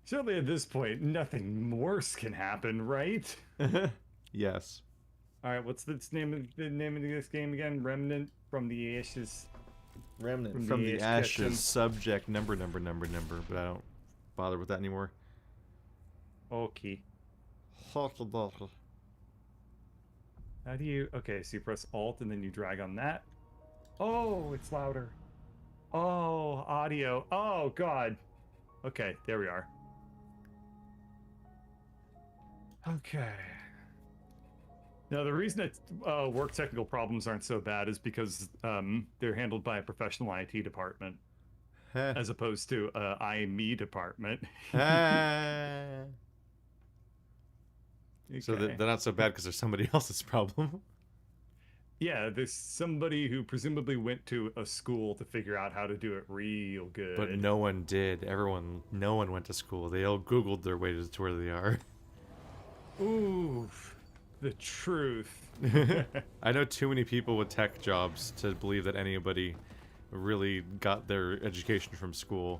Certainly at this point, nothing worse can happen, right? Yes. All right, what's the name of this game again? Remnant from the ashes, Remnant from from the the ash ashes, kitchen. subject number, but I don't bother with that anymore. Okay. How do you? Okay, so you press Alt and then you drag on that. Oh, it's louder. Oh, audio. Oh God. Okay, there we are. Okay. Now, the reason that work technical problems aren't so bad is because they're handled by a professional IT department Heh. as opposed to me department. Ah. So Okay. they're not so bad because there's somebody else's problem. Yeah, there's somebody who presumably went to a school to figure out how to do it real But good. no one did. No one went to school. They all Googled their way to where they are. Ooh, the truth. I know too many people with tech jobs to believe that anybody really got their education from school.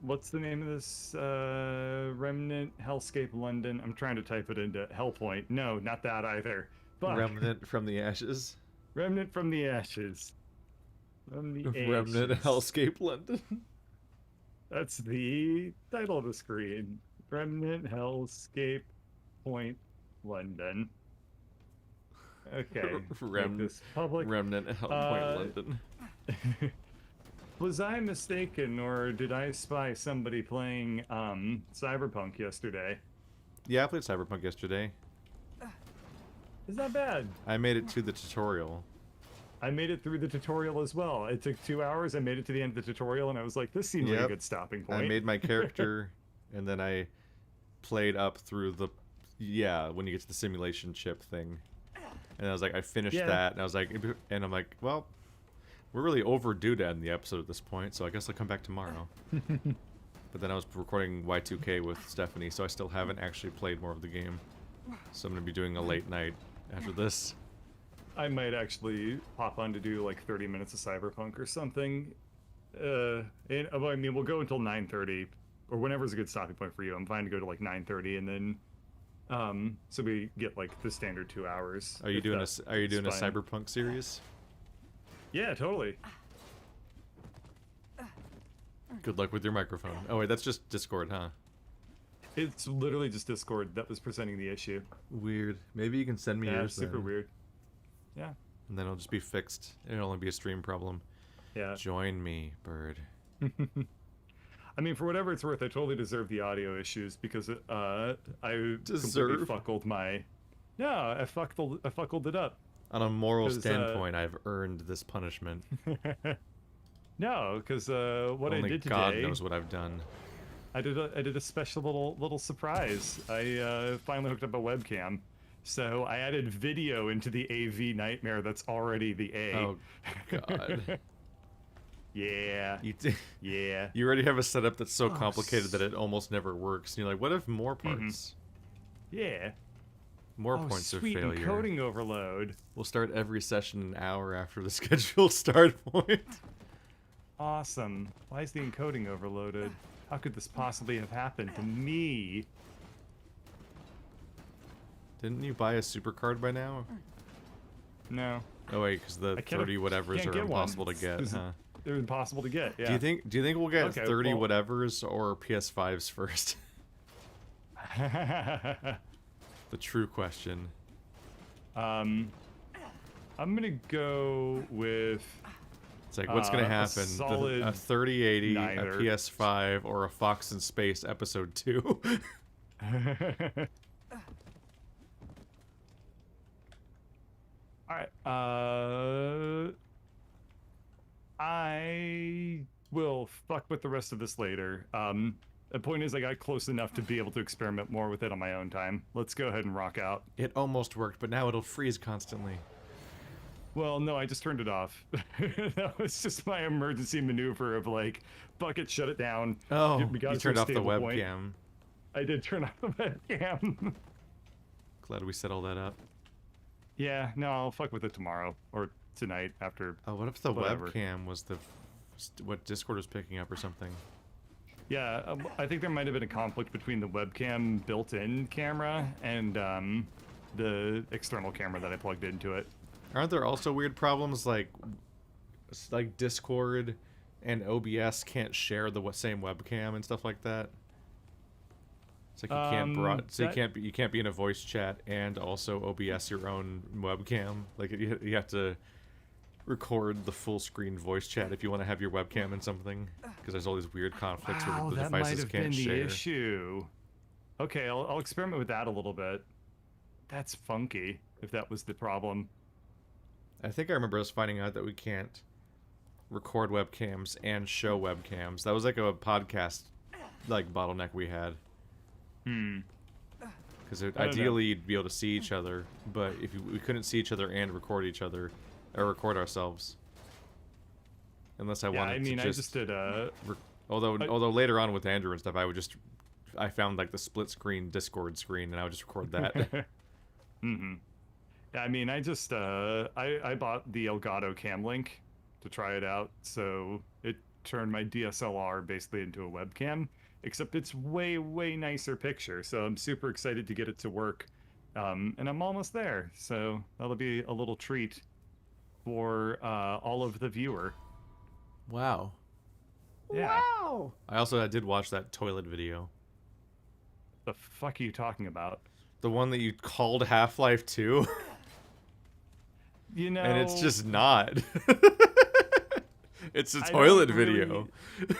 What's the name of this? Remnant Hellscape London. I'm trying to type it into Hellpoint. No, not that either. Fuck. Remnant from the ashes. Remnant from the ashes. From the Remnant ashes. Hellscape London. That's the title of the screen. Remnant Hellscape Point London. Okay. Make Rem this public. Remnant Hellpoint Uh, London. was I mistaken, or did I spy somebody playing Cyberpunk yesterday? Yeah, I played Cyberpunk yesterday. It's not bad. I made it to the tutorial. I made it through the tutorial as well. It took 2 hours. I made it to the end of the tutorial, and I was like, this seems like a Yep. good stopping I point. made my character, and then I played up through the... Yeah, when you get to the simulation chip thing. And I was like, I finished Yeah. that, and I was like... And I'm like, well, we're really overdue to end the episode at this point, so I guess I'll come back tomorrow. But then I was recording Y2K with Stephanie, so I still haven't actually played more of the game. So I'm going to be doing a late night after this. I might actually hop on to do like 30 minutes of Cyberpunk or something. I mean, we'll go until 9:30 or whenever's a good stopping point for you. I'm fine to go to like 9:30 and then, so we get like the standard 2 hours. Are you doing a fine. Cyberpunk series? Yeah, totally. Good luck with your microphone. Oh wait, that's just Discord, huh? It's literally just Discord that was presenting the issue. Weird. Maybe you can send me Yeah, yours super then. weird. Yeah, And then it'll just be fixed. It'll only be a stream problem. yeah. Join me, bird. I mean, for whatever it's worth, I totally deserve the audio issues because I completely Deserve? fuckled my. No, I fuckled it up. On a moral 'Cause, standpoint, I've earned this punishment. No, because what Only I did God today, knows what I've done. I did a special little surprise. I finally hooked up a webcam, so I added video into the AV nightmare that's already the A. Oh, God. Yeah, You, yeah. you already have a setup that's so Oh, complicated that it almost never works. And you're like, what if more parts? Yeah. More Oh, points of sweet failure. encoding overload. We'll start every session an hour after the scheduled start point. Awesome. Why is the encoding overloaded? How could this possibly have happened to me? Didn't you buy a supercard by now? No. Oh wait, because the I can't- 30 whatevers can't are get one. impossible to get, huh? They're impossible to get, yeah. Do you think we'll get Okay, 30 well- whatevers or PS5s first? The true question. I'm gonna go with It's like, what's gonna a happen? solid A 3080, neither. a PS5, or a Fox in Space Episode 2? Alright, I will fuck with the rest of this later. The point is I got close enough to be able to experiment more with it on my own time. Let's go ahead and rock out. It almost worked, but now it'll freeze constantly. Well, no, I just turned it off. That was just my emergency maneuver of like, fuck it, shut it down. Oh, We got you it to a turned off the stable point. webcam. I did turn off the webcam. Glad we set all that up. Yeah, no, I'll fuck with it tomorrow or tonight after. Oh, what if the Whatever. webcam was the what Discord was picking up or something. Yeah, I think there might have been a conflict between the webcam built-in camera and the external camera that I plugged into it. Aren't there also weird problems like Discord and OBS can't share the same webcam and stuff like that? It's like you can't be in a voice chat and also OBS your own webcam. Like you have to record the full screen voice chat if you want to have your webcam in something, because there's all these weird conflicts where the devices can't share. That might have been the issue. Okay, I'll experiment with that a little bit. That's funky, if that was the problem. I think I remember us finding out that we can't record webcams and show webcams. That was like a podcast bottleneck we had. Because ideally you'd be able to see each other, but if we couldn't see each other and record each other, or record ourselves. Unless I wanted to I just did although later on with Andrew and stuff, I found like the split screen Discord screen and I would just record that. Mm-hmm. Yeah, I mean, I just I bought the Elgato Cam Link to try it out, so it turned my DSLR basically into a webcam, except it's way nicer picture. So I'm super excited to get it to work, and I'm almost there. So that'll be a little treat for all of the viewer. Wow. Yeah. Wow. I did watch that toilet video. The fuck are you talking about? The one that you called Half-Life 2? You know... And it's just not. It's a toilet video.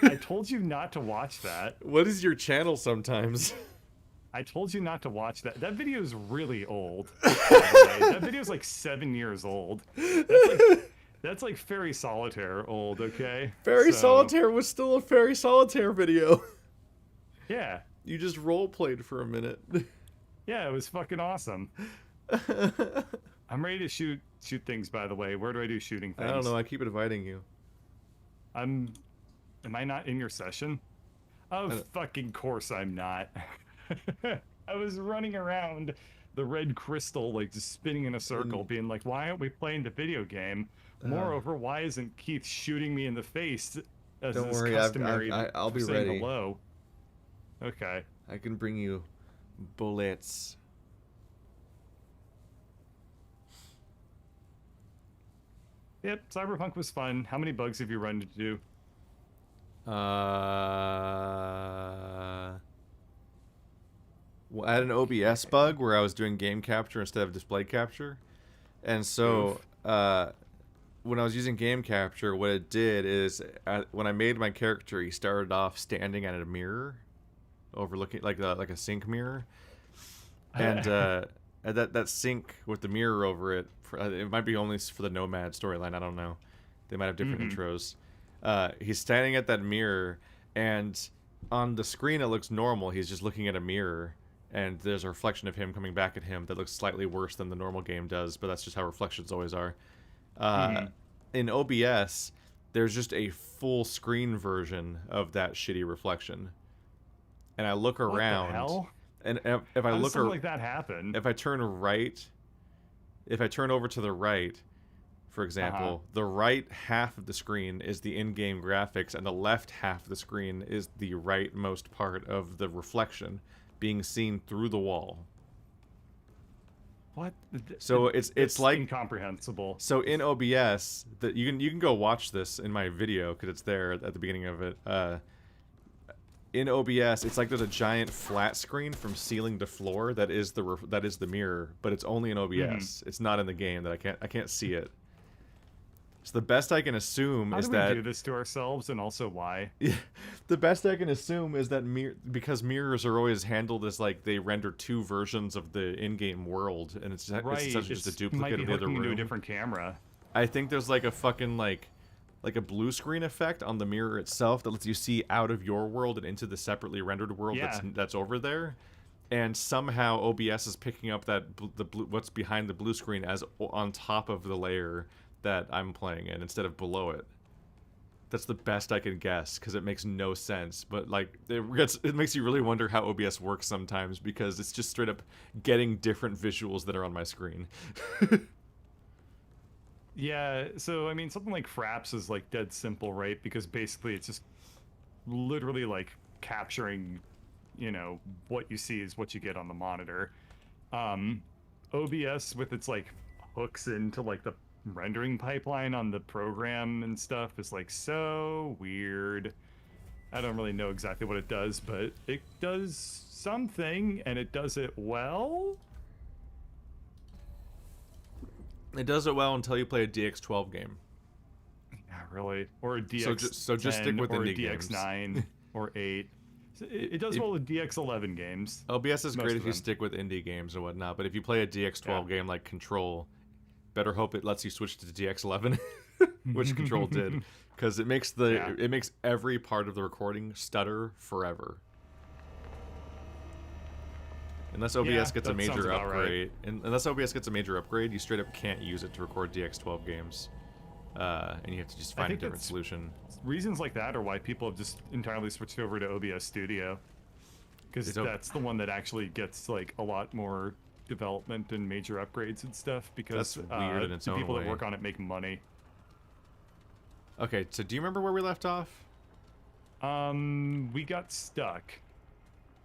I told you not to watch that. What is your channel sometimes? I told you not to watch that. That video is really old. By the way. That video is like 7 years old. That's like Fairy Solitaire old, okay? Fairy Solitaire was still a Fairy Solitaire video. Yeah. You just role-played for a minute. Yeah, it was fucking awesome. I'm ready to shoot things, by the way. Where do I do shooting things? I don't know. I keep inviting you. Am I not in your session? Of fucking course I'm not. I was running around the red crystal, like just spinning in a circle, being like, why aren't we playing the video game? Moreover, why isn't Keith shooting me in the face as Don't is worry, customary? I'll be saying ready. Hello. Okay. I can bring you bullets. Yep, Cyberpunk was fun. How many bugs have you run into? Well, I had an OBS bug where I was doing game capture instead of display capture. And so, when I was using game capture, what it did is, when I made my character, he started off standing at a mirror, overlooking, like a sink mirror. And that sink with the mirror over it, it might be only for the Nomad storyline, I don't know. They might have different intros. He's standing at that mirror, and on the screen it looks normal. He's just looking at a mirror, and there's a reflection of him coming back at him that looks slightly worse than the normal game does, but that's just how reflections always are. In OBS, there's just a full screen version of that shitty reflection. And I look around. What the hell? And if I look, something like that happen? If I turn over to the right, for example, the right half of the screen is the in-game graphics, and the left half of the screen is the rightmost part of the reflection being seen through the wall. What? So it's like incomprehensible. So in OBS, you can go watch this in my video because it's there at the beginning of it. In OBS, it's like there's a giant flat screen from ceiling to floor that is the mirror, but it's only in OBS. It's not in the game. That I can't see it. So the best I can assume is that... How do we do this to ourselves, and also why? Yeah, the best I can assume is that because mirrors are always handled as like they render two versions of the in-game world, and it's essentially just a duplicate of the other room. Into a different camera. I think there's like a fucking like a blue screen effect on the mirror itself that lets you see out of your world and into the separately rendered world that's over there. And somehow OBS is picking up the blue, what's behind the blue screen as on top of the layer that I'm playing in instead of below it. That's the best I can guess because it makes no sense. But like it makes you really wonder how OBS works sometimes because it's just straight up getting different visuals that are on my screen. Yeah, so I mean, something like Fraps is like dead simple, right? Because basically it's just literally like capturing, what you see is what you get on the monitor. Um, OBS with its like hooks into like the rendering pipeline on the program and stuff is like so weird. I don't really know exactly what it does, but it does something and it does it well. It does it well until you play a DX12 game. Yeah, really. Or a So just stick DX10 with or a indie games. DX9 or 8. So it does well with DX11 games. OBS is Most great of if you them. stick with indie games and whatnot, but if you play a DX12 game like Control, better hope it lets you switch to DX11, which Control did, because it makes it makes every part of the recording stutter forever. Unless OBS gets a major upgrade, unless OBS gets a major upgrade, you straight up can't use it to record DX12 games, and you have to just find a different solution. Reasons like that are why people have just entirely switched over to OBS Studio, because that's the one that actually gets like a lot more development and major upgrades and stuff. Because that's weird in its own people way. that work on it make money. Okay, so do you remember where we left off? We got stuck.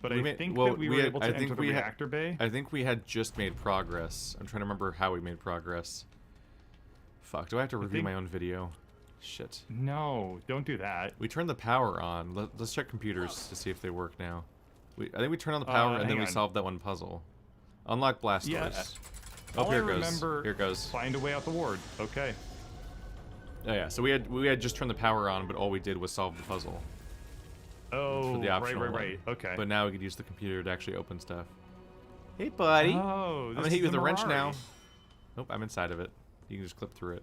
But I think that we were able to enter the reactor bay. I think we had just made progress. I'm trying to remember how we made progress. Fuck, do I have to review my own video? Shit. No, don't do that. We turned the power on. Let's check computers to see if they work now. I think we turned on the power and then we solved that one puzzle. Unlock blast doors. Oh, here goes. Here goes. Find a way out the ward. Okay. Oh yeah, so we had just turned the power on, but all we did was solve the puzzle. Oh, for the optional right. Okay. But now we could use the computer to actually open stuff. Hey, buddy. Oh, I'm gonna hit you with a wrench now. Nope, I'm inside of it. You can just clip through it.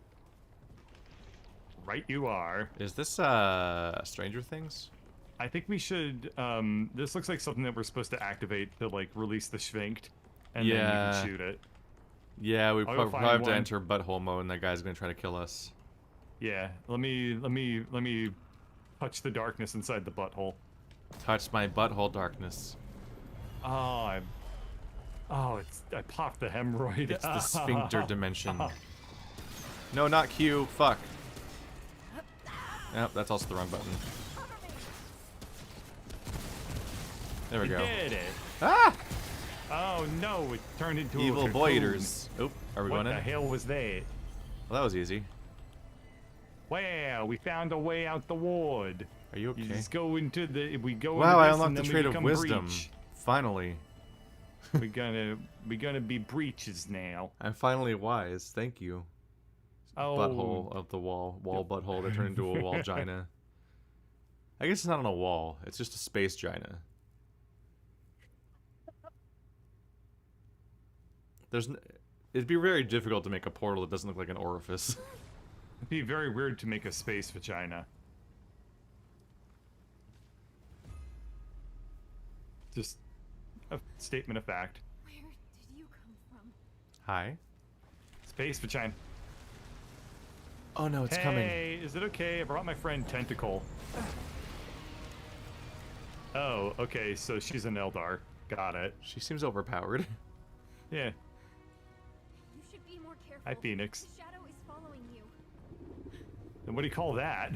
Right, you are. Is this Stranger Things? I think we should. This looks like something that we're supposed to activate to like release the Schwenkt, and then you can shoot it. Yeah, we probably have to enter butthole mode, and that guy's gonna try to kill us. Yeah, let me touch the darkness inside the butthole. Touch my butthole darkness. Oh, I popped the hemorrhoid. It's the sphincter dimension. No, not Q. Fuck. Nope, that's also the wrong button. There we go. Did it? Ah! Oh no! It turned into evil a boy eaters. Oop, are we going in? What the hell was that? Well, that was easy. Wow, we found a way out the ward. Are you okay? You just go into the. We go. Wow, I into this unlocked and the then trait we of become wisdom. Breach. Finally. we're gonna be breaches now. I'm finally wise. Thank you. Oh. Butthole of the wall butthole that turned into a wall gina. I guess it's not on a wall. It's just a space gina. It'd be very difficult to make a portal that doesn't look like an orifice. It'd be very weird to make a space vagina. Just a statement of fact. Where did you come from? Hi. Space vagina. Oh no, it's coming. Hey, is it okay? I brought my friend Tentacle. Oh, okay, so she's an Eldar. Got it. She seems overpowered. Yeah. You should be more careful. Hi, Phoenix. The shadow is following you. And what do you call that?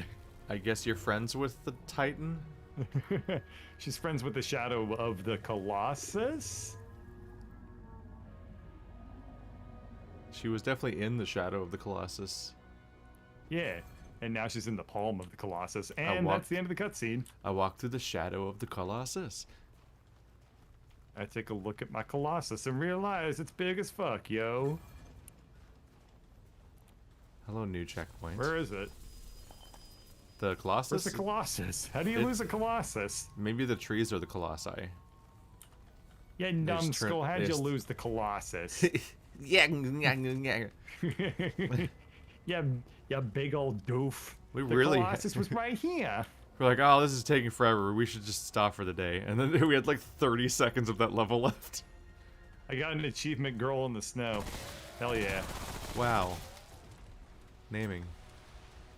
I guess you're friends with the Titan? She's friends with the shadow of the Colossus? She was definitely in the shadow of the Colossus. Yeah, and now she's in the palm of the Colossus, and that's the end of the cutscene. I walk through the shadow of the Colossus. I take a look at my Colossus and realize it's big as fuck, yo. Hello, new checkpoint. Where is it? The Colossus? Where's the Colossus? How do you lose a Colossus? Maybe the trees are the Colossi. Yeah, numbskull, how'd you lose the Colossus? Yeah. Yeah, big old doof. The Colossus was right here. We're like, oh, this is taking forever. We should just stop for the day. And then we had like 30 seconds of that level left. I got an achievement, girl in the snow. Hell yeah. Wow. Naming.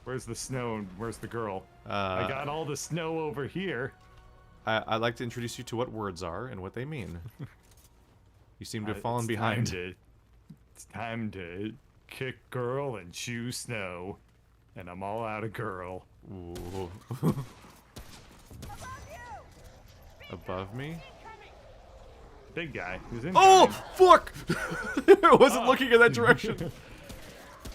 Where's the snow and where's the girl? I got all the snow over here. I'd like to introduce you to what words are and what they mean. You seem to have fallen behind. It's time to kick girl and chew snow. And I'm all out of girl. Ooh. Above me? Big guy. Who's in? Oh, fuck! I wasn't looking in that direction.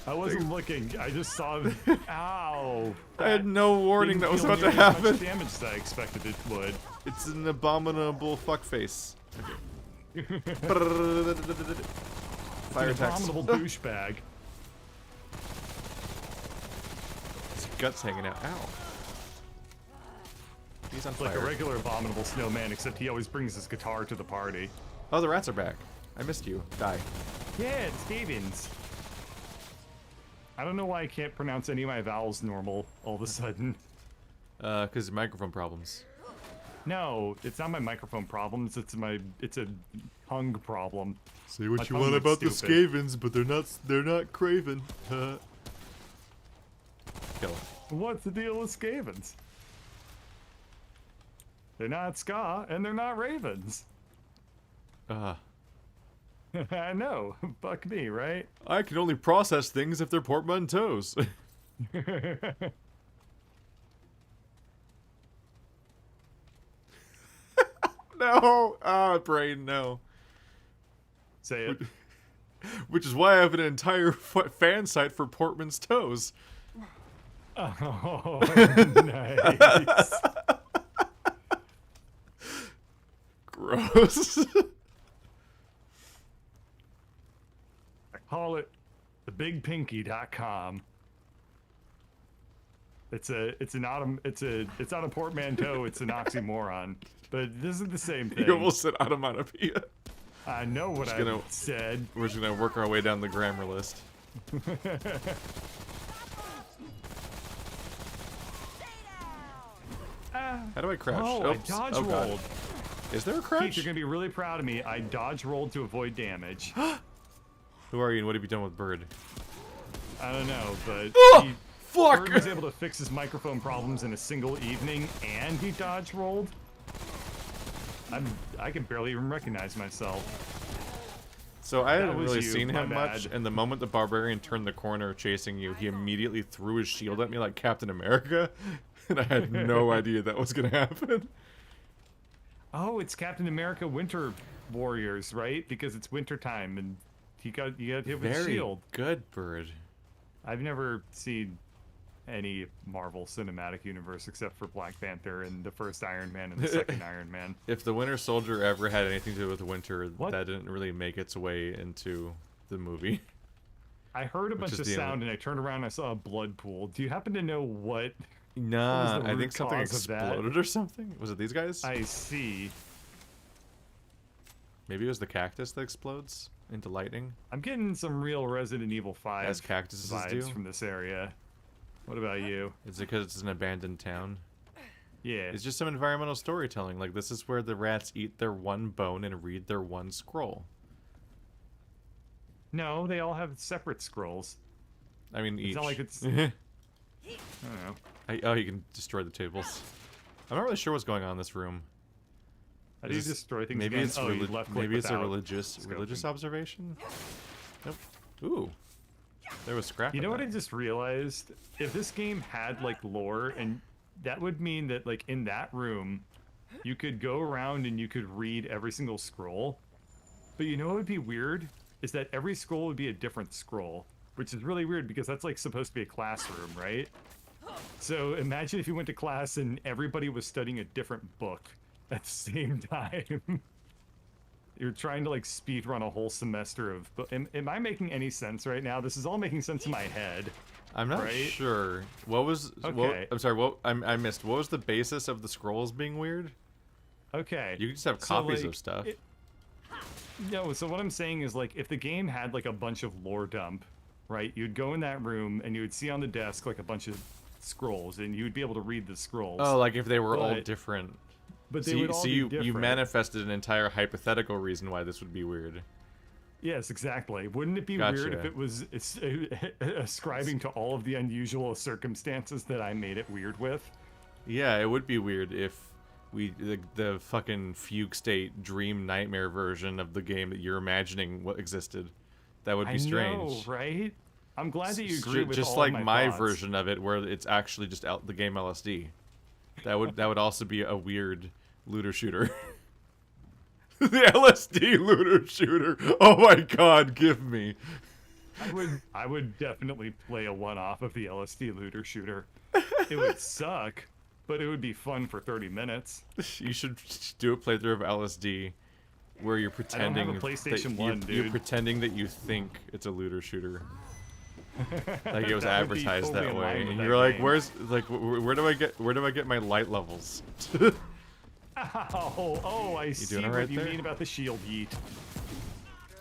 I wasn't looking. I just saw. Ow! I had no warning that was Didn't about to feel nearly as much happen. damage as I expected it would. It's an abominable fuckface. Fire An attacks. abominable douchebag. His guts hanging out. Ow. He's on Like fire. a regular abominable snowman, except he always brings his guitar to the party. Oh, the rats are back. I missed you. Die. Yeah, it's Stevens. I don't know why I can't pronounce any of my vowels normal all of a sudden. Because microphone problems. No, it's not my microphone problems. It's a tongue problem. Say My what you tongue want looks about the stupid. Skavens, but they're not craven. Kill him. What's the deal with Skavens? They're not ska and they're not ravens. I know. Fuck me, right? I can only process things if they're portmanteaus. No! Ah, brain, no. Say it. Which is why I have an entire fan site for Portman's toes. Oh, nice. Gross. I call it thebigpinky.com. It's not a portmanteau, it's an oxymoron. But this is the same thing. You almost said onomatopoeia. I know what I said. We're just gonna work our way down the grammar list. How do I crouch? Oh, Oops. I dodge Oh, God. rolled. Is there a Keith, crouch? you're gonna be really proud of me. I dodge rolled to avoid damage. Who are you and what have you done with Bird? I don't know, but Oh, fuck! Bird was able to fix his microphone problems in a single evening, and he dodge rolled. I can barely even recognize myself. So I hadn't was really you, seen my him much, bad. and the moment the barbarian turned the corner chasing you, he immediately threw his shield at me like Captain America, and I had no idea that was gonna happen. Oh, it's Captain America Winter Warriors, right? Because it's winter time, and you got hit with a Very shield. good, Bird. I've never seen any Marvel Cinematic Universe except for Black Panther and the first Iron Man and the second Iron Man. If the Winter Soldier ever had anything to do with winter, What? that didn't really make its way into the movie. I heard a bunch is of the only- sound and I turned around and I saw a blood pool. Do you happen to know what? Nah, the I root think something cause of that? exploded or something. Was it these guys? I see. Maybe it was the cactus that explodes into lightning. I'm getting some real Resident Evil 5 As cactuses vibes do? from this area. What about you? Is it because it's an abandoned town? Yeah. It's just some environmental storytelling. Like, this is where the rats eat their one bone and read their one scroll. No, they all have separate scrolls. I mean, each. It's not like it's- I I don't know. oh, you can destroy the tables. I'm not really sure what's going on in this room. How do you Is this- destroy things maybe again? it's oh, you relig- left click maybe it's a without religious scoping. observation. Nope. Ooh, there was scrap. You in know what I that. just realized? If this game had like lore, and that would mean that like in that room, you could go around and you could read every single scroll. But you know what would be weird? Is that every scroll would be a different scroll, which is really weird because that's like supposed to be a classroom, right? So imagine if you went to class and everybody was studying a different book at the same time. You're trying to like speed run a whole semester of. Am I making any sense right now? This is all making sense in my head. I'm not right? sure. What was? Okay. I'm sorry. What? I missed. What was the basis of the scrolls being weird? Okay. You can just have So, copies like, of stuff. No, so what I'm saying is like if the game had like a bunch of lore dump, right? You'd go in that room and you would see on the desk like a bunch of scrolls and you would be able to read the scrolls. Oh, like if they were all But- different. but they So, would all be you different. manifested an entire hypothetical reason why this would be weird. Yes, exactly. Wouldn't it be Gotcha. weird if it was ascribing to all of the unusual circumstances that I made it weird with? Yeah, it would be weird if the fucking fugue state dream nightmare version of the game that you're imagining what existed. That would be strange. I know, right? I'm glad that you agree with just all like of my thoughts. version of it, where it's actually just the game LSD. That would also be a weird looter shooter. The LSD looter shooter. Oh my god, give me. I would definitely play a one-off of the LSD looter shooter. It would suck, but it would be fun for 30 minutes. You should do a playthrough of LSD where you're I pretending don't have a PlayStation that 1, you're dude. pretending that you think it's a looter shooter. Like it was That would be advertised totally that in way, line with and that you're like, game. "Where's like where do I get my light levels?" Oh, I see doing all what right you there? mean about the shield yeet.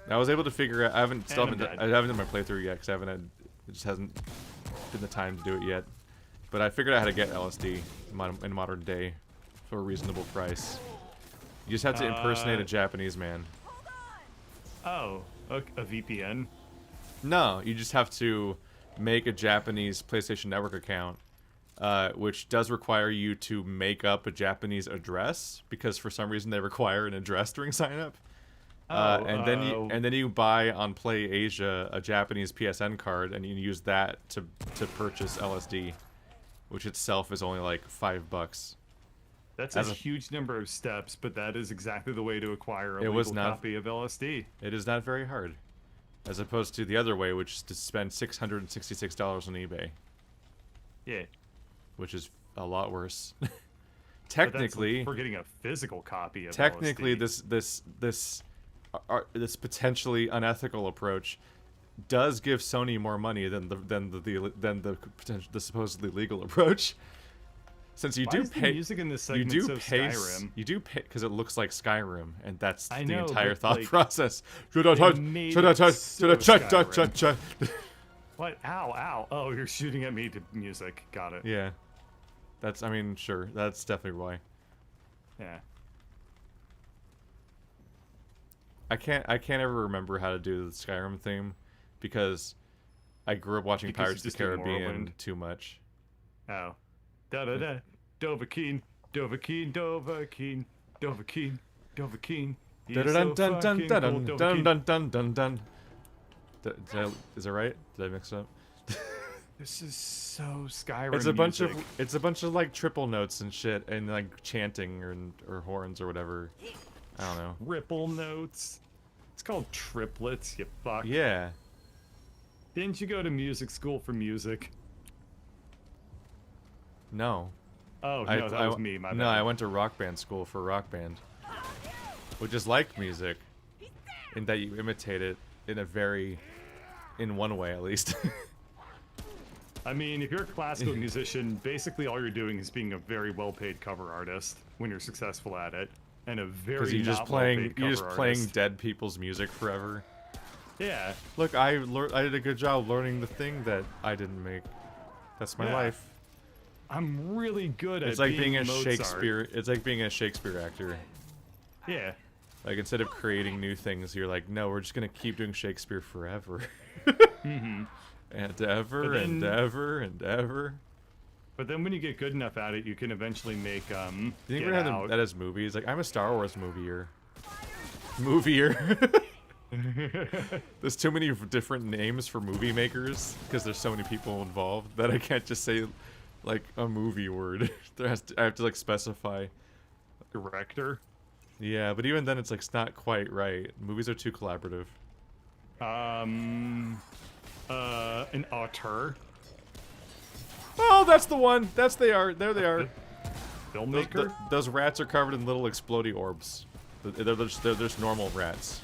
I was able to figure out. I haven't And I'm dead. done my playthrough yet because it just hasn't been the time to do it yet. But I figured out how to get LSD in modern day for a reasonable price. You just have to impersonate a Japanese man. Oh, a VPN. No, you just have to make a Japanese PlayStation Network account, which does require you to make up a Japanese address because for some reason they require an address during sign up. And then you buy on Play Asia a Japanese PSN card and you use that to purchase LSD, which itself is only like $5. That's a huge number of steps, but that is exactly the way to acquire a legal copy of LSD. It is not very hard, as opposed to the other way, which is to spend $666 on eBay, Yeah. which is a lot worse. But Technically, that's for getting a physical copy of technically, LSD. this potentially unethical approach does give Sony more money than the supposedly legal approach. Since you Why do is the pay, music in this you segment do so pay, Skyrim? you do pay because it looks like Skyrim, and that's I the know, entire but, thought like, process. made it so Skyrim. What? Ow, ow. Oh, you're shooting at me to music. Got it. Yeah, I mean, sure, that's definitely why. Yeah. I can't ever remember how to do the Skyrim theme because I grew up watching Because you Pirates of the just did Caribbean Morrowind. too much. Oh. Da-da-da. Dovahkiin. Dovahkiin. Dovahkiin. Dovahkiin. Dovahkiin. He's so Dun dun dun fucking dun cool, dun Dovahkiin. dun dun dun dun. Is that right? Did I mix it up? This is so Skyrim It's a bunch music. of like triple notes and shit and like chanting or horns or whatever. I don't know. Ripple notes. It's called triplets, you fuck. Yeah. Didn't you go to music school for music? No. Oh, no, that was me, my bad. No, I went to rock band school for rock band. Which is like music. In that you imitate it in one way at least. I mean, if you're a classical musician, basically all you're doing is being a very well-paid cover artist when you're successful at it, and a very Because you're just not playing well-paid you're just cover playing artist. dead people's music forever. Yeah, Look, I did a good job learning the thing that I didn't make. That's my Yeah. life. I'm really good at It's like being a Mozart. Shakespeare. It's like being a Shakespeare actor. Yeah, Like instead of creating new things, you're like, no, we're just gonna keep doing Shakespeare forever. And ever But and then- ever and ever. but then when you get good enough at it, you can eventually make Do you think Get we're gonna Out. have that as movies? Like I'm a Star Wars movieer. Movieer. There's too many different names for movie makers because there's so many people involved that I can't just say like a movie word. I have to like specify. director. Yeah, but even then it's like it's not quite right. Movies are too collaborative. An auteur. Oh, that's the one. There they are. Those, Filmmaker. those rats are covered in little explodey orbs. They're just normal rats.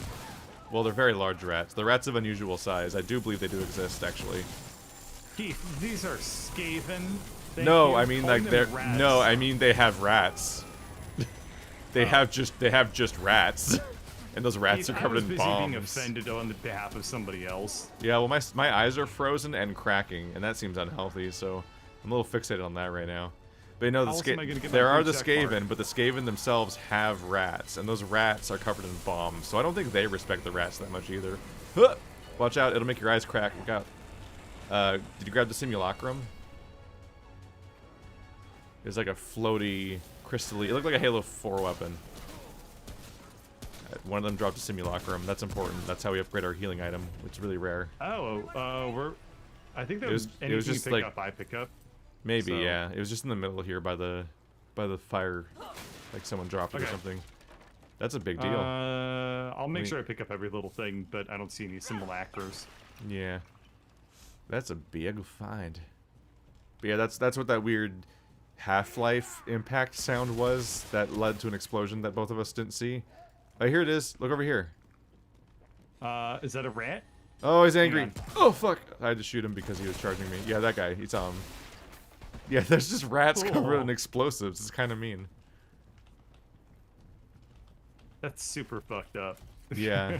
Well, they're very large rats. The rats of unusual size. I do believe they do exist, actually. Keith, these are Skaven. Thank No, you. I mean Calling like them they're rats. no, I mean they have rats. They have just rats, and those rats Keith, are covered I was in busy being bombs. offended on the behalf of somebody else. Yeah, well my eyes are frozen and cracking, and that seems unhealthy. So I'm a little fixated on that right now. But you know, How else am I gonna get my there are blue the check mark? Skaven, but the Skaven themselves have rats, and those rats are covered in bombs. So I don't think they respect the rats that much either. Huh! Watch out, it'll make your eyes crack. Look out. Did you grab the simulacrum? It's like a floaty, crystally. It looked like a Halo 4 weapon. One of them dropped a simulacrum. That's important. That's how we upgrade our healing item, which is really rare. Oh, I think that It was anything just you pick like up, I pick up. maybe So- yeah. It was just in the middle here by the fire, like someone dropped it or Okay. something. That's a big deal. I'll make mean- sure I pick up every little thing, but I don't see any simulacras. Yeah, that's a big find. But yeah, that's what that weird Half-Life impact sound was that led to an explosion that both of us didn't see. Oh, here it is. Look over here. Is that a rat? Oh, he's angry. on. Oh, fuck. I had to shoot him because he was charging me. Yeah, that guy. He saw him. Yeah, there's just rats covered in Cool. explosives. It's kind of mean. That's super fucked up. Yeah.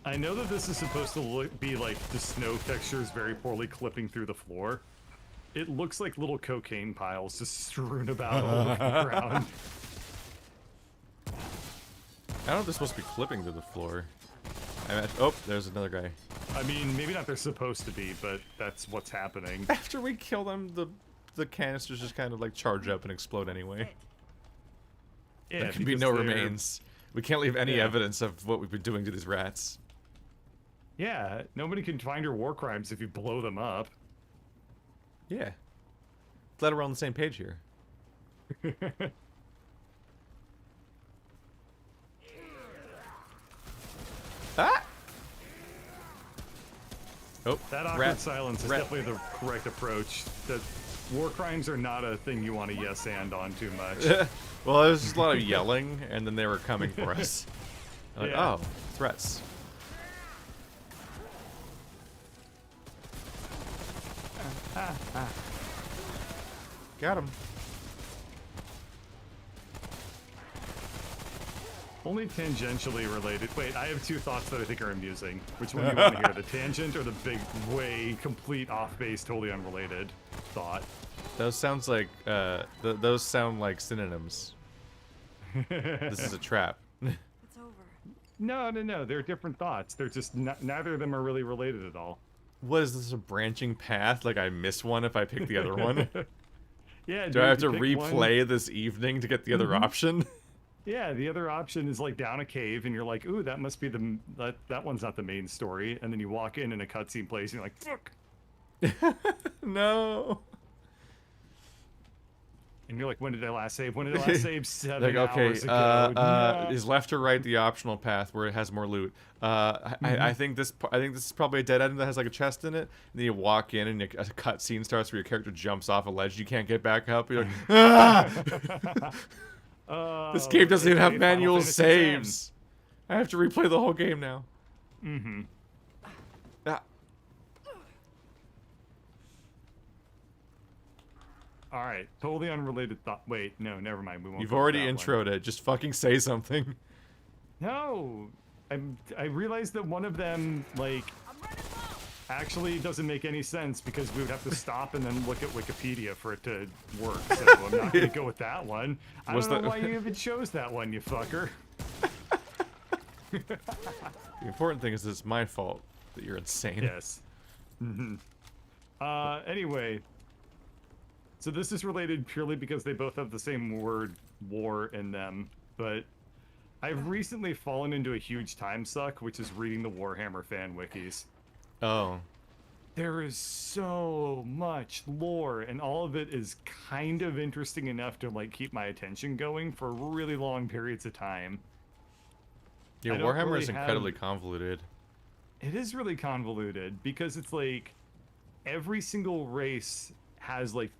I know that this is supposed to be like the snow textures very poorly clipping through the floor. It looks like little cocaine piles just strewn about all over the ground. I don't know if they're supposed to be clipping to the floor. Oh, there's another guy. I mean, maybe not they're supposed to be, but that's what's happening. After we kill them, the canisters just kind of like charge up and explode anyway. Yeah, There can be because no they're- remains. We can't leave any Yeah. evidence of what we've been doing to these rats. Yeah, nobody can find your war crimes if you blow them up. Yeah. Glad we're on the same page here. Ah! Oh, That awkward rat. silence is Rat. definitely the correct approach. That war crimes are not a thing you want to yes and on too much. Well, there was just a lot of yelling, and then they were coming for us. Like, Yeah. oh, threats. Got him. Only tangentially related. Wait, I have two thoughts that I think are amusing. Which one do you want to hear? The tangent or the big, way, complete, off-base, totally unrelated thought? Those sounds like those sound like synonyms. This is a trap. It's over. No. They're different thoughts. They're just neither of them are really related at all. What is this, a branching path? Like I miss one if I pick the other one? Yeah. Do I have to you pick one- replay this evening to get the other option? Yeah, the other option is like down a cave, and you're like, ooh, that must be the that one's not the main story. And then you walk in and a cutscene plays, and you're like, fuck. No. And you're like, when did I last save? When did I last save? 7 Like, okay, hours ago. No. is left or right the optional path where it has more loot? I think this is probably a dead end that has like a chest in it. And then you walk in and a cutscene starts where your character jumps off a ledge. You can't get back up. You're like, ah! This game doesn't even have okay, Final manual Fantasy saves. I have to replay the whole game now. Mm-hmm. Ah. All right, totally unrelated thought. Wait, no, never mind. We won't. You've go with already that one. introed it. Just fucking say something. No, I realized that one of them like actually doesn't make any sense because we would have to stop and then look at Wikipedia for it to work. So I'm not gonna go with that one. I Was don't know that- why you even chose that one, you fucker. The important thing is it's my fault that you're insane. Yes. Hmm. Anyway, so this is related purely because they both have the same word war in them, but I've recently fallen into a huge time suck, which is reading the Warhammer fan wikis. Oh. There is so much lore, and all of it is kind of interesting enough to like keep my attention going for really long periods of time. Yeah, I don't Warhammer really is incredibly convoluted. It is really convoluted because it's like every single race has like,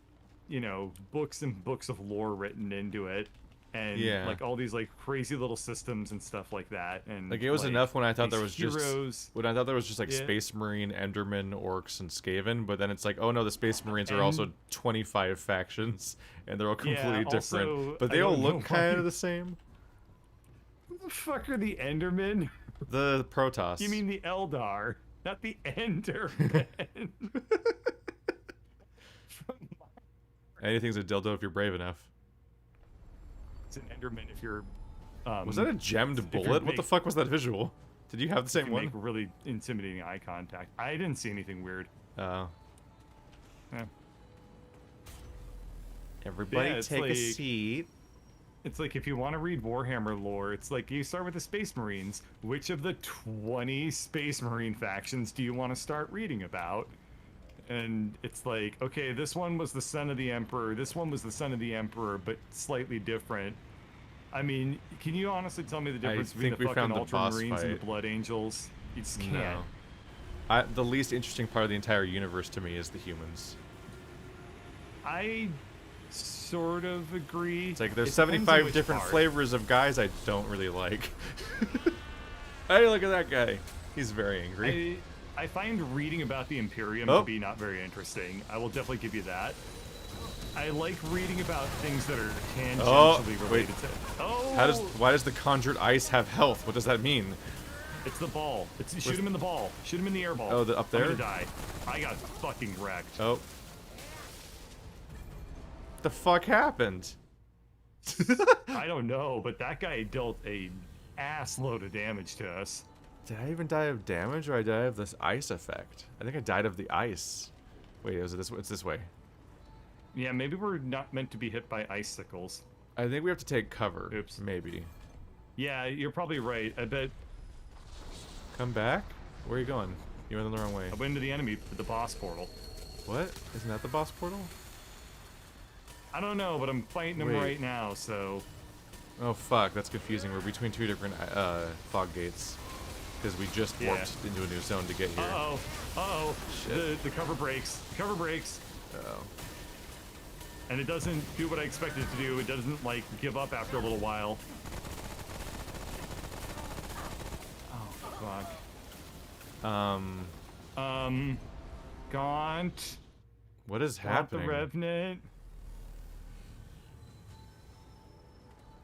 you know, books and books of lore written into it, and Yeah. like all these like crazy little systems and stuff like that. And Like it was enough when I thought there was these just heroes. when I thought there was just like Yeah. Space Marine, Enderman, Orcs, and Skaven, but then it's like, oh no, the Space Marines are also And- 25 factions, and they're all Yeah, completely different, also, but I they all don't know look kind why- of the same. Who the fuck are the Endermen? The Protoss. You mean the Eldar, not the Endermen? Anything's a dildo if you're brave enough. It's an Enderman if you're. Was that a gemmed you bullet? What the make- fuck was that visual? Did you have the if same you one? make really intimidating eye contact. I didn't see anything weird. Oh. Yeah. Everybody it's take a like- seat. It's like if you want to read Warhammer lore, it's like you start with the Space Marines. Which of the 20 Space Marine factions do you want to start reading about? And it's like, okay, this one was the son of the Emperor, this one was the son of the Emperor, but slightly different. I mean, can you honestly tell me the difference between think the we fucking found the boss Ultramarines and the fight. Blood Angels? You just can't. No. The least interesting part of the entire universe to me is the humans. I sort of agree. It's like there's It depends on 75 which different part. flavors of guys I don't really like. Hey, look at that guy. He's very angry. I find reading about the Imperium Oh. to be not very interesting. I will definitely give you that. I like reading about things that are tangentially related to. Oh, Why does the conjured ice have health? What does that mean? it's the ball. Shoot him in the ball. Shoot him in the air ball. Oh, up there? I'm gonna die. I got fucking wrecked. Oh. The fuck happened? I don't know, but that guy dealt a ass load of damage to us. Did I even die of damage, or I died of this ice effect? I think I died of the ice. Wait, is it this way? It's this way. Yeah, maybe we're not meant to be hit by icicles. I think we have to take cover. Oops. Maybe. Yeah, you're probably right. I bet Come back? Where are you going? You went the wrong way. I went into the enemy for the boss portal. What? Isn't that the boss portal? I don't know, but I'm fighting him Wait. right now, so... Oh fuck, that's confusing. We're between two different fog gates. Because we just warped into a new zone to get here. Uh-oh. Uh-oh. Shit. The cover breaks. The cover breaks. Uh-oh. And it doesn't do what I expected it to do. It doesn't, like, give up after a little while. Oh, fuck. Gaunt. What is Gaunt happening? the Revenant.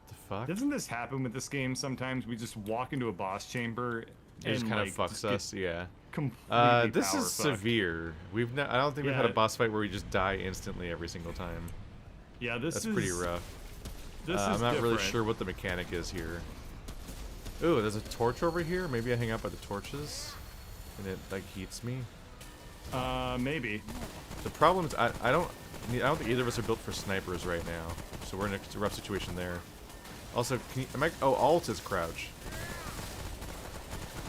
The fuck? Doesn't this happen with this game sometimes? We just walk into a boss chamber It and just kind like, of fucks just get us, yeah. completely This power is fucked. severe. I don't think we've had a Yeah. boss fight where we just die instantly every single time. Yeah, this That's is pretty rough. This is I'm not really different. sure what the mechanic is here. Ooh, there's a torch over here. Maybe I hang out by the torches, and it like heats me. Maybe. The problem is I don't think either of us are built for snipers right now, so we're in a rough situation there. Also, alt is crouch.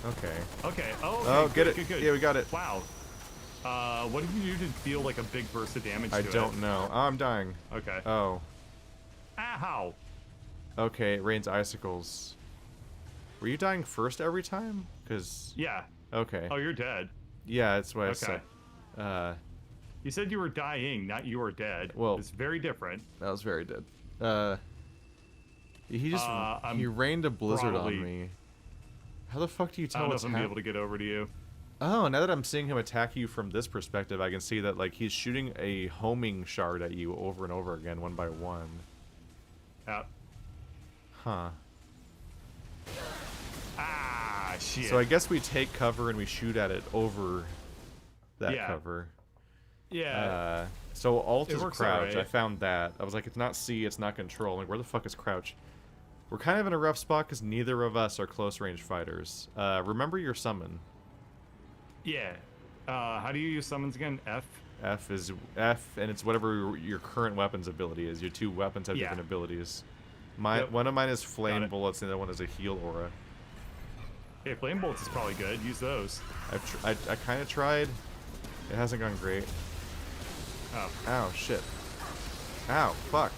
Okay. Okay. Oh, okay. Oh, good, get it. Good, good. Yeah, we got it. Wow. What did you do to feel like a big burst of damage I to don't know. Oh, I'm dying. it? Okay. Oh. Ow. Okay, it rains icicles. Were you dying first every time? Cause Yeah. okay. Oh, you're dead. Yeah, that's what I Okay. said. You said you were dying, not you were dead. Well- It's very different. That was very dead. He just I'm he rained a blizzard probably- on me. How the fuck do you I tell don't know what's if I'm able happening? to get over to you. Oh, now that I'm seeing him attack you from this perspective, I can see that like he's shooting a homing shard at you over and over again, one by one. Out. Huh. Ah, shit. So I guess we take cover and we shoot at it over that Yeah. cover. Yeah. So alt It is works crouch. alright. I found that. I was like, it's not C, it's not control. I'm like, where the fuck is crouch? We're kind of in a rough spot because neither of us are close range fighters. Remember your summon. Yeah. How do you use summons again? F? F is F, and it's whatever your current weapon's ability is. Your two weapons have Yeah. different abilities. Yep. One of mine is flame Got it. bullets, and the other one is a heal aura. Okay, flame bolts is probably good. Use those. I kind of tried. It hasn't gone great. Oh. Ow, shit. Ow, fuck.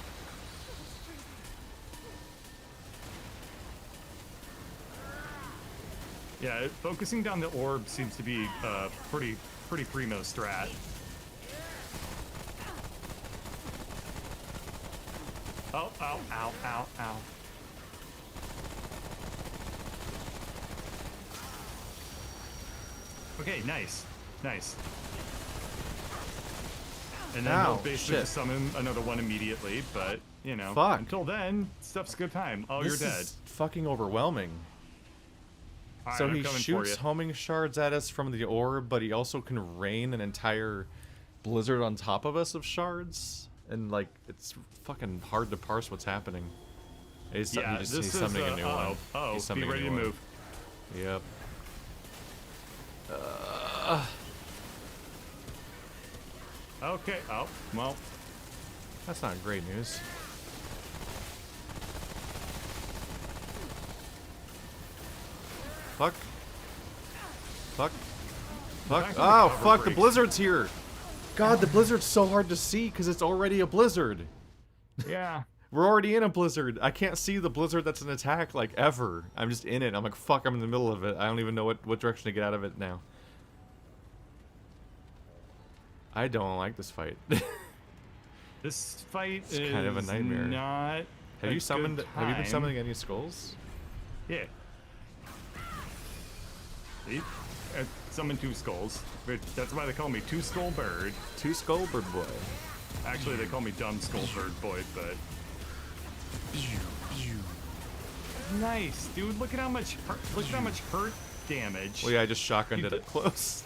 Yeah, focusing down the orb seems to be pretty primo strat. Oh, ow, ow, ow, ow. Okay, nice. Nice. And then Ow, we'll basically shit. summon another one immediately, but, you know, Fuck. until then, stuff's good time. Oh, This you're dead. is fucking overwhelming. All right, So I'm he coming for shoots you. homing shards at us from the orb, but he also can rain an entire blizzard on top of us of shards. And, like, it's fucking hard to parse what's happening. He's This summoning is, a new one. Oh, He's be summoning a ready new to one. move. Yep. Okay. Oh, well. That's not great news. Fuck. Fuck. Fuck. Back to the Oh, cover fuck. The breaks. blizzard's here. God, the blizzard's so hard to see because it's already a blizzard. Yeah. We're already in a blizzard. I can't see the blizzard that's an attack, like, ever. I'm just in it. I'm like, fuck, I'm in the middle of it. I don't even know what direction to get out of it now. I don't like this fight. This fight It's is kind of a nightmare. Not. Have a you summoned? good Have you been time. summoning any skulls? Yeah. See? I summoned 2 skulls. That's why they call me Two Skull Bird. Two skull bird boy. Actually, they call me Dumb Skull Bird Boy, but. Nice, dude. Look at how much hurt damage. Well, yeah, I just shotgunned it up close.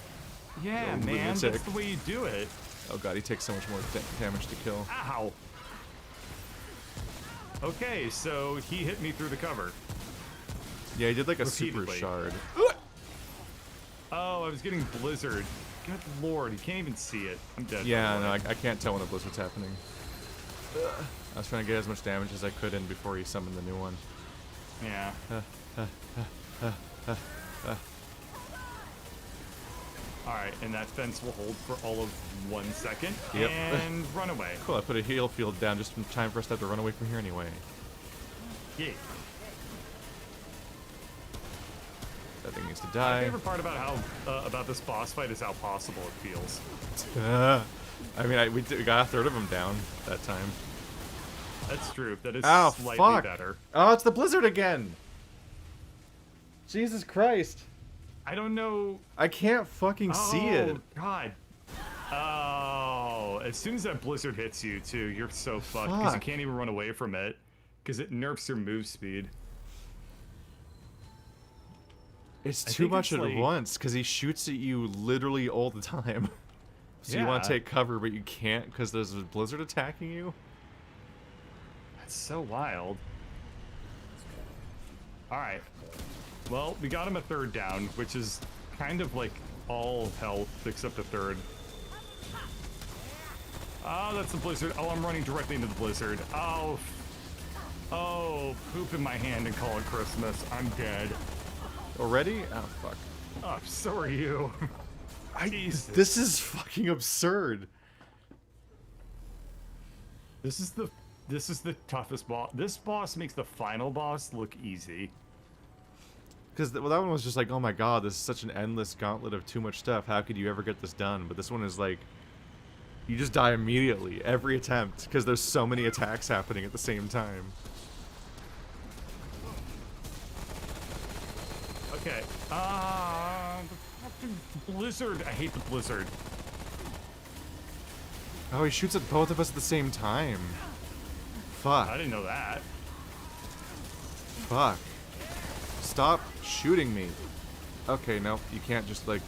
Yeah, Go man. lunatic. That's the way you do it. Oh god, he takes so much more damage to kill. Ow. Okay, so he hit me through the cover. Yeah, he did like a super Repeatedly. shard. Oh, I was getting blizzard. Good lord, you can't even see it. I'm dead. Yeah, by the no, way. I can't tell when the blizzard's happening. I was trying to get as much damage as I could in before he summoned the new one. Yeah. Alright, and that fence will hold for all of 1 second. Yep. And run away. Cool, I put a heal field down just in time for us to have to run away from here anyway. Yeah. That thing needs to My die. favorite part about how about this boss fight is how possible it feels. I mean, we got a third of him down that time. That's true. That is Ow, slightly fuck. better. Oh, it's the blizzard again! Jesus Christ. I don't know. I can't fucking see it. Oh, God. Oh, as soon as that blizzard hits you, too, you're so fucked because you Fuck. can't even run away from it because it nerfs your move speed. It's I too think much it's at like- once because he shoots at you literally all the time. So you want to Yeah. take cover, but you can't because there's a blizzard attacking you? That's so wild. All right. Well, we got him a third down, which is kind of like all health except a third. Oh, that's the blizzard. Oh, I'm running directly into the blizzard. Oh. Oh, poop in my hand and call it Christmas. I'm dead. Already? Oh, fuck. Oh, so are you. Jesus. This is fucking absurd. This is the toughest boss. This boss makes the final boss look easy. Because that one was just like, oh my god, this is such an endless gauntlet of too much stuff. How could you ever get this done? But this one is like, you just die immediately, every attempt, because there's so many attacks happening at the same time. Okay. The fucking blizzard. I hate the blizzard. Oh, he shoots at both of us at the same time. Fuck. I didn't know that. Fuck. Stop shooting me. Okay, no, you can't just like...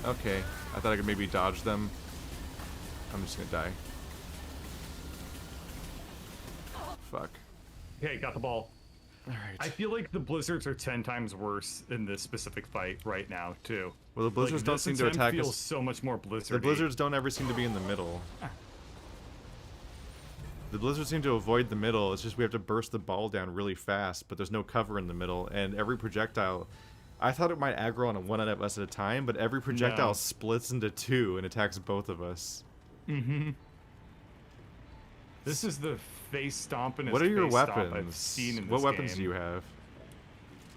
Okay, I thought I could maybe dodge them. I'm just gonna die. Fuck. Okay, got the ball. I Alright. feel like the blizzards are 10 times worse in this specific fight right now, too. Well, the blizzards Like, don't this seem to attempt attack feels us. so much more blizzardy. The blizzards don't ever seem to be in the middle. The blizzards seem to avoid the middle. It's just we have to burst the ball down really fast, but there's no cover in the middle, and every projectile... I thought it might aggro on one of us at a time, but every projectile No. splits into two and attacks both of us. Mm-hmm. This is the face stomping. What are your face stomp I've weapons? seen in What this weapons game. do you have?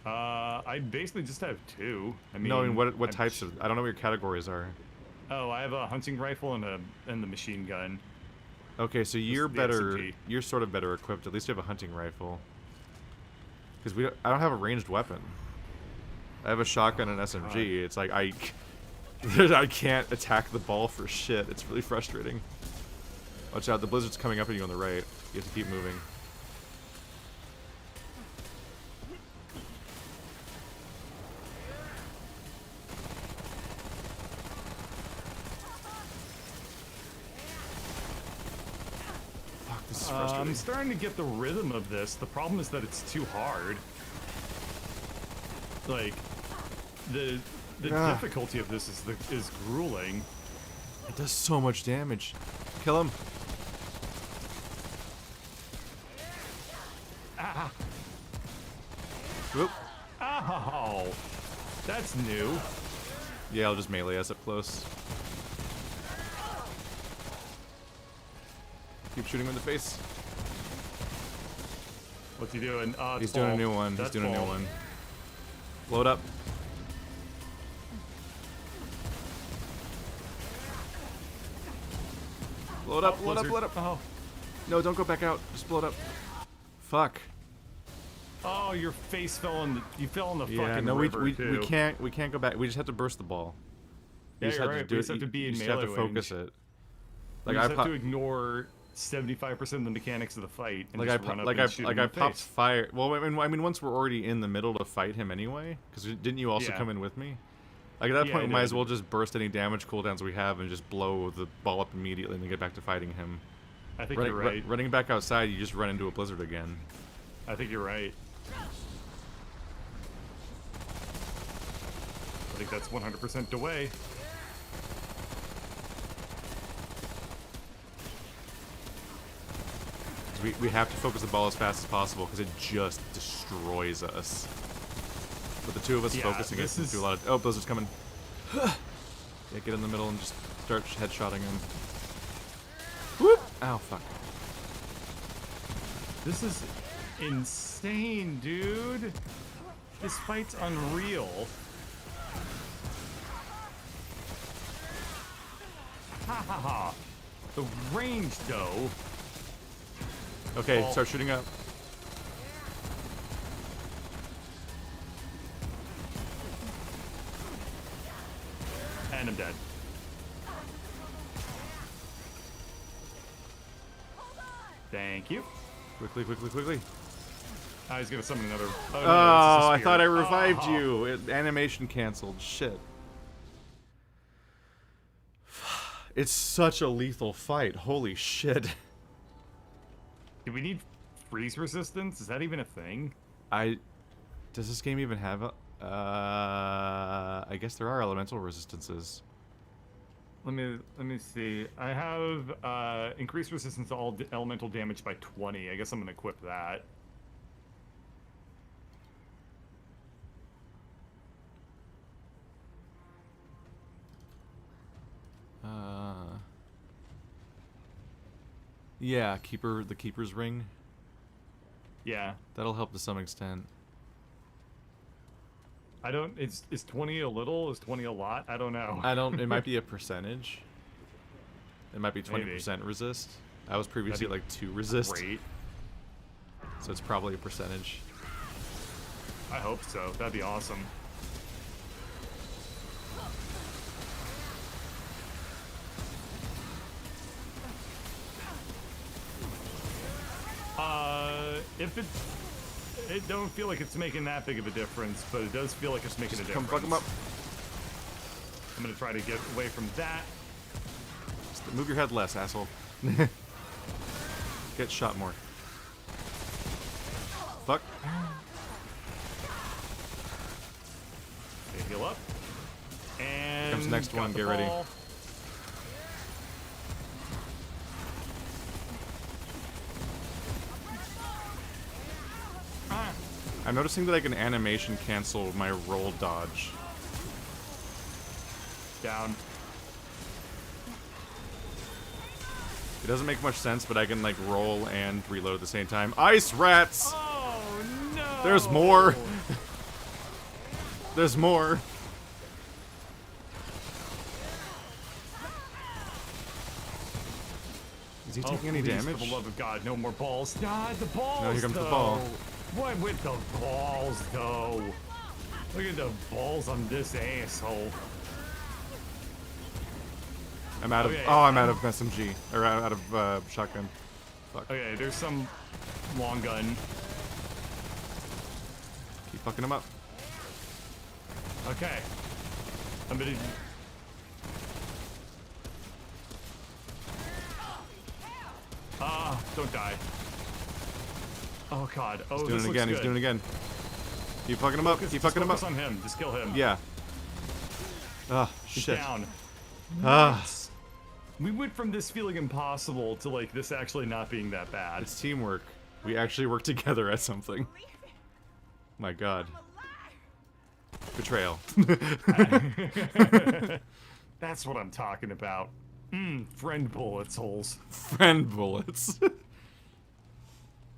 I basically just have 2. I mean, No, I mean, what I'm types of... I don't know what your categories are. Oh, I have a hunting rifle and the machine gun. Okay, so you're the better... SMG. You're sort of better equipped. At least you have a hunting rifle. Because I don't have a ranged weapon. I have a shotgun and SMG. It's like, I can't attack the ball for shit. It's really frustrating. Watch out, the blizzard's coming up at you on the right. You have to keep moving. Fuck, this is frustrating. I'm starting to get the rhythm of this. The problem is that it's too hard. Like, the Ah. difficulty of this is grueling. It does so much damage. Kill him. Ah, Whoop. ow! That's new. Yeah, I'll just melee us up close. Keep shooting him in the face. What's he doing? He's doing a new one. He's doing a new one. Load up. Load up, load up, load up. Oh. No, don't go back out. Just blow it up. Fuck. Oh, your face fell in the. You fell in the Yeah, fucking no, river we too. can't go back. We just have to burst the ball. Yeah, just you're have right. to We just have to be in you just melee have to focus range. it. Like Like I I have pop, to ignore 75% of the mechanics of the fight and like just run up and shoot him in I the popped face. fire. Well, I mean, once we're already in the middle to fight him anyway, because didn't you also Yeah. come in with me? Like at that Yeah, point, I we might did. as well just burst any damage cooldowns we have and just blow the ball up immediately and then get back to fighting him. I think you're right. Running back outside, you just run into a blizzard again. I think you're right. I think that's 100% away. We have to focus the ball as fast as possible because it just destroys us. But the two of us Yeah, focusing it this can is- do a lot of. Oh, blizzard's coming. Yeah, get in the middle and just start headshotting him. Whoop! Ow, fuck. This is insane, dude. This fight's unreal. Ha ha ha. The range, though. Okay, Oh. start shooting up. And I'm dead. Thank you. Quickly, quickly, quickly. I was gonna summon another. Oh, no, I this is a thought I spear. revived Oh. you. Animation canceled. Shit. It's such a lethal fight. Holy shit. Do we need freeze resistance? Is that even a thing? Does this game even have a... I guess there are elemental resistances. Let me see. I have increased resistance to all elemental damage by 20. I guess I'm gonna equip that. Yeah, the keeper's ring. Yeah. That'll help to some extent. I don't. Is 20 a little? Is 20 a lot? I don't know. It might be a percentage. It might be 20% resist. I was previously That'd like 2 resist. Great. So it's probably a percentage. I hope so. That'd be awesome. If it don't feel like it's making that big of a difference, but it does feel like it's making a difference. Come fuck him up. I'm gonna try to get away from that. Just move your head less, asshole. Get shot more. Fuck. Okay, heal up. And Comes the next got one, the get ready. ball. I'm noticing that I can animation cancel my roll dodge. Down. It doesn't make much sense, but I can like roll and reload at the same time. Ice rats! Oh no! There's more. There's more. Is he taking any please, damage? For the love of God, no more balls. God, the balls. No, here comes the though. ball. What with the balls, though? Look at the balls on this asshole. I'm out of. Okay, Oh, I'm out of SMG or out of shotgun. Fuck. Okay, there's some long gun. Keep fucking him up. Okay. I'm gonna. Don't die. Oh God. Oh, He's doing this it looks again. good. He's doing it again. Keep fucking him up. Focus, Keep just fucking him up. focus on him. Just kill him. Yeah. Ah, He's shit. down. Ah, Nice. We went from this feeling impossible to like this actually not being that bad. it's teamwork. We actually work together at something. My God. Betrayal. That's what I'm talking about. Friend bullets holes. Friend bullets.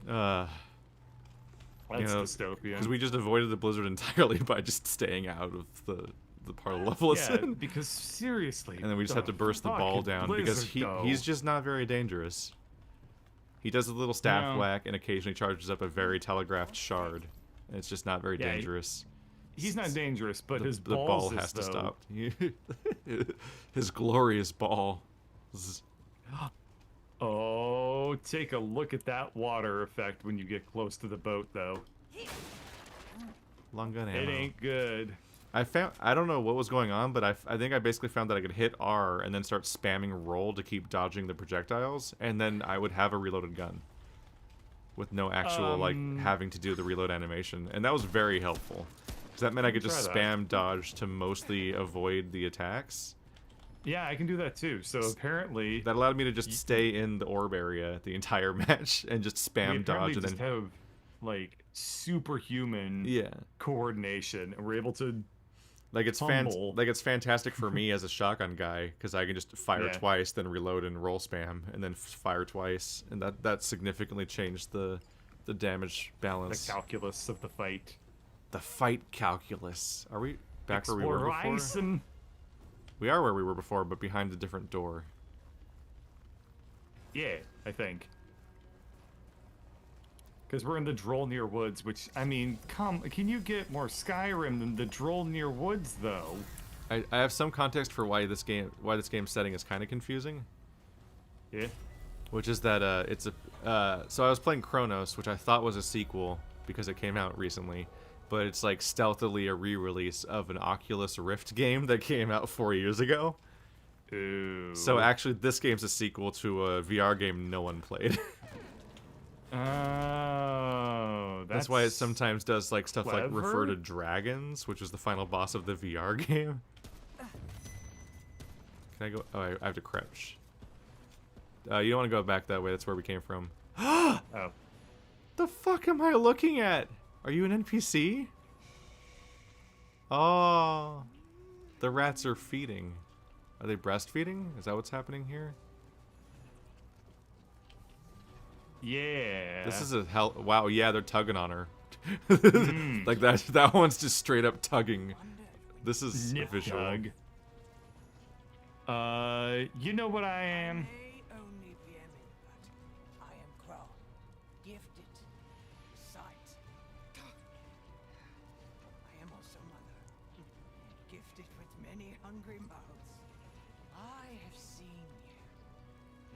That's Because dystopian. we just avoided the blizzard entirely by just staying out of the part of the level it's Yeah, in. because seriously. And then we just have to burst the ball down because he's just not very dangerous. He does a little staff No. whack and occasionally charges up a very telegraphed shard. And it's just not very Yeah, dangerous. He's not dangerous, but his The ball balls has to though. stop. His glorious ball. Oh, take a look at that water effect when you get close to the boat, though. Long gun ammo. It ain't good. I don't know what was going on, but I think I basically found that I could hit R and then start spamming roll to keep dodging the projectiles, and then I would have a reloaded gun. With no actual, like, having to do the reload animation. And that was very helpful. Because that meant I could just Try that. spam dodge to mostly avoid the attacks. Yeah, I can do that too. So apparently, That allowed me to just stay in the orb area the entire match and just we spam apparently dodge and just then... have like superhuman Yeah. coordination, and we're able to. Like it's Fumble. it's fantastic for me as a shotgun guy because I can just fire Yeah. twice, then reload and roll spam, and then fire twice, and that significantly changed the damage The balance. calculus of the fight. The fight calculus. Are we back where we were before? Exploration. We are where we were before, but behind a different door. Yeah, I think. Because we're in the Drollnir Woods, which, I mean, can you get more Skyrim than the Drollnir Woods, though? I have some context for why this game's setting is kind of confusing. Yeah. Which is that it's a so I was playing Chronos, which I thought was a sequel because it came out recently, but it's like stealthily a re-release of an Oculus Rift game that came out 4 years ago. Ooh. So actually, this game's a sequel to a VR game no one played. Oh, That's why it sometimes does like stuff like refer clever. to dragons, which was the final boss of the VR game. Can I go? Oh, I have to crouch. You don't want to go back that way. That's where we came from. Oh. The fuck am I looking at? Are you an NPC? Oh, the rats are feeding. Are they breastfeeding? Is that what's happening here? Yeah. This is a hell. Wow, yeah, they're tugging on her. Like that one's just straight up tugging. This is Nip visual. tug. You know what I am? May only be Emmy, but I am Crow, gifted with sight. I am also mother, gifted with many hungry mouths. I have seen you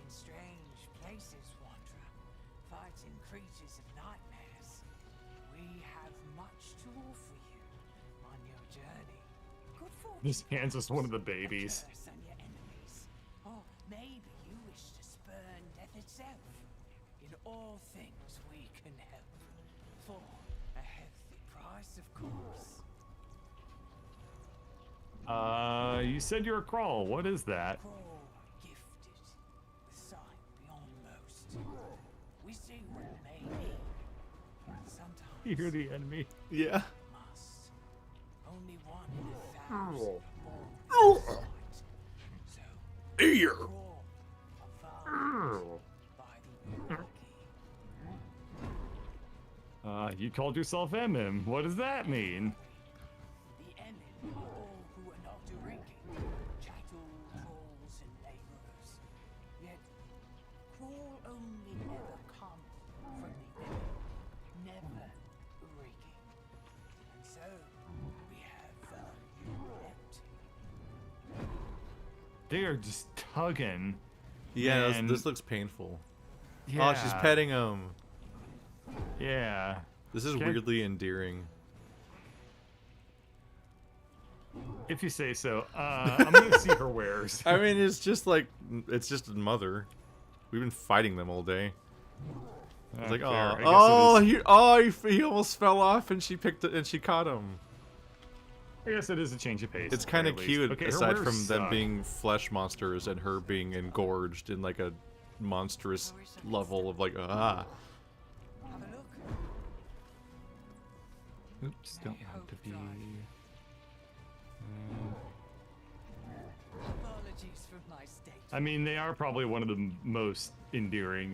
in strange places, wanderer, fighting creatures of nightmares. We have much to offer you on your journey. Good fortune. This hands us one of the babies. A curse on your enemies. Or maybe you wish to spurn death itself. In all things we can help. For a hefty price, of course. You said you're a crawl. What is that? Crawl gifted with sight beyond most. We see what may be. Sometimes You hear the enemy? Yeah. must. Only one in a thousand. So Here. crawl avowed by the Urki. You called yourself MM. What does that mean? The Emin are all who are not Urki. Chattel, trolls, and laborers. Yet, crawl only ever come from the Emin, never Urki. And so, we have you left. They are just tugging. Yeah, Man. this looks painful. Yeah. Oh, she's petting him. Yeah. This is Okay. weirdly endearing. If you say so. I'm gonna see her wares. I mean, it's just like it's just a mother. We've been fighting them all day. It's like, Fair. oh, I guess it is- he almost fell off, and she picked it, and she caught him. I guess it is a change of pace. It's at the kind of very cute, least. Okay, her aside wares from them suck. being flesh monsters and her being engorged in like a monstrous level of like, ah. Have a look. Oops, don't want to be. Apologies for my state. I mean, they are probably one of the most endearing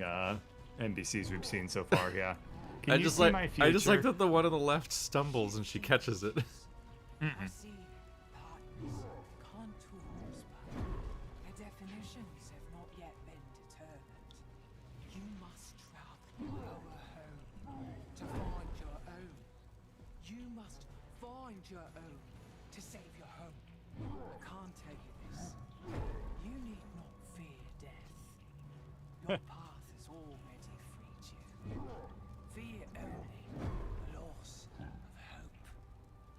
NPCs we've seen so far. Yeah. Can I you just see like my I just like future? that the one on the left stumbles and she catches it. I see partners, contours, but their definitions have not yet been determined. You must travel our home to find your own. You must find your own to save your home. I can't tell you this. You need not fear death. Your path has already freed you. Fear only the loss of hope.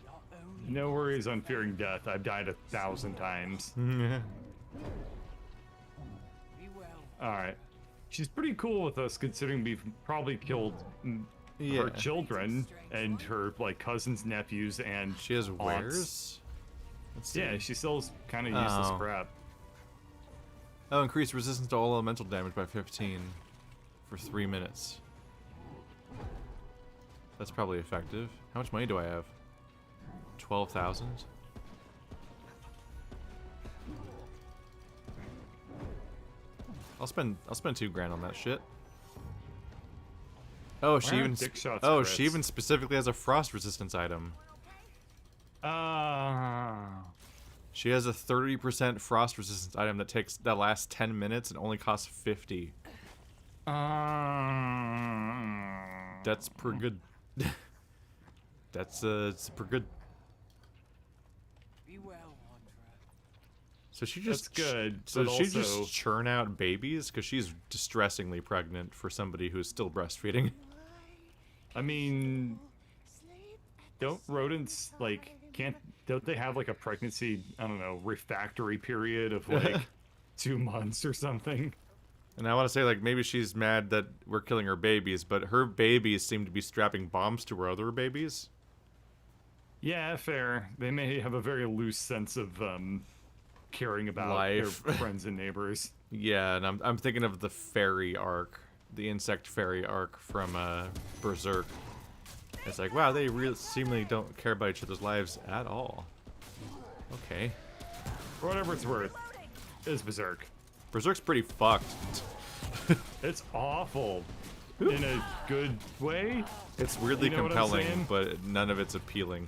Your only No path worries to on faith. fearing death. I've died 1,000 times. Yeah. Be well. All right. She's pretty cool with us, considering we've probably killed Yeah. her children and her like cousins, nephews, and She has aunts. wares? Let's see. Yeah, she sells kind of useless Oh. crap. Oh, increase resistance to all elemental damage by 15 for 3 minutes. That's probably effective. How much money do I have? 12,000? I'll spend $2,000 on that shit. Oh, she Why even aren't dick shots oh, she crits? even specifically has a frost resistance item. She has a 30% frost resistance item that lasts 10 minutes and only costs 50. That's pretty good. It's pretty good. Be well, wanderer. So she just That's good, So but she also- just churn out babies because she's distressingly pregnant for somebody who's still breastfeeding. I mean, don't rodents don't they have like a pregnancy, I don't know, refractory period of like 2 months or something? And I want to say, like, maybe she's mad that we're killing her babies, but her babies seem to be strapping bombs to her other babies. Yeah, fair. They may have a very loose sense of caring about Life. their friends and neighbors. Yeah, and I'm thinking of the fairy arc, the insect fairy arc from Berserk. It's like, wow, they really seemingly don't care about each other's lives at all. Okay. For whatever it's worth, it's Berserk. Berserk's pretty fucked. It's awful in a good way. It's weirdly You know what I'm compelling, saying? but none of it's appealing.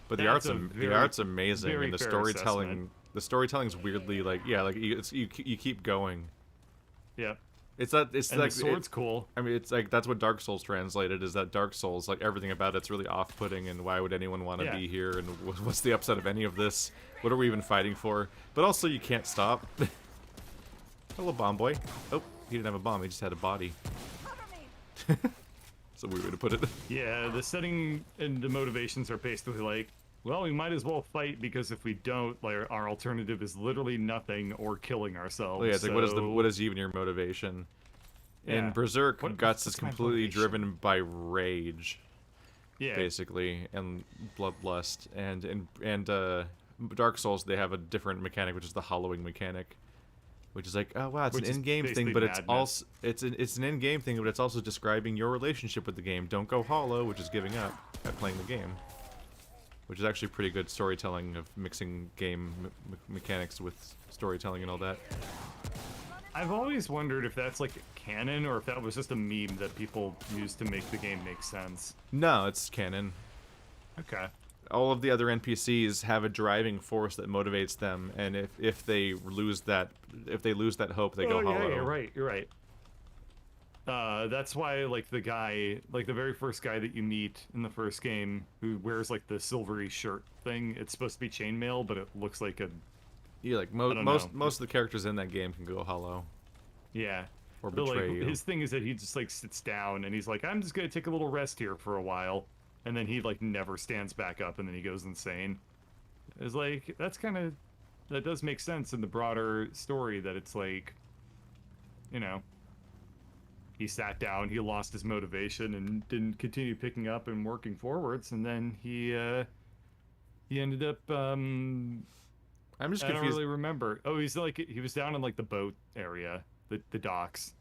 But the That's art's a the very- art's amazing, very and the fair storytelling assessment. the storytelling's weirdly like you keep going. Yep. It's And like the sword's cool. I mean, it's like that's what Dark Souls translated is that Dark Souls, like everything about it's really off-putting, and why would anyone want to Yeah. be here? And what's the upside of any of this? What are we even fighting for? But also, you can't stop. Hello, bomb boy. Oh, he didn't have a bomb. He just had a body. That's a weird way to put it. Yeah, the setting and the motivations are basically like, well, we might as well fight because if we don't, like, our alternative is literally nothing or killing ourselves. Well, yeah, it's like so- what is even your motivation? Yeah. In Berserk, What- Guts is what's my completely motivation? driven by rage, Yeah. basically, and bloodlust. And Dark Souls, they have a different mechanic, which is the hollowing mechanic, which is like, oh wow, it's Which an is in-game thing, basically but it's madness. also it's an in-game thing, but it's also describing your relationship with the game. Don't go hollow, which is giving up at playing the game, which is actually pretty good storytelling of mixing game mechanics with storytelling and all that. I've always wondered if that's like canon or if that was just a meme that people used to make the game make sense. No, it's canon. Okay. All of the other NPCs have a driving force that motivates them, and if they lose that hope, they go yeah, hollow. you're right. You're right. That's why, like, the guy, like the very first guy that you meet in the first game, who wears like the silvery shirt thing, it's supposed to be chainmail, but it looks like a Yeah, like I don't most know. of the characters in that game can go hollow yeah. or But, betray like, you. his thing is that he just like sits down and he's like, I'm just gonna take a little rest here for a while, and then he like never stands back up, and then he goes insane. It's like that does make sense in the broader story that it's like, you know, he sat down, he lost his motivation and didn't continue picking up and working forwards, and then he ended up I'm just I don't confused. really remember. Oh, he was down in like the boat area, the docks.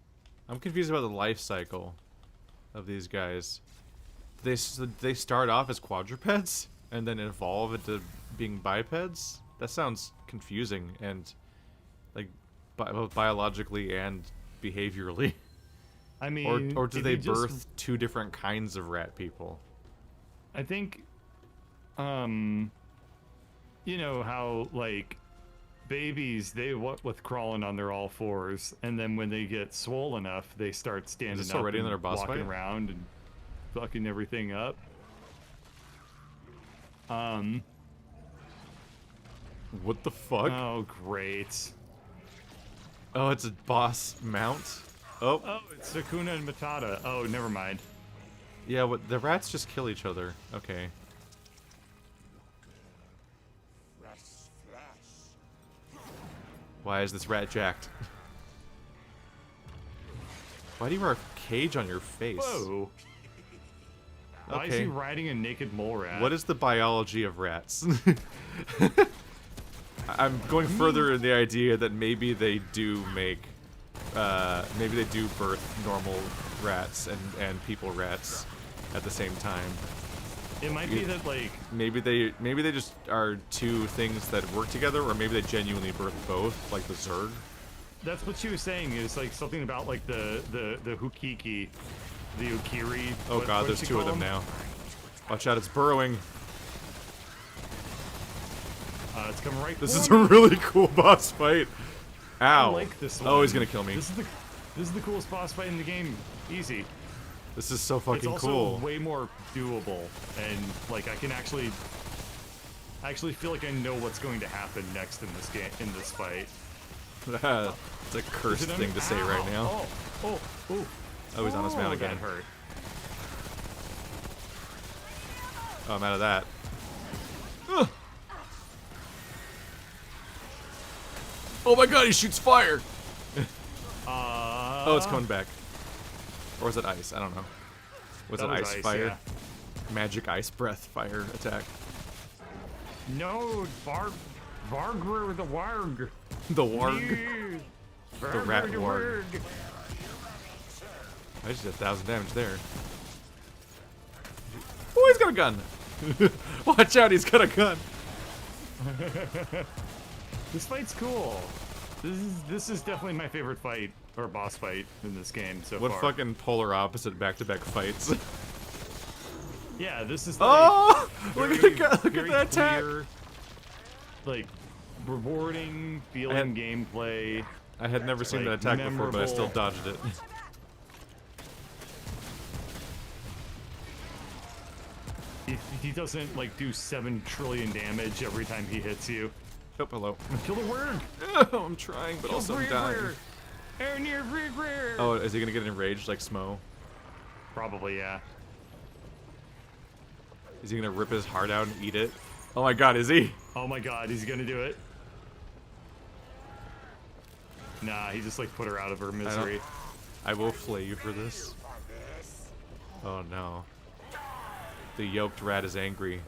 I'm confused about the life cycle of these guys. They start off as quadrupeds. and then evolve into being bipeds? That sounds confusing and like both biologically and behaviorally. I mean, Or do if they you just- birth two different kinds of rat people? I think, you know how like babies what with crawling on their all fours, and then when they get swole enough, they start standing this up already and another boss walking fight? around and fucking everything up. What the fuck? Oh great. Oh, it's a boss mount. Oh, Oh, it's Sakuna and Matata. Oh, never mind. yeah. What the rats just kill each other? Okay. Why is this rat jacked? Why do you wear a cage on your face? Whoa. Why is Okay. he riding a naked mole rat? What is the biology of rats? I'm going further in the idea that maybe they do maybe they do birth normal rats and people rats at the same time. It might be that like Maybe they just are two things that work together, or maybe they genuinely birth both, like the Zerg. that's what she was saying. Is like something about like the Hukiki, the Ukiri. Oh what god, did there's she two of call them now. Watch out, it's burrowing. It's coming right. This for is me. a really cool boss fight. Ow. I like this one. Oh, he's gonna kill me. This is the coolest boss fight in the game. Easy. This is so It's fucking also cool. way more doable, and like I can actually feel like I know what's going to happen next in this game, in this fight. It's a cursed Is it thing to say right Ow. now. Oh. Oh, he's on his mount again. That hurt. Oh, I'm out of that. Ugh. Oh my god, he shoots fire! Oh, it's coming back. Or was it ice? I don't know. Was it That was ice ice, fire? yeah. Magic ice breath fire attack. No, Vargr the Warg. The warg. The rat warg. I just did 1,000 damage there. Oh, he's got a gun! Watch out, he's got a gun! This fight's cool. This is definitely my favorite fight or boss fight in this game so What far. fucking polar opposite back-to-back fights. Yeah, this is like Oh! Look very- at the look at very that attack! clear, like rewarding feeling And- gameplay. I had never seen like, that attack before, but I still memorable. dodged it. He doesn't like do 7 trillion damage every time he hits you. Oh, hello. Kill the word. Oh, I'm trying, but also I'm dying. Oh, is he gonna get enraged like Smo? Probably, yeah. Is he gonna rip his heart out and eat it? Oh my god, is he? Oh my god, he's gonna do it. Nah, he just like put her out of her misery. I will flay you for this. Oh no. The yoked rat is angry.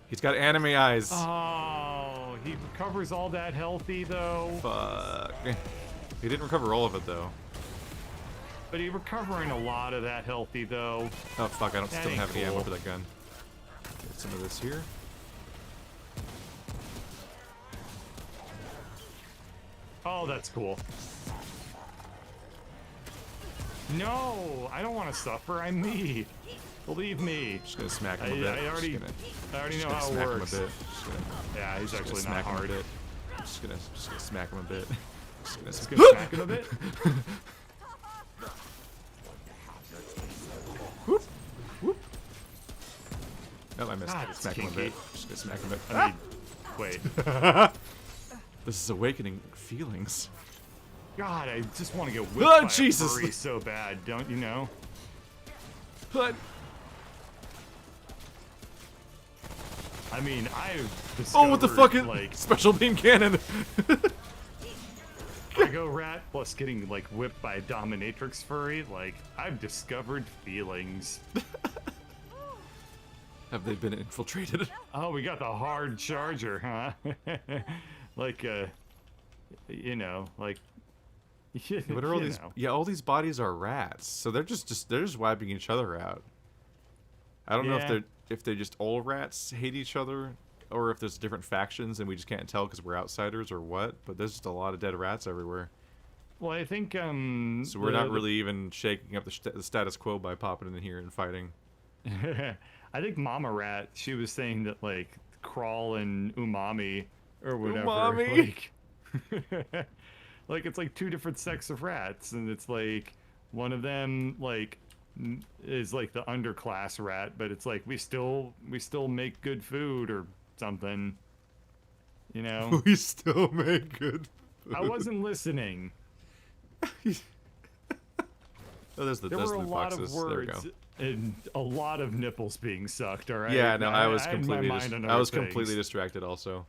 He's got anime eyes. Oh, he recovers all that healthy though. Fuck. He didn't recover all of it though. But he's recovering a lot of that healthy though. Oh fuck, I don't That still ain't have any ammo cool. for that gun. Get some of this here. Oh, that's cool. No, I don't want to suffer. I'm me. Believe me. Just gonna smack him a bit. I already know Just gonna how it smack works. him a bit. Just gonna, Yeah, he's just gonna actually not smack him hard. a bit. Just gonna smack him a bit. Just gonna Just gonna smack him a bit. Whoop, whoop. Oh, I missed. God, it's Smack him a bit. kinky. Just gonna smack him a bit. I mean, wait. This is awakening feelings. God, I just want to get whipped Oh, by Jesus. a furry so bad, don't you know? But I mean, I've oh, what the fuck is like special beam cannon? Lego rat plus getting like whipped by a dominatrix furry. Like I've discovered feelings. Have they been infiltrated? Oh, we got the hard charger, huh? Like you know, like What are all you these? know. Yeah, all these bodies are rats, so they're just wiping each other out. I don't know if Yeah. they're. if they just all rats hate each other, or if there's different factions and we just can't tell because we're outsiders or what. But there's just a lot of dead rats everywhere. Well, I think So we're not really even shaking up the status quo by popping in here and fighting. I think Mama Rat, she was saying that like Crawl and Umami or whatever, Umami? like it's like two different sects of rats, and it's like one of them like is like the underclass rat, but it's like we still make good food or something, you know. We still make good food. I wasn't listening. Oh, there's the There were a lot boxes. of There we words go. and a lot of nipples being sucked. All right. Yeah, no, I was had my completely mind on I was other completely things. distracted also.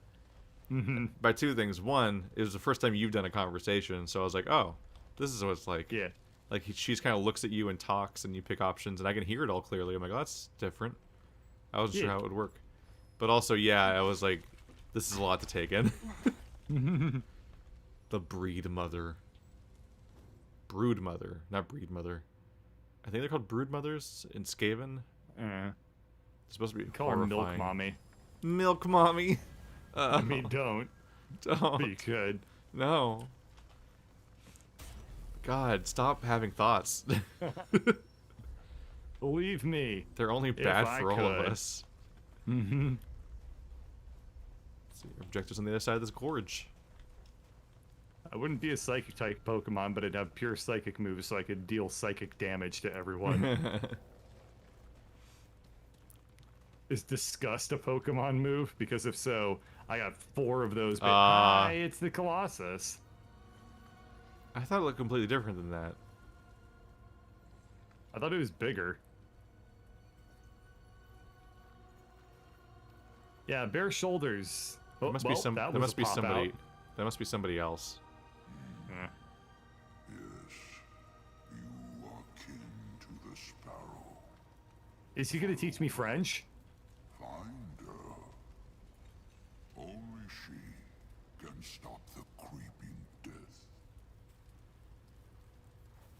Mhm. By two things. One, it was the first time you've done a conversation, so I was like, oh, this is what it's like. Yeah. Like she's kind of looks at you and talks, and you pick options, and I can hear it all clearly. I'm like, oh, that's different. I wasn't sure Yeah. how it would work, but also, yeah, I was like, this is a lot to take in. The breed mother. Brood mother, not breed mother. I think they're called brood mothers in Skaven. It's supposed to be Call her horrifying. Milk Mommy. Milk mommy. I mean, don't. Don't. But you could. No. God, stop having thoughts. Believe me. They're only bad I for all of could. us. Mm-hmm. See, objectives on the other side of this gorge. I wouldn't be a psychic type Pokemon, but I'd have pure psychic moves so I could deal psychic damage to everyone. Is Disgust a Pokemon move? Because if so, I got 4 of those. Hi, it's the Colossus. I thought it looked completely different than that. I thought it was bigger. Yeah, bare shoulders. Oh, There must well, be some. that There was must a be pop somebody. out. There must be somebody else. Yeah. Yes, you are kin to the sparrow. Is he gonna teach me French? Find her. Only she can stop the creeping death.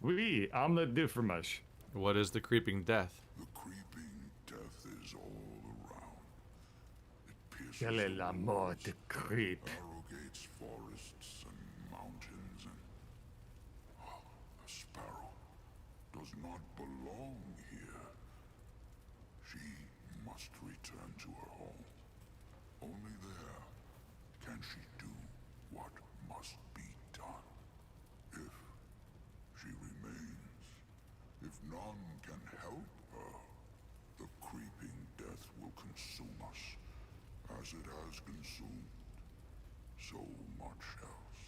Oui, I'm the Differmush. What is the creeping death? The creeping death is all around. It pierces Quelle est la the mort walls, de creep? arrogates forests and mountains, and a sparrow does not belong here. She must return to her home. Only there can she do what must be done. If she remains, if none can help her, the creeping death will consume us, as it has consumed so much else,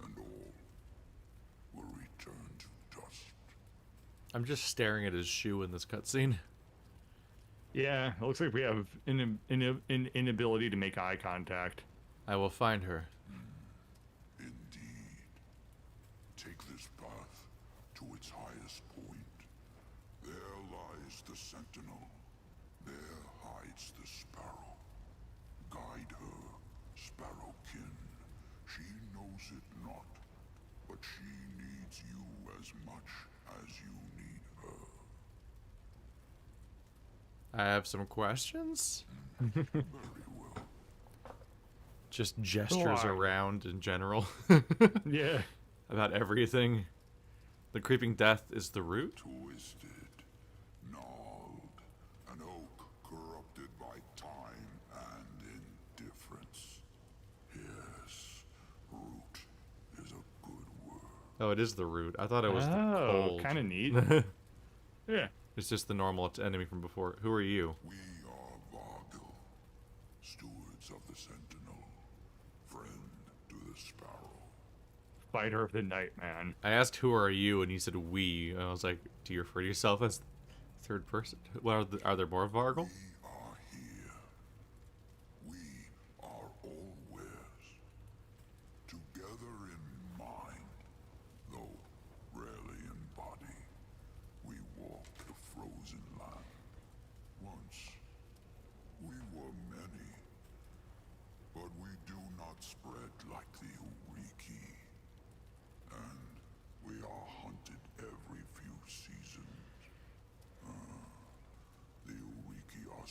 and all will return to dust. I'm just staring at his shoe in this cutscene. Yeah, it looks like we have an inability to make eye contact. I will find her. Indeed. Take this path to its highest point. There lies the sentinel. There hides the sparrow. Guide her, sparrowkin. She knows it not, but she needs you as much as you need her. I have some questions. Very well. Just gestures Why? around in general. Yeah. About everything. The creeping death is the root? Twisted, gnarled, an oak corrupted by time and indifference. Yes, root is a good word. Oh, it is the root. I thought it was the Oh, cold. kind of neat. Yeah. It's just the normal enemy from before. Who are you? We are Vargil, stewards of the Sentinel, friend to the Sparrow. Fighter of the Night, man. I asked who are you, and you said we. And I was like, do you refer to yourself as third person? Well, are there more Vargil? We are here. We are always together in mind, though rarely in body. We walk the frozen land. Once we were many, but we do not spread like the Uriki. And we are hunted every few seasons. The Uriki are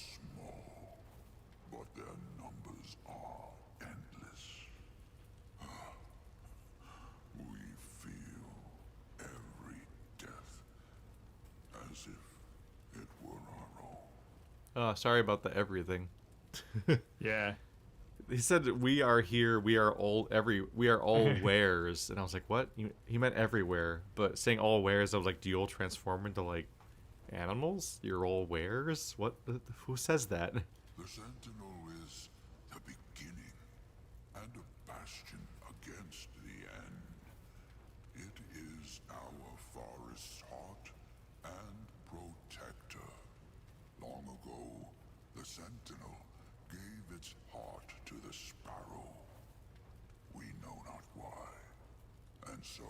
as if it were our own. Oh, sorry about the everything. Yeah. He said we are here, we are all wares, and I was like, what? He meant everywhere, but saying all wares, I was like, do you all transform into like animals? You're all wares? What? Who says that? The Sentinel is the beginning and a bastion against the end. It is our forest's heart and protector. Long ago, the Sentinel gave its heart to the sparrow. We know not why. And so,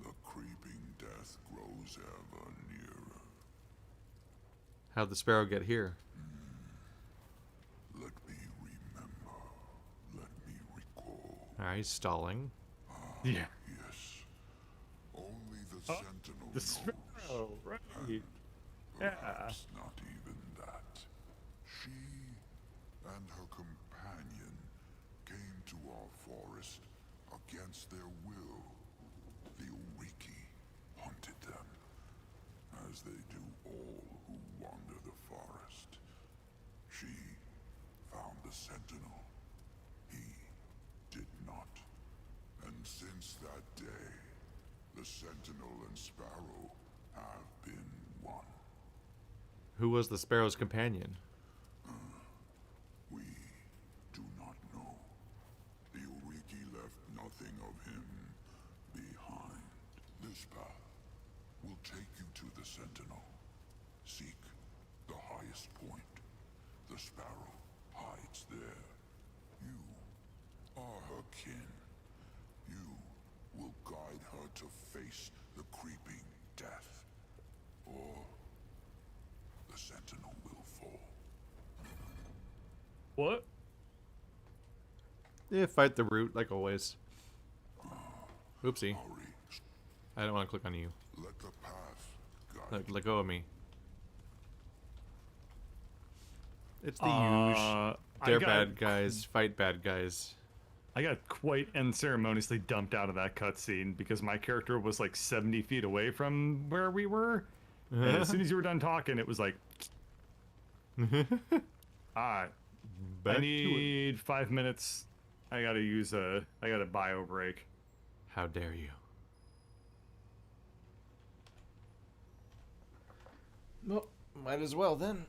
the creeping death grows ever nearer. How'd the sparrow get here? Let me remember. Let me recall. Alright, he's stalling. Yeah. Yes. Only the Sentinel The knows. sparrow, right? And Yeah. perhaps not even that. She and her companion came to our forest against their will. The Uriki hunted them, as they do all who wander the forest. She found the Sentinel. He did not. And since that day, the Sentinel and Sparrow have been one. Who was the sparrow's companion? We do not know. The Uriki left nothing of him behind. This path will take you to the Sentinel. Seek the highest point. The Sparrow hides there. You are her kin. You will guide her to face the creeping death. Or the Sentinel will fall. What? Yeah, fight the root, like always. Oopsie. Hurry. I don't want to click on you. Let the path guide Let go of me. It's the I usual. They're got- bad guys. Fight bad guys. I got quite unceremoniously dumped out of that cutscene because my character was like 70 feet away from where we were. And as soon as you were done talking, it was like, alright, Back I to it. need 5 minutes. I gotta bio break. How dare you? Well, might as well then.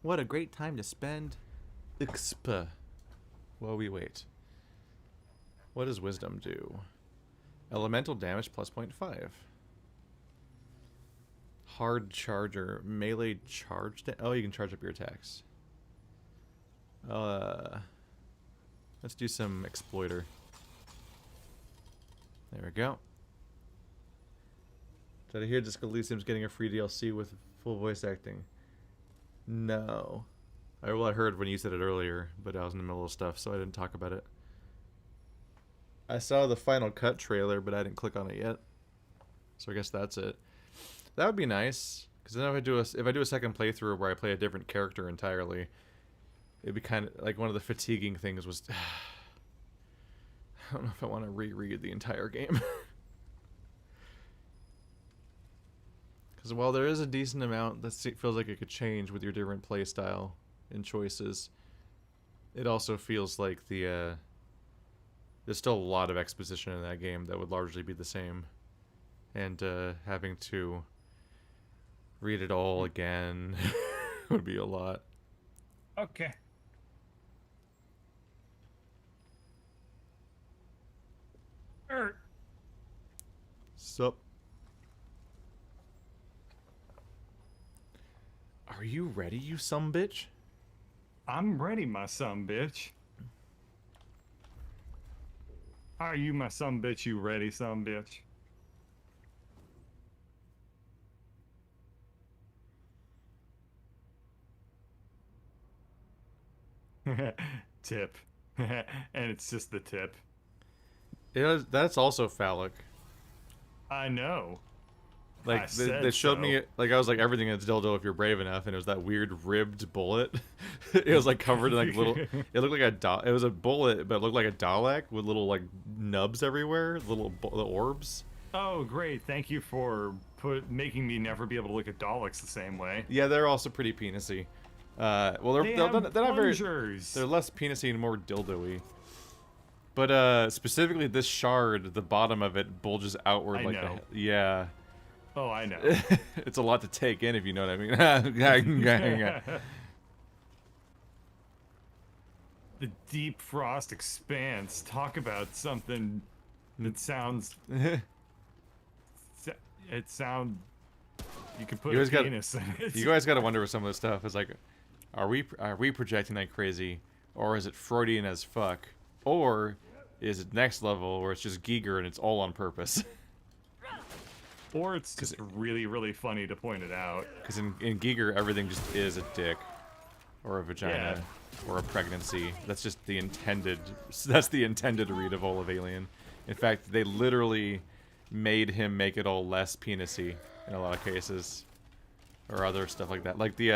What a great time to spend exp while we wait. What does wisdom do? Elemental damage plus 0.5. Hard charger. Melee charge. Oh, you can charge up your attacks. Let's do some exploiter. There we go. Did I hear Disco Elysium's getting a free DLC with full voice acting? No. I heard when you said it earlier, but I was in the middle of stuff, so I didn't talk about it. I saw the Final Cut trailer, but I didn't click on it yet. So I guess that's it. That would be nice, Because then if I do a second playthrough where I play a different character entirely, it'd be kind of like one of the fatiguing things was I don't know if I want to reread the entire game. Because while there is a decent amount that feels like it could change with your different playstyle and choices, it also feels like there's still a lot of exposition in that game that would largely be the same. And having to read it all again would be a lot. Okay. Sup? Are you ready, you sumbitch? I'm ready, my son bitch. Are you my son bitch? You ready, son bitch? Tip. And it's just the tip. That's also phallic. I know. Like I they said showed so. me, like I was like, everything is dildo if you're brave enough, and it was that weird ribbed bullet. It was like covered in like little. It looked like a it was a bullet, but it looked like a Dalek with little like nubs everywhere, little the orbs. Oh, great. Thank you for making me never be able to look at Daleks the same way. Yeah, they're also pretty penisy. Well, They they're have not very. plungers. They're less penisy and more dildo-y. But specifically this shard, the bottom of it bulges outward I like know. yeah. Oh, I know. It's a lot to take in if you know what I mean. The deep frost expanse. Talk about something that sounds. It sound. You could put You a guys got- penis in it. You guys got to wonder with some of this stuff. It's like, are we projecting like crazy, or is it Freudian as fuck, or is it next level where it's just Giger and it's all on purpose? Or it's just really, really funny to point it out. Because in Giger everything just is a dick, or a vagina, or a pregnancy. That's just the intended. That's the intended read of all of Alien. In fact, they literally made him make it all less penisy in a lot of cases, or other stuff like that. Like the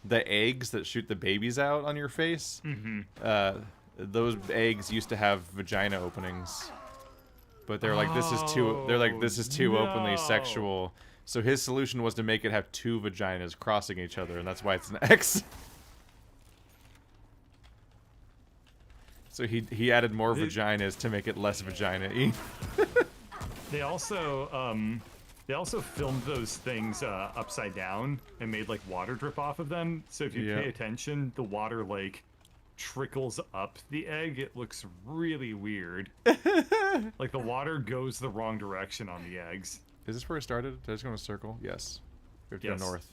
eggs that shoot the babies out on your face. Mm-hmm. Those eggs used to have vagina openings, but they're like, this is too. They're like, this is too openly no. sexual. So his solution was to make it have two vaginas crossing each other, and that's why it's an X. So he added more vaginas to make it less vagina-y. They also filmed those things upside down and made like water drip off of them. So if you pay attention, the water like trickles up the egg. It looks really weird. Like the water goes the wrong direction on the eggs. Is this where it started? Did I just go in a circle? Yes. We have to Yes. go north.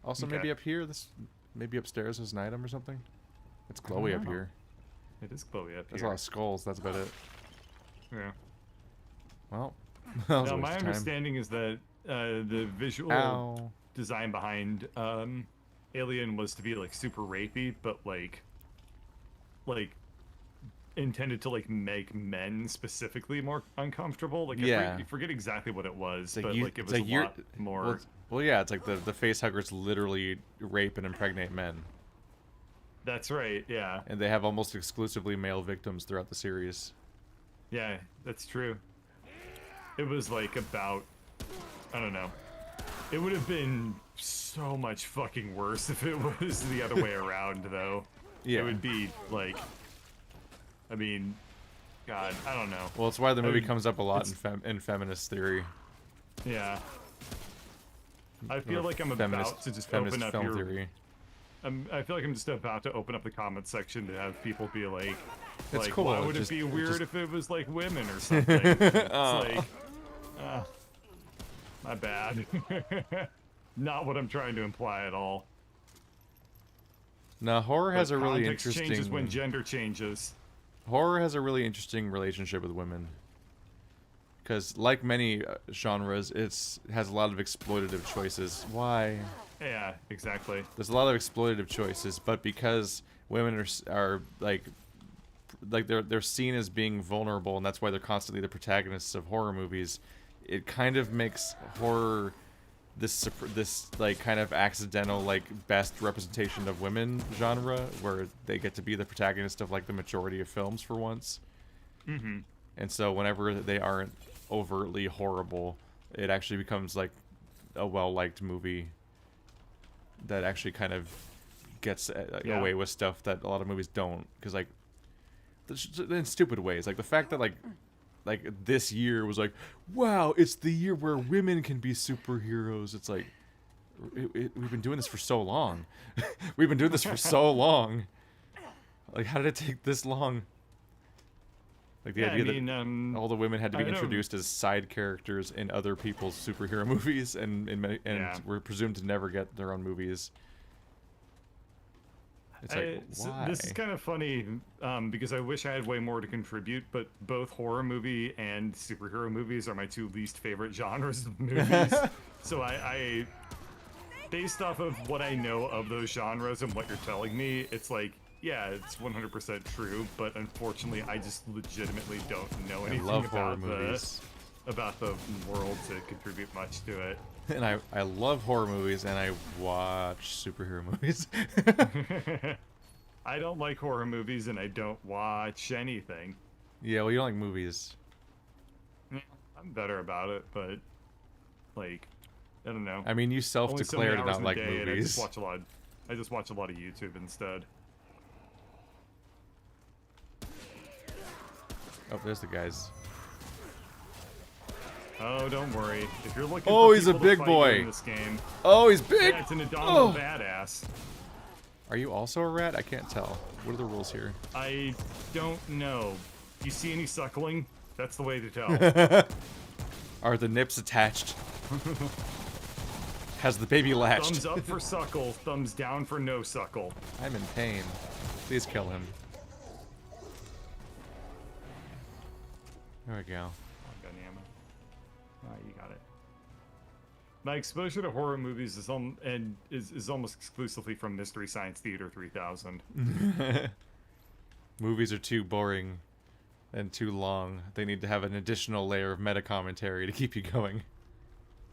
Also, Okay. maybe up here. Maybe upstairs is an item or something. It's glowy up know. here. It is glowy up There's a here. lot of skulls. That's about it. Yeah. Well, that was Now a waste my of time. understanding is that the visual Ow. design behind Alien was to be like super rapey, but like intended to like make men specifically more uncomfortable. Like Yeah. I forget exactly what it was, Like but you- like it it's was like a you're- lot more. Well, yeah, it's like the face huggers literally rape and impregnate men, That's right. Yeah. and they have almost exclusively male victims throughout the series. Yeah, that's true. It was like about, I don't know. It would have been so much fucking worse if it was the other way around, though. Yeah. It would be like, I mean, God, I don't know. Well, it's why the movie mean, comes up a lot it's- in feminist theory. Yeah. I feel Or like I'm about to just feminist open up film your. theory. I feel like I'm just about to open up the comment section to have people be like, It's cool, why it would just- it be it weird just- if it was like women or something? It's Oh. like, my bad. Not what I'm trying to imply at all. Now, horror has But a really context changes interesting. when gender changes. Horror has a really interesting relationship with women. Because, like many genres, it has a lot of exploitative choices. Why? Yeah, exactly. There's a lot of exploitative choices, but because women are like they're seen as being vulnerable, and that's why they're constantly the protagonists of horror movies. It kind of makes horror this like kind of accidental like best representation of women genre where they get to be the protagonist of like the majority of films for once. Mm-hmm. And so whenever they aren't overtly horrible, it actually becomes like a well-liked movie that actually kind of gets away with stuff that a lot of movies don't, because like in stupid ways, like the fact that like this year was like, wow, it's the year where women can be superheroes. It's like we've been doing this for so long. We've been doing this for so long. Like, how did it take this long? Like the idea that all the women had to be introduced as side characters in other people's superhero movies, and were presumed to never get their own movies. It's like, why? This is kind of funny because I wish I had way more to contribute, but both horror movie and superhero movies are my two least favorite genres of movies. So I, based off of what I know of those genres and what you're telling me, it's like, yeah, it's 100% true, but unfortunately, I just legitimately don't know anything about the world to contribute much to it. And I love horror movies, and I watch superhero movies. I don't like horror movies, and I don't watch anything. Yeah, well, you don't like movies. Yeah, I'm better about it, but, like, I don't know. I mean, you self-declared not like movies. I just watch a lot of YouTube instead. Oh, there's the guys. Oh, don't worry. If you're looking for he's a big boy in this game, oh, he's big. Yeah, it's an indomitable badass. Are you also a rat? I can't tell. What are the rules here? I don't know. Do you see any suckling? That's the way to tell. Are the nips attached? Has the baby latched? Thumbs up for suckle, thumbs down for no suckle. I'm in pain. Please kill him. There we go. You got it. My exposure to horror movies is almost exclusively from Mystery Science Theater 3000. Movies are too boring and too long. They need to have an additional layer of meta commentary to keep you going.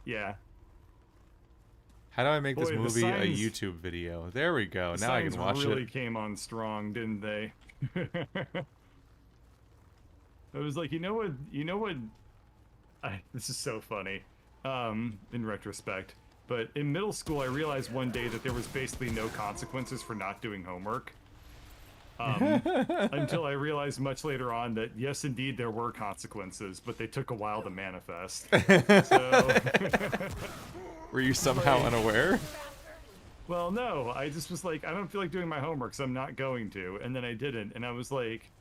Yeah. How do I make this movie a YouTube video? There we go. Now I can watch it. Really came on strong, didn't they? I was like, you know what? This is so funny, in retrospect. But in middle school, I realized one day that there was basically no consequences for not doing homework. Until I realized much later on that, yes, indeed, there were consequences, but they took a while to manifest. So... Were you somehow unaware? Well, no. I just was like, I don't feel like doing my homework, so I'm not going to. And then I didn't, and I was like...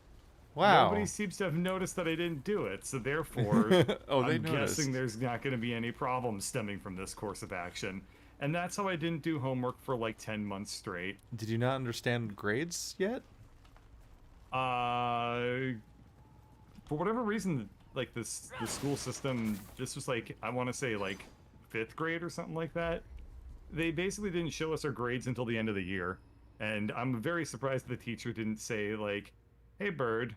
Wow. Nobody seems to have noticed that I didn't do it, so therefore, I'm guessing there's not going to be any problems stemming from this course of action. And that's how I didn't do homework for like 10 months straight. Did you not understand grades yet? For whatever reason, like the school system, this was like, I want to say like 5th grade or something like that. They basically didn't show us our grades until the end of the year. And I'm very surprised the teacher didn't say like, hey, Bird,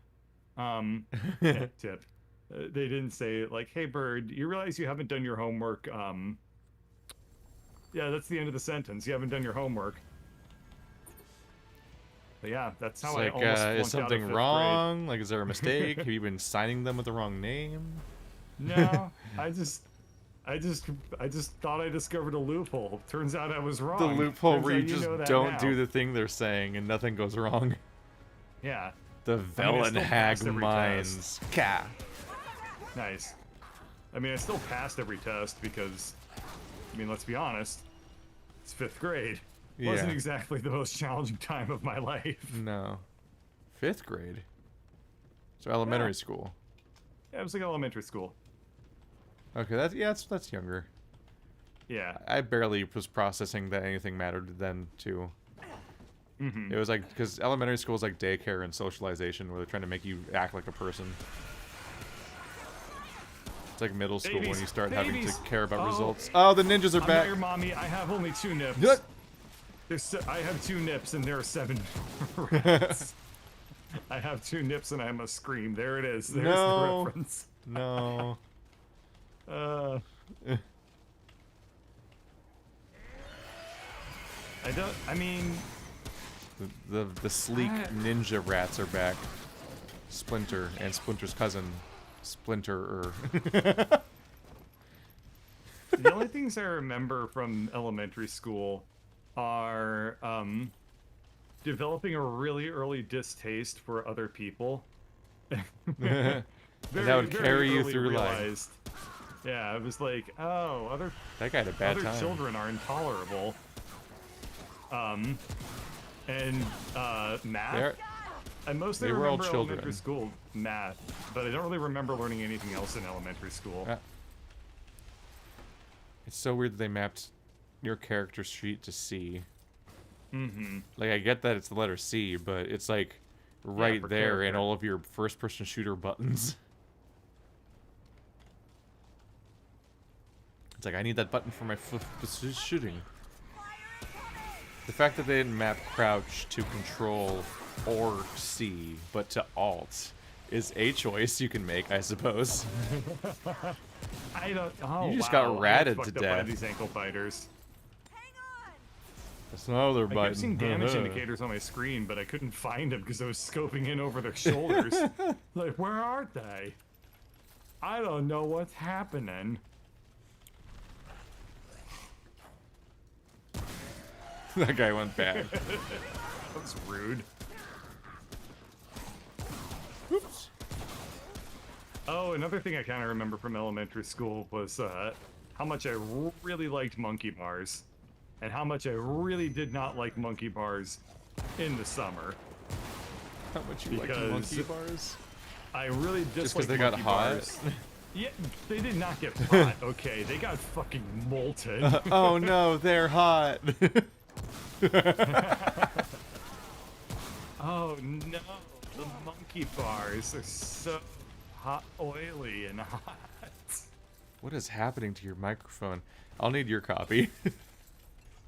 tip. They didn't say, like, hey, Bird, you realize you haven't done your homework, yeah, that's the end of the sentence. You haven't done your homework. But yeah, that's how I almost flunked is something out of 5th wrong? grade. Like, is there a mistake? Have you been signing them with the wrong name? No, I just thought I discovered a loophole. Turns out I was wrong. The loophole Turns where you out just don't do the thing they're saying and nothing goes wrong. Yeah. The Velen hag minds. Ka. Nice. I mean, I still passed every test because, I mean, let's be honest, it's 5th grade. It wasn't exactly the most challenging time of my life. No. 5th grade? So elementary school. Yeah, it was like elementary school. Okay, that's younger. Yeah. I barely was processing that anything mattered then, too. It was like, because elementary school is like daycare and socialization where they're trying to make you act like a person. It's like middle school when you start having to care about results. Oh, the ninjas are back. I'm not your mommy. I have only 2 nips. What? I have 2 nips and there are 7 rats. I have 2 nips and I must scream. There it is. There's the reference. No. I mean, The sleek ninja rats are back. Splinter and Splinter's cousin, Splinter. the only things I remember from elementary school are developing a really early distaste for other people. That would carry you early through life. realized, yeah, it was like, oh, That guy had a bad other time. children are intolerable. And math. They're- I mostly they were all remember children. elementary school math, but I don't really remember learning anything else in elementary school. It's so weird that they mapped your character sheet to C. Mm-hmm. Like, I get that it's the letter C, but it's like right for there in character. all of your first-person shooter buttons. It's like, I need that button for my shooting. The fact that they didn't map crouch to control or C, but to alt, is a choice you can make, I suppose. I don't. Oh, You just wow, got I ratted fucked to up by death. these ankle biters. That's another I button. kept seeing damage indicators on my screen, but I couldn't find them because I was scoping in over their shoulders. Like, where are they? I don't know what's happening. That guy went bad. That was rude. Oops. Oh, another thing I kind of remember from elementary school was how much I really liked monkey bars, and how much I really did not like monkey bars in the summer. How much you like Because- monkey bars? I really Just disliked because they got monkey hot? bars. Yeah, they did not get hot. Okay, they got fucking molten. Oh no, they're hot. Oh no, the monkey bars are so hot, oily, and hot. What is happening to your microphone? I'll need your copy.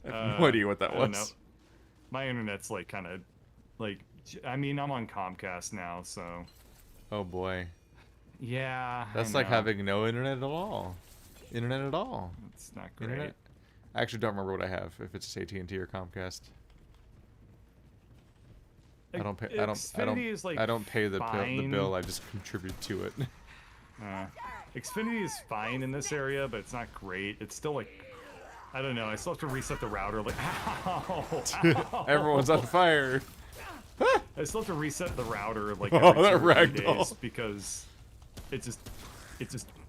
I have no idea what that I don't was. know. My internet's like kind of like, I mean, I'm on Comcast now, so Oh boy. yeah. That's I like know. having no internet at all. Internet at all. It's not great. Internet. I actually don't remember what I have. If it's AT&T or Comcast. I don't pay. Xfinity is like I don't pay the fine. bill. I just contribute to it. Xfinity is fine in this area, but it's not great. It's still like, I don't know. I still have to reset the router. Like, ow, ow. Everyone's on fire. I still have to reset the router like Oh, every that 2 or 3 ragdoll. days because it just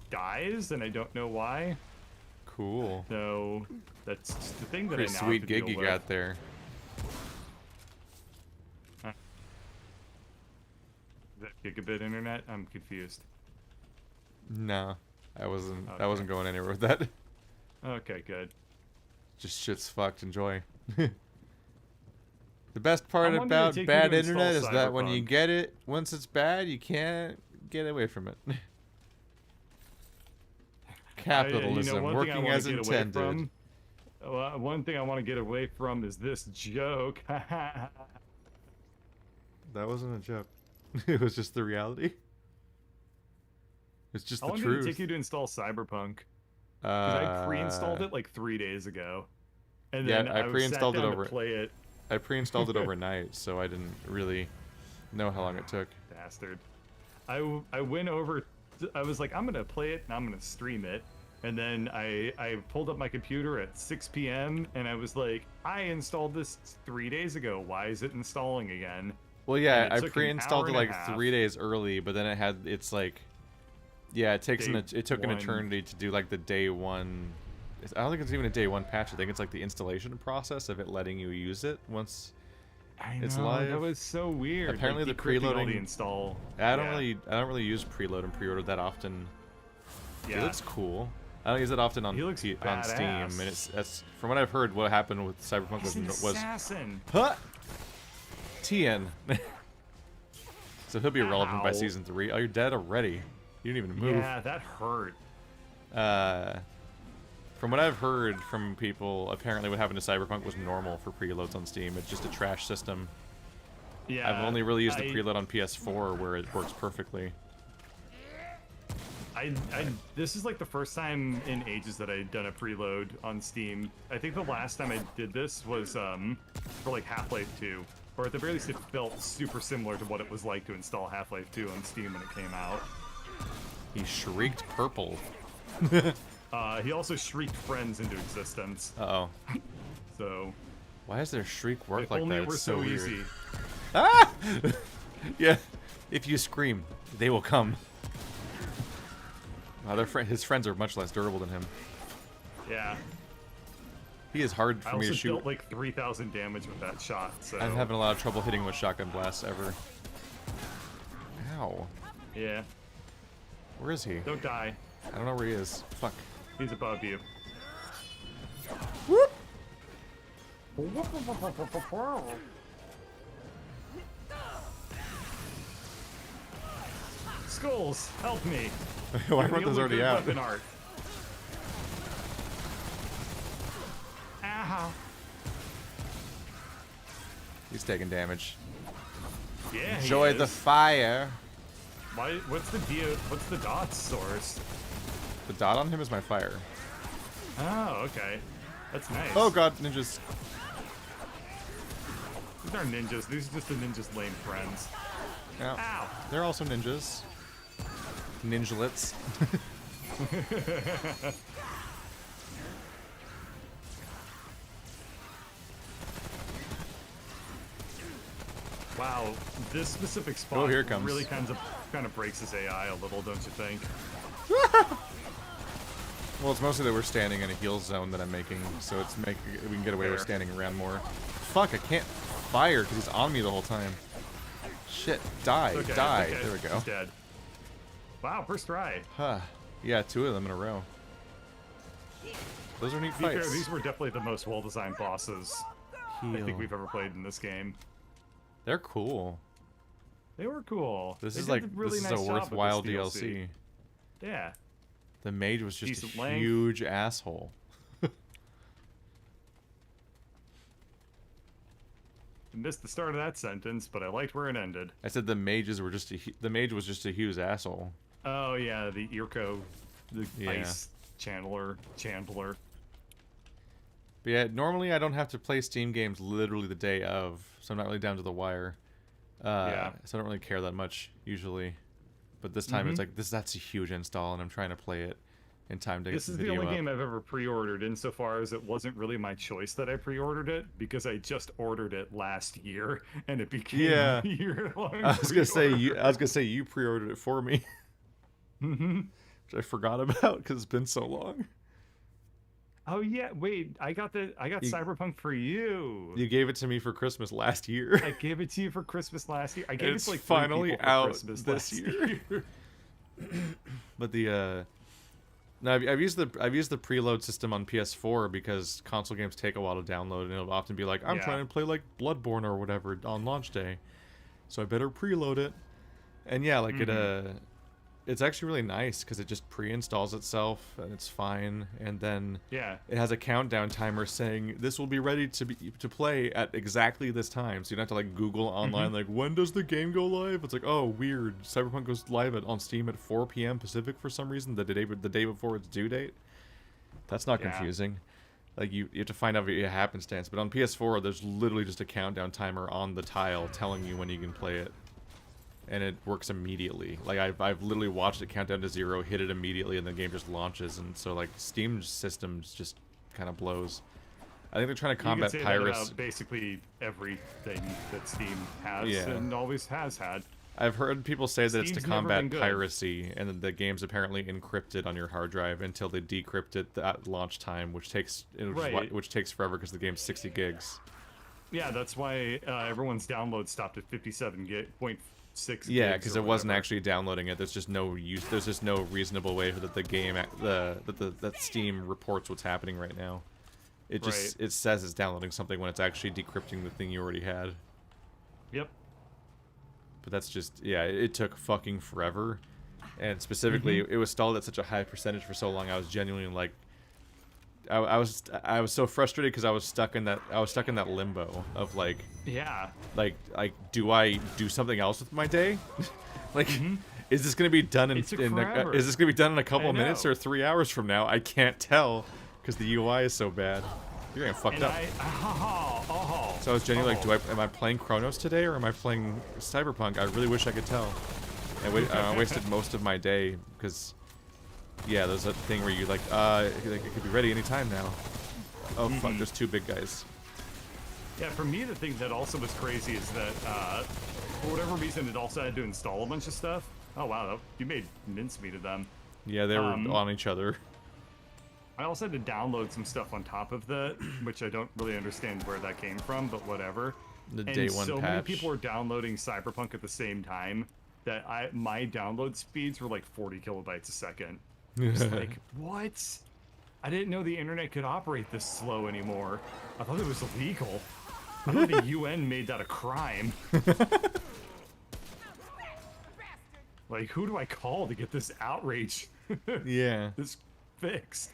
dies, and I don't know why. Cool. So that's just the thing that Pretty I now sweet have to gig deal you with. got there. Is that gigabit internet? I'm confused. No, I wasn't Okay. going anywhere with that. Okay, good. Just shit's fucked. Enjoy. The best part I wanted to about take you bad to install internet is that when you Cyberpunk. get it, once it's bad, you can't get away from it. Capitalism one thing I working wanna as get away intended. from- one thing I want to get away from is this joke. That wasn't a joke. It was just the reality. It's just How the long did truth. it take you to install Cyberpunk? Because I pre-installed it like 3 days ago. And Yeah, then I was pre-installed sat it down over- to play it. I pre-installed it overnight, so I didn't really know how long it took. Bastard. I went over, I was like, I'm going to play it and I'm going to stream it. And then I pulled up my computer at 6 p.m. and I was like, I installed this 3 days ago. Why is it installing again? Well, yeah, And it I took an pre-installed hour it and a like half. 3 days early, but then it's like, yeah, it takes Day it took an one. eternity to do like the day one. I don't think it's even a day one patch. I think it's like the installation process of it letting you use it once. I It's know, live. that was so weird. Apparently like, the decrypting all preloading- the install. I don't Yeah. really use preload and pre-order that often. Yeah. It looks cool. I don't use it often on He looks on Steam, badass. and it's from what I've heard. What happened with Cyberpunk He's an was assassin. huh? TN. So he'll be irrelevant by Ow. season 3. Oh, you're dead already. You didn't even move. Yeah, that hurt. From what I've heard from people, apparently what happened to Cyberpunk was normal for preloads on Steam. It's just a trash system. Yeah. I've only really used the I- preload on PS4 where it works perfectly. This is like the first time in ages that I'd done a preload on Steam. I think the last time I did this was for like Half-Life 2, or at the very least it felt super similar to what it was like to install Half-Life 2 on Steam when it came out. He shrieked purple. He also shrieked friends into existence. Uh-oh. So Why does their shriek work if like only that? it were It's so weird. easy. Ah! Yeah. If you scream, they will come. Wow, his friends are much less durable than him. Yeah. He is hard I for me also to shoot. dealt like 3,000 damage with that shot. So I'm having a lot of trouble hitting with shotgun blasts ever. Ow. yeah. Where is he? Don't die. I don't know where he is. Fuck. He's above you. Whoop! Skulls, help me. Why You're weren't the those only already good out? weapon art. Ow. He's taking damage. Yeah. he Enjoy the is. fire. Why? What's the dot source? The dot on him is my fire. Oh, okay. That's nice. Oh god, ninjas. These aren't ninjas. These are just the ninjas' lame friends. Yeah. Ow. They're also ninjas. Ninjalets. Wow, this specific spot Oh, here it comes. really kind of breaks his AI a little, don't you think? Well, it's mostly that we're standing in a heal zone that I'm making, so it's we can get away with Fair. standing around more. Fuck, I can't fire because he's on me the whole time. Shit, die, It's okay, die. it's okay. There we go. He's dead. Wow, first try. Huh. Yeah, 2 of them in a row. Those are neat To be fair, fights. these were definitely the most well-designed bosses I think Heal. we've ever played in this game. They're cool. They were cool. This They is did like a really this nice is a job with this worthwhile DLC. Yeah. The mage was just Decent a length. huge asshole. Missed the start of that sentence, but I liked where it ended. I said the mages were just the mage was just a huge asshole. Oh yeah, the Irko, the Yeah. ice chandler. But yeah, normally I don't have to play Steam games literally the day of, so I'm not really down to the wire. Yeah. So I don't really care that much usually. But this time it's like that's a huge install, and I'm trying to play it in time to get This the is the video only up. game I've ever pre-ordered insofar as it wasn't really my choice that I pre-ordered it because I just ordered it last year and it became Yeah. a year-long I was gonna say pre-order. I was gonna say you pre-ordered it for me, Mhm. which I forgot about because it's been so long. Oh yeah, wait, I got You- Cyberpunk for you. You gave it to me for Christmas last year. I gave it to you for Christmas last year. I gave It's it to like 3 finally people for out Christmas this last year. But the no, I've used the preload system on PS4 because console games take a while to download, and it'll often be like, I'm Yeah. trying to play like Bloodborne or whatever on launch day, so I better preload it. And yeah, like it's actually really nice because it just pre-installs itself and it's fine, and then Yeah. it has a countdown timer saying this will be ready to play at exactly this time, so you don't have to like Google online like when does the game go live. It's like, oh weird, Cyberpunk goes live on Steam at 4 p.m. Pacific for some reason the day before its due date. That's not Yeah. confusing. Like you have to find out via happenstance, but on PS4 there's literally just a countdown timer on the tile telling you when you can play it. And it works immediately. Like I've literally watched it count down to 0, hit it immediately, and the game just launches. And so like Steam's systems just kind of blows. I think they're trying to combat you can say piracy. that about basically everything that Steam has Yeah. and always has had. I've heard people say that it's to Steam's never combat been good. piracy, and that the game's apparently encrypted on your hard drive until they decrypt it at launch time, which takes Right. which takes forever because the game's 60 gigs. Yeah, that's why everyone's download stopped at 57.6 Yeah, gigs because or it wasn't whatever. actually downloading it. There's just no use. There's just no reasonable way that the game, that Steam reports what's happening right now. It just it says it's downloading something when it's actually decrypting the thing you already had. Yep. But that's just it took fucking forever, and specifically it was stalled at such a high percentage for so long. I was genuinely like, I was so frustrated because I was stuck in that limbo of like. Yeah. Like, do I do something else with my day? Like, Is this gonna be done in? It took forever. Is this gonna be done in a couple I of minutes know. or 3 hours from now? I can't tell because the UI is so bad. You're getting fucked And up. So I was genuinely like, am I playing Chronos today or am I playing Cyberpunk? I really wish I could tell. And I wasted most of my day because, yeah, there's a thing where you like, it could be ready anytime now. Oh fuck, there's 2 big guys. Yeah, for me, the thing that also was crazy is that, for whatever reason, it also had to install a bunch of stuff. Oh, wow, you made mincemeat of them. Yeah, they were on each other. I also had to download some stuff on top of that, which I don't really understand where that came from, but whatever. The And day one so patch. many people were downloading Cyberpunk at the same time that my download speeds were like 40 kilobytes a second. It's like, what? I didn't know the internet could operate this slow anymore. I thought it was illegal. I thought the UN made that a crime. Like, who do I call to get this outrage? Yeah. This fixed.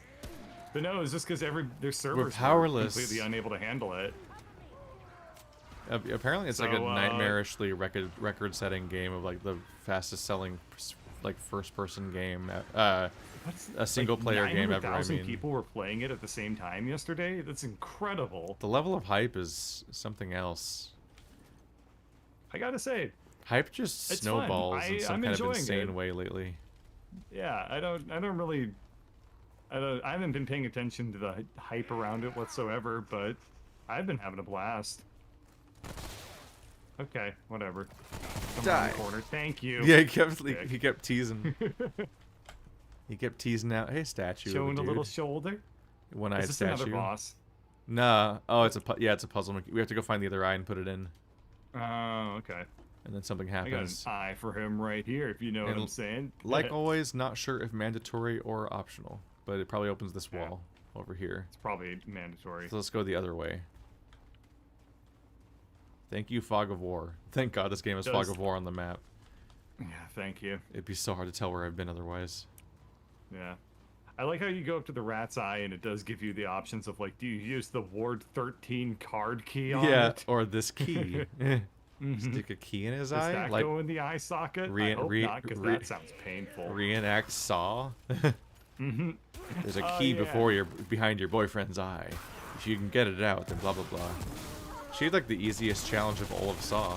But no, it's just because their servers were powerless. completely unable to handle it. Apparently, it's like a So, nightmarishly record-setting game of like the fastest-selling like first-person game, a single-player game ever. I 900,000 mean, people were playing it at the same time yesterday. That's incredible. the level of hype is something else. I gotta say, Hype just It's snowballs fun. in some I'm kind of enjoying insane it. way lately. yeah, I haven't been paying attention to the hype around it whatsoever, but I've been having a blast. Okay, whatever. Come around Die. the corner. Thank you. Yeah, Dick. he kept teasing. He kept teasing out, hey, statue. of Showing a dude. little shoulder. One-eyed Is this statue. another boss? Nah. Oh, it's a puzzle. We have to go find the other eye and put it in, Oh, okay. and then something I got an happens. eye for him right here, if you know what And I'm saying. Like always, not sure if mandatory or optional, but it probably opens this Yeah. wall over here. It's probably mandatory. So let's go the other way. Thank you, Fog of War. Thank God this game has Fog Does- of War on the map. Yeah, thank you. It'd be so hard to tell where I've been otherwise. Yeah. I like how you go up to the rat's eye and it does give you the options of like, do you use the Ward 13 card key on Yeah, it? or this key. Stick a key in his Does eye? that Like go in the eye socket? I hope not, because that sounds painful. reenact Saw? There's a Oh, key yeah. behind your boyfriend's eye. If you can get it out, then blah blah blah. She had like the easiest challenge of all of Saw.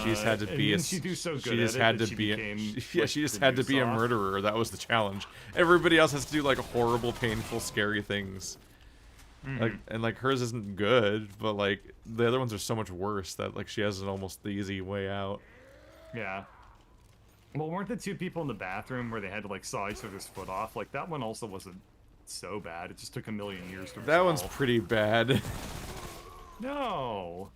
She just had to and be a. didn't she do so good She just at it had that to she be. became, Yeah, like, she just the had new to be a Saw? murderer. That was the challenge. Everybody else has to do like horrible, painful, scary things. Like hers isn't good, but like the other ones are so much worse that like she has an almost the easy way out. Yeah. Well, weren't the 2 people in the bathroom where they had to like saw each other's foot off? Like that one also wasn't so bad. It just took a million years to resolve. That one's pretty bad. No.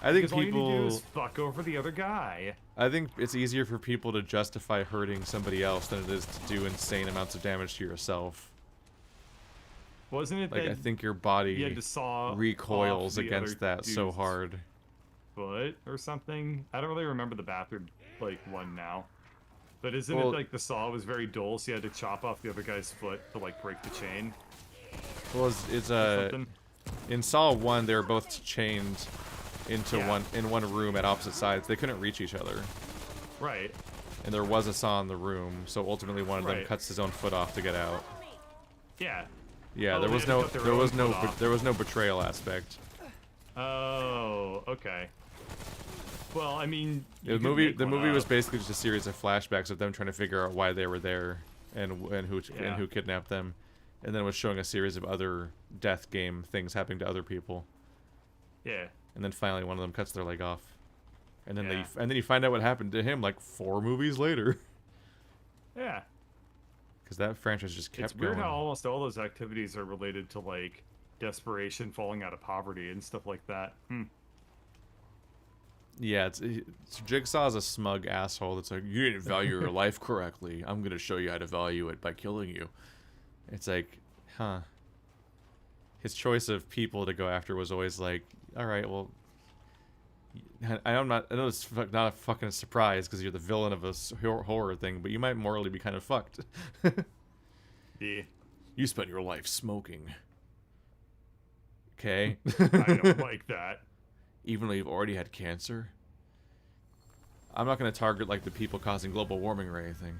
I think Because all you need to do people. is fuck over the other guy. I think it's easier for people to justify hurting somebody else than it is to do insane amounts of damage to yourself. Wasn't it Like that I think your you body had to saw recoils off the against other that so dude's hard. foot or something? I don't really remember the bathroom like one now. But isn't Well- it like the saw was very dull, so you had to chop off the other guy's foot to like break the chain? Well, it's Or something? in Saw 1 they were both chained into Yeah. one room at opposite sides. They couldn't reach each other, Right. and there was a saw in the room. So ultimately, one of them Right. cuts his own foot off to get out. Yeah. Yeah, Oh, there they was had to no cut their own foot off. there was no betrayal aspect. Oh, okay. Well, I mean, you The could movie make the one movie was up. basically just a series of flashbacks of them trying to figure out why they were there and Yeah. who kidnapped them, and then it was showing a series of other death game things happening to other people, Yeah. and then finally one of them cuts their leg off, and then Yeah. then you find out what happened to him like 4 movies later, Yeah. because that franchise just kept It's weird going. how almost all those activities are related to like desperation, falling out of poverty, and stuff like that. Yeah, it's Jigsaw's a smug asshole that's like, you didn't value your life correctly. I'm gonna show you how to value it by killing you. It's like, huh. His choice of people to go after was always like, all right, well, I know it's not a fucking surprise because you're the villain of a horror thing, but you might morally be kind of fucked. Yeah. You spent your life smoking. Okay. I don't like that. Even though you've already had cancer. I'm not gonna target like the people causing global warming or anything.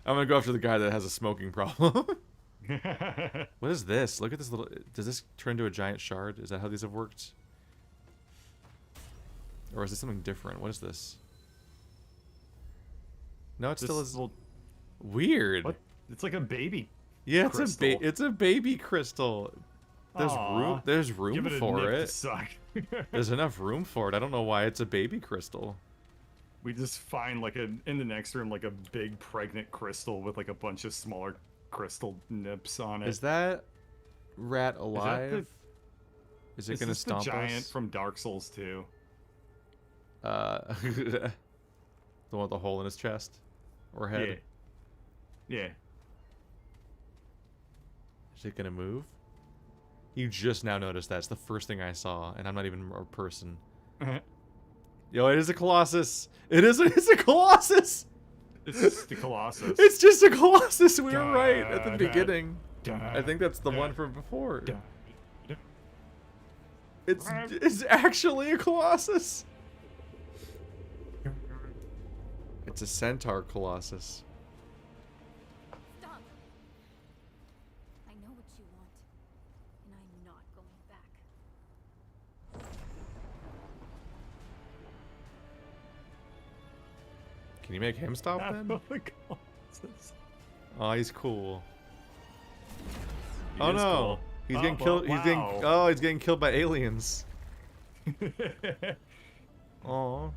I'm gonna go after the guy that has a smoking problem. What is this? Look at this little. Does this turn into a giant shard? Is that how these have worked? Or is this something different? What is this? No, it still This is little- weird. What? It's like a baby. Yeah, crystal. it's a baby crystal. There's Aw. room. There's room Give it a for nip to it. suck. There's enough room for it. I don't know why it's a baby crystal. We just find like in the next room like a big pregnant crystal with like a bunch of smaller crystal nips on it. Is that rat alive? Is it Is gonna this the stomp giant us? from Dark Souls 2? The one with the hole in his chest or head. Yeah. Is it gonna move? You just now noticed that. It's the first thing I saw, and I'm not even a person. Yeah. Yo, it is a colossus. It's a colossus. It's just the Colossus. It's just a colossus. We were right at the Da, beginning. da, I think that's the da, one from before. da, da. It's actually a colossus. It's a centaur colossus. Stop. I know what you want, and I'm not going back. Can you make him stop then? The Colossus. Oh, he's cool. He Oh is no, cool. he's Oh, getting killed. He's getting. wow. Oh, he's getting killed by aliens. Oh.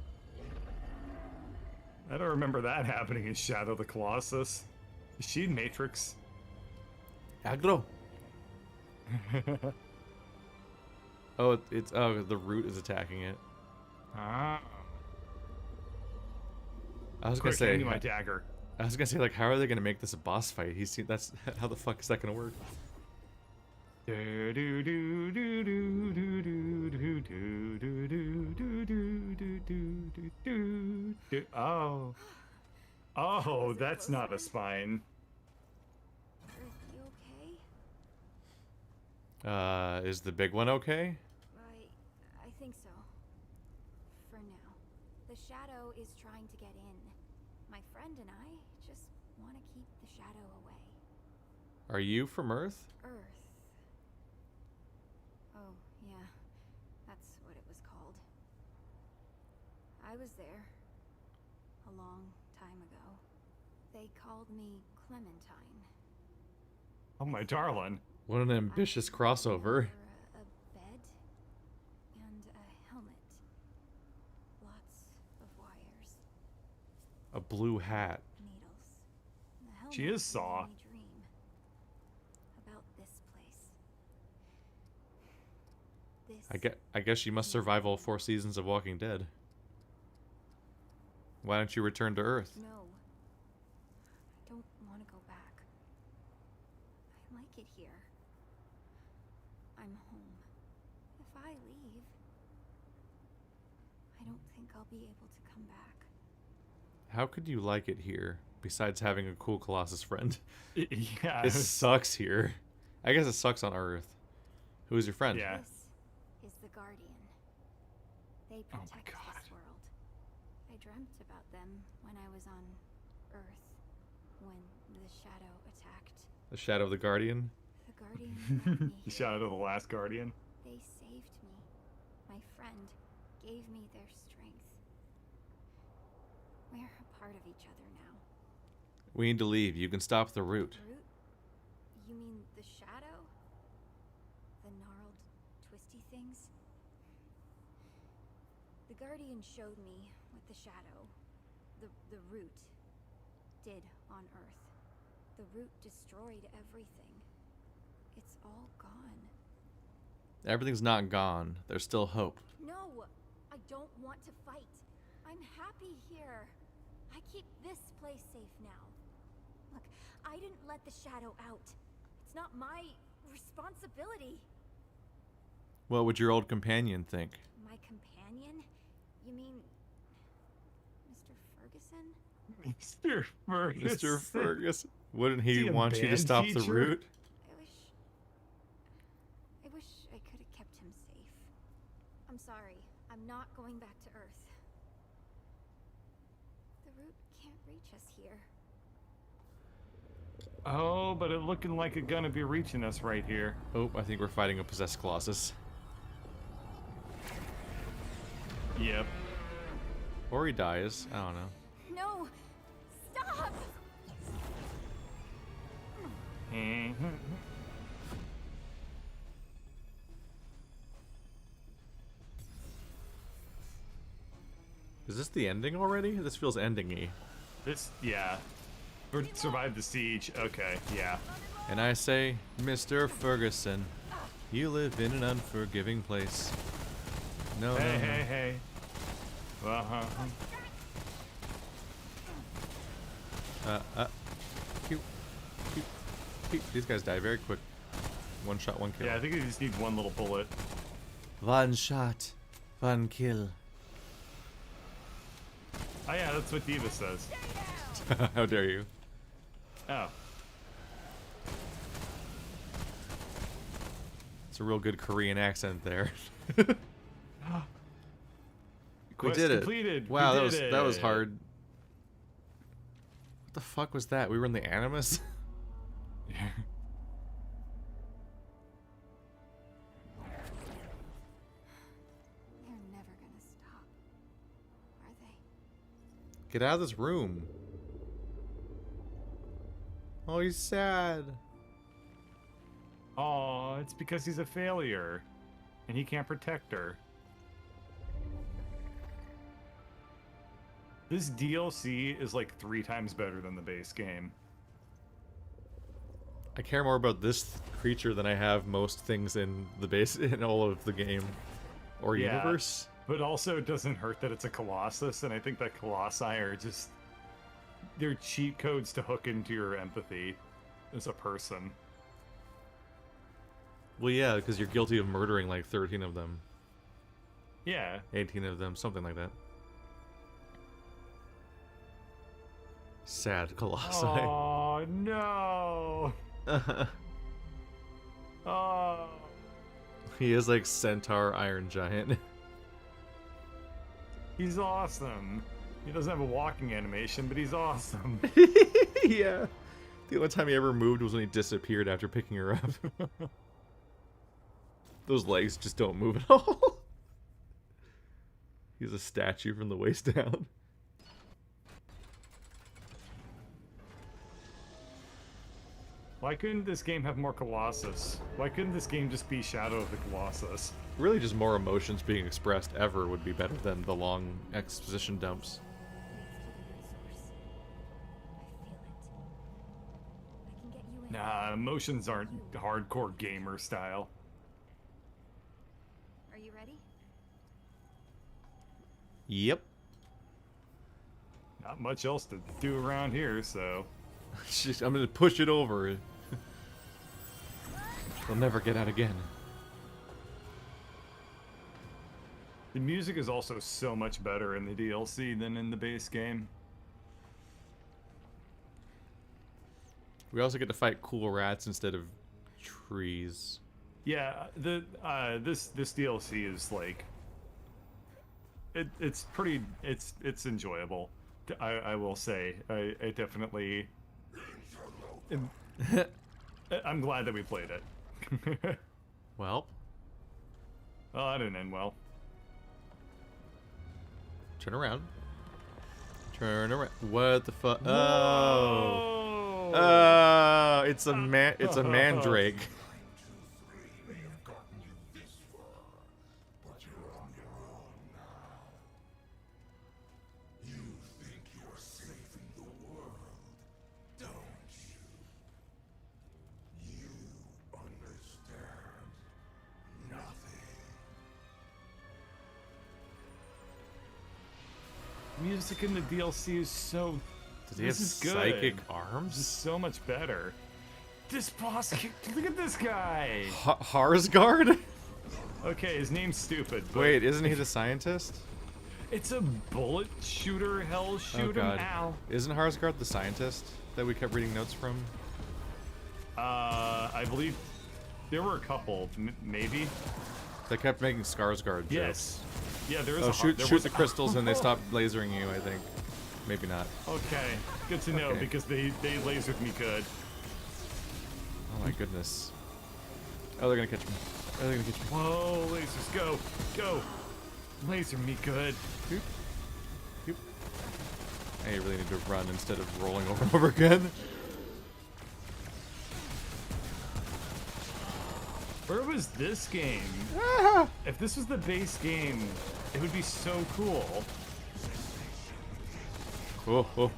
I don't remember that happening in Shadow the Colossus. Is she in Matrix? Aggro. Oh, it's the root is attacking it. Ah. I was Quick, gonna hand say. me my dagger. I was gonna say, like, how are they gonna make this a boss fight? That's how the fuck is that gonna work? Oh. Oh, that's not a spine. Are you okay? Is the big one okay? I think so. For now. The shadow is trying to get in. My friend and I just want to keep the shadow away. Are you from Earth? Earth. Oh, yeah. That's what it was called. I was there. A long time ago. They called me Clementine. Oh, my darling. What an ambitious crossover. Wore a bed and a helmet. Lots of wires. A blue hat. Needles. The helmet She is Saw. made me dream about this place. This I guess you must survive all 4 seasons of Walking Dead. Why don't you return to Earth? No. I don't want to go back. I like it here. I'm home. If I leave, I don't think I'll be able to come back. How could you like it here, besides having a cool Colossus friend? Yeah. It sucks here. I guess it sucks on Earth. Who is your friend? Yeah. This is the Guardian. They Oh my protect God. this world. I dreamt about them when I was on Earth, when the shadow attacked. The Shadow of the Guardian? The Guardian brought me here. Shout out to the last Guardian. They saved me. My friend gave me their strength. We're a part of each other now. We need to leave. You can stop the root. Root? You mean the shadow? The gnarled, twisty things? The Guardian showed me what the shadow, the root, did on Earth. The root destroyed everything. It's all gone. Everything's not gone. There's still hope. No! I don't want to fight. I'm happy here. I keep this place safe now. Look, I didn't let the shadow out. It's not my responsibility. What would your old companion think? My companion? You mean Mr. Ferguson? Mr. Ferguson. Mr. Fergus. Wouldn't Is he he a want you to band stop the teacher? root? I wish I could have kept him safe. I'm sorry. I'm not going back to Earth. root can't reach us here. Oh, but it looking like it's gonna be reaching us right here. Oh, I think we're fighting a possessed Colossus. Yep. Or he dies. I don't know. No! Stop! Is this the ending already? This feels ending-y. Yeah. Or survive the siege. Okay, yeah. And I say, Mr. Ferguson, you live in an unforgiving place. No, Hey, no, no. hey, hey. Pew, pew, pew. These guys die very quick. One shot, one kill. Yeah, I think you just need one little bullet. One shot, one kill. Oh yeah, that's what Diva says. How dare you? Oh. It's a real good Korean accent there. We Quest did it. completed. Wow, We that did was it. hard. What the fuck was that? We were in the Animus? They're never gonna stop, are they? Get out of this room. Oh, he's sad. Oh, it's because he's a failure. And he can't protect her. This DLC is like 3 times better than the base game. I care more about this creature than I have most things in the base in all of the game or Yeah. universe. But also it doesn't hurt that it's a Colossus, and I think that Colossi are just... they're cheat codes to hook into your empathy as a person. Well, yeah, because you're guilty of murdering like 13 of them, Yeah. 18 of them, something like that. Sad Colossi. Oh, no! Oh. He is like Centaur Iron Giant. He's awesome. He doesn't have a walking animation, but he's awesome. Yeah. The only time he ever moved was when he disappeared after picking her up. Those legs just don't move at all. He's a statue from the waist down. Why couldn't this game have more Colossus? Why couldn't this game just be Shadow of the Colossus? Really, just more emotions being expressed ever would be better than the long exposition dumps. I can get you in. Nah, emotions aren't hardcore gamer style. Are you ready? Yep. Not much else to do around here, so... I'm gonna push it over. They'll never get out again. The music is also so much better in the DLC than in the base game. We also get to fight cool rats instead of trees. Yeah, this DLC is like... it's pretty... it's enjoyable. I will say. I definitely... I'm glad that we played it. Well, Well, that didn't end well. turn around. Turn around. What the fuck? Oh. Whoa! Oh, it's a man. It's a mandrake. We have gotten you this far, but you're on your own now. You think you're saving the world, don't you? You understand nothing. Music in the DLC is so... Does he have This is good. psychic This is arms? so much better. This boss... Look at this guy! Harsgard? Okay, his name's stupid, but... Wait, isn't he the scientist? It's a bullet shooter, hell shoot him, God. ow. Isn't Harsgard the scientist that we kept reading notes from? I believe there were a couple, maybe? They kept making Skarsgård jokes. Yes. Yeah, there is Oh, a... shoot there the was- crystals and they stop lasering you, I think. Maybe not. Okay, good to know Okay. because they lasered me good. Oh my goodness. Oh, they're gonna catch me. Oh, they're gonna catch me. Whoa, lasers, go, go. Laser me good. Boop. Boop. I really need to run instead of rolling over and over again. Where was this game? If this was the base game, it would be so cool. Oh, oh.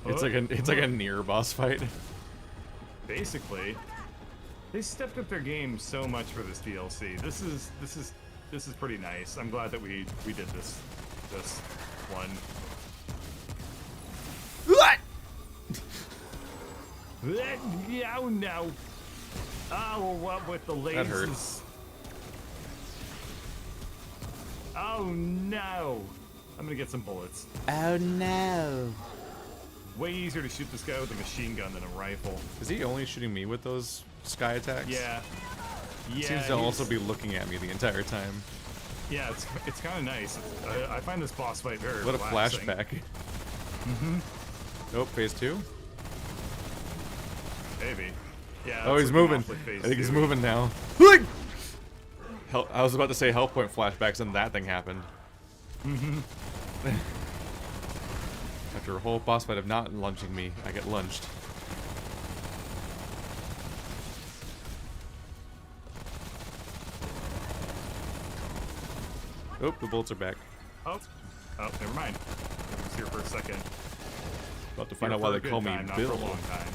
It's like a near boss fight. Basically, they stepped up their game so much for this DLC. This is pretty nice. I'm glad that we did this one. Oh no! Oh, what with the lasers? That hurts. Oh no! I'm gonna get some bullets. Oh no. Way easier to shoot this guy with a machine gun than a rifle. Is he only shooting me with those sky attacks? Yeah. Yeah. Seems to also be looking at me the entire time. Yeah, it's kind of nice. I find this boss fight very What a relaxing. flashback. Oh, phase 2? Maybe. Yeah. Oh, that's he's looking moving. awfully phase I think he's 2. moving now. I was about to say health point flashbacks, and that thing happened. After a whole boss fight of not lunging me, I get lunged. Oh, the bullets are back. Oh, never mind. I was here for a second. About to find Here out why for they a call good me time, not Bill. for a long time.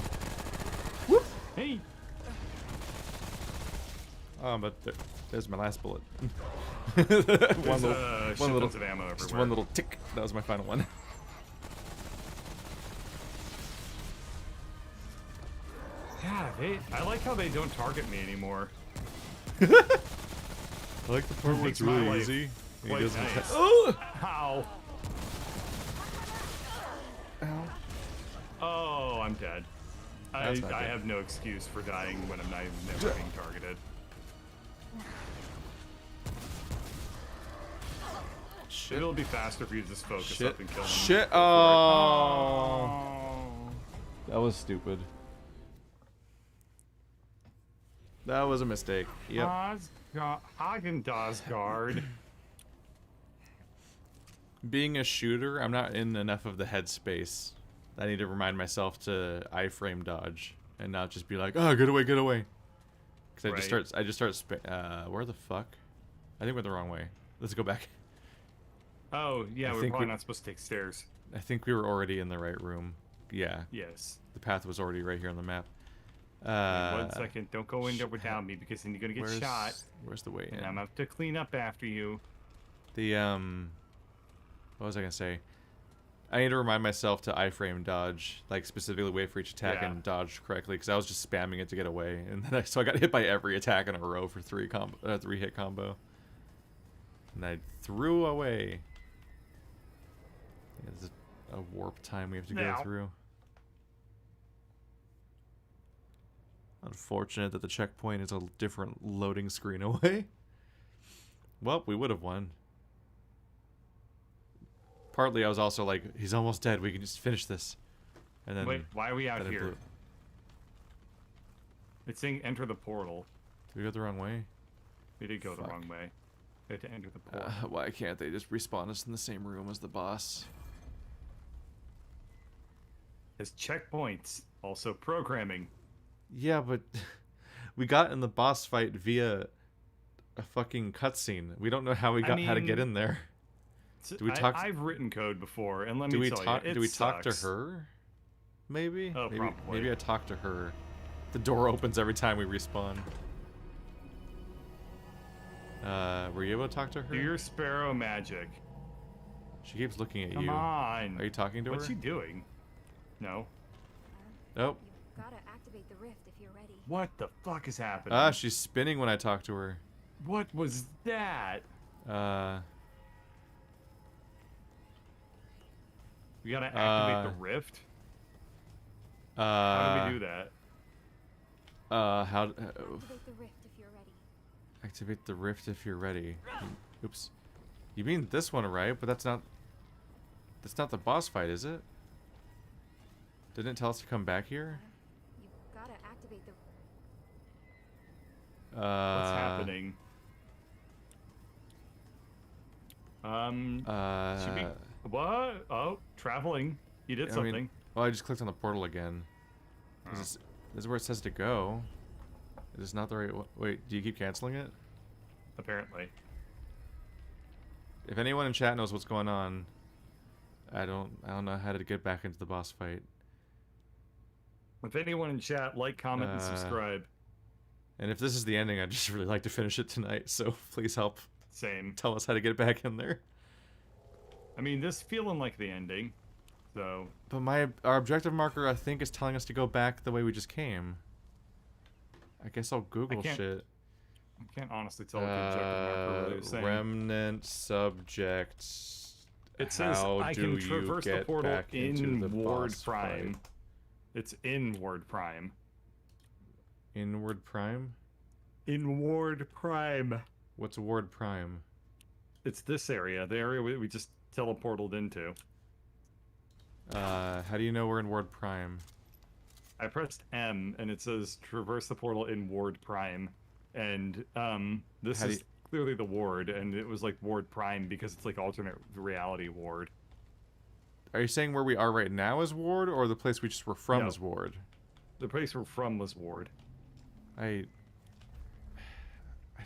Hey. Oh, but there's my last bullet. There's one little, of ammo everywhere. just one little tick. That was my final one. Yeah, I like how they don't target me anymore. I like the part where Makes it's my really life easy. and he quite doesn't nice. Oh! Ow. Ow. Oh, I'm dead. I That's not good. have no excuse for dying when I'm not even never being targeted. Shit. It'll be faster if you just focus Shit. up and kill them. Shit. Go for it. Oh. That was stupid. That was a mistake. Yep. Hagen-Dazs Being a shooter, I'm not in enough of the headspace. I need to remind myself to iframe dodge and not just be like, "Oh, get away, get away." Because I just start. Where the fuck? I think we're the wrong way. Let's go back. Oh, yeah, I we're think probably we- not supposed to take stairs. I think we were already in the right room. Yeah, Yes. the path was already right here on the map. Wait 1 second. Don't go in there without me because then you're going to get shot. Where's the way in? And I'm going to have to clean up after you. The what was I gonna say? I need to remind myself to iframe dodge, like specifically wait for each attack Yeah. and dodge correctly, because I was just spamming it to get away, and then so I got hit by every attack in a row for 3-hit combo, and I threw away. Yeah, there's a warp time we have to go Now. through. Unfortunate that the checkpoint is a different loading screen away. Well, we would have won. Partly, I was also like, he's almost dead. We can just finish this. And then Wait, why are we out then it here? blew. It's saying enter the portal. Did we go the wrong way? We did go the Fuck. wrong way. We had to enter the portal. Why can't they just respawn us in the same room as the boss? As checkpoints, also programming. Yeah, but we got in the boss fight via a fucking cutscene. We don't know how we got how to get mean, in there. Do we I've written code before, and let Do me we tell talk? you, it Do we talk to sucks. her? Maybe. Oh, probably. Maybe I talk to her. The door opens every time we respawn. Were you able to talk to her? Do your sparrow magic. She keeps looking at Come you. on. Are you talking to What's her? she doing? No. Nope. You've gotta activate the rift if you're ready. What the fuck is happening? Ah, she's spinning when I talk to her. What was that? We gotta activate the rift? How do we do that? Activate the rift if you're ready. Activate the rift if you're ready. Oops. You mean this one, right? But that's not... That's not the boss fight, is it? Didn't it tell us to come back here? You've gotta activate the... What's happening? Should be... What? Oh, traveling. You did something. Mean, well, I just clicked on the portal again. Oh. This is where it says to go. Is this not the right... Wait, do you keep canceling it? Apparently. If anyone in chat knows what's going on, I don't know how to get back into the boss fight. If anyone in chat, like, comment, and subscribe. And if this is the ending, I'd just really like to finish it tonight, so please help. Same. Tell us how to get back in there. I mean, this feeling like the ending, so... But our objective marker, I think, is telling us to go back the way we just came. I guess I'll Google shit. I can't honestly tell what the objective marker really is saying. Remnant subject. It says I can traverse the portal in Ward Prime. It's in Ward Prime. Inward Prime? In Ward Prime. What's Ward Prime? It's this area, the area we just teleported into. How do you know we're in Ward Prime? I pressed M and it says traverse the portal in Ward Prime. And this is clearly the ward, and it was like Ward Prime because it's like alternate reality ward. Are you saying where we are right now is ward, or the place we just were from is ward? The place we're from was ward. I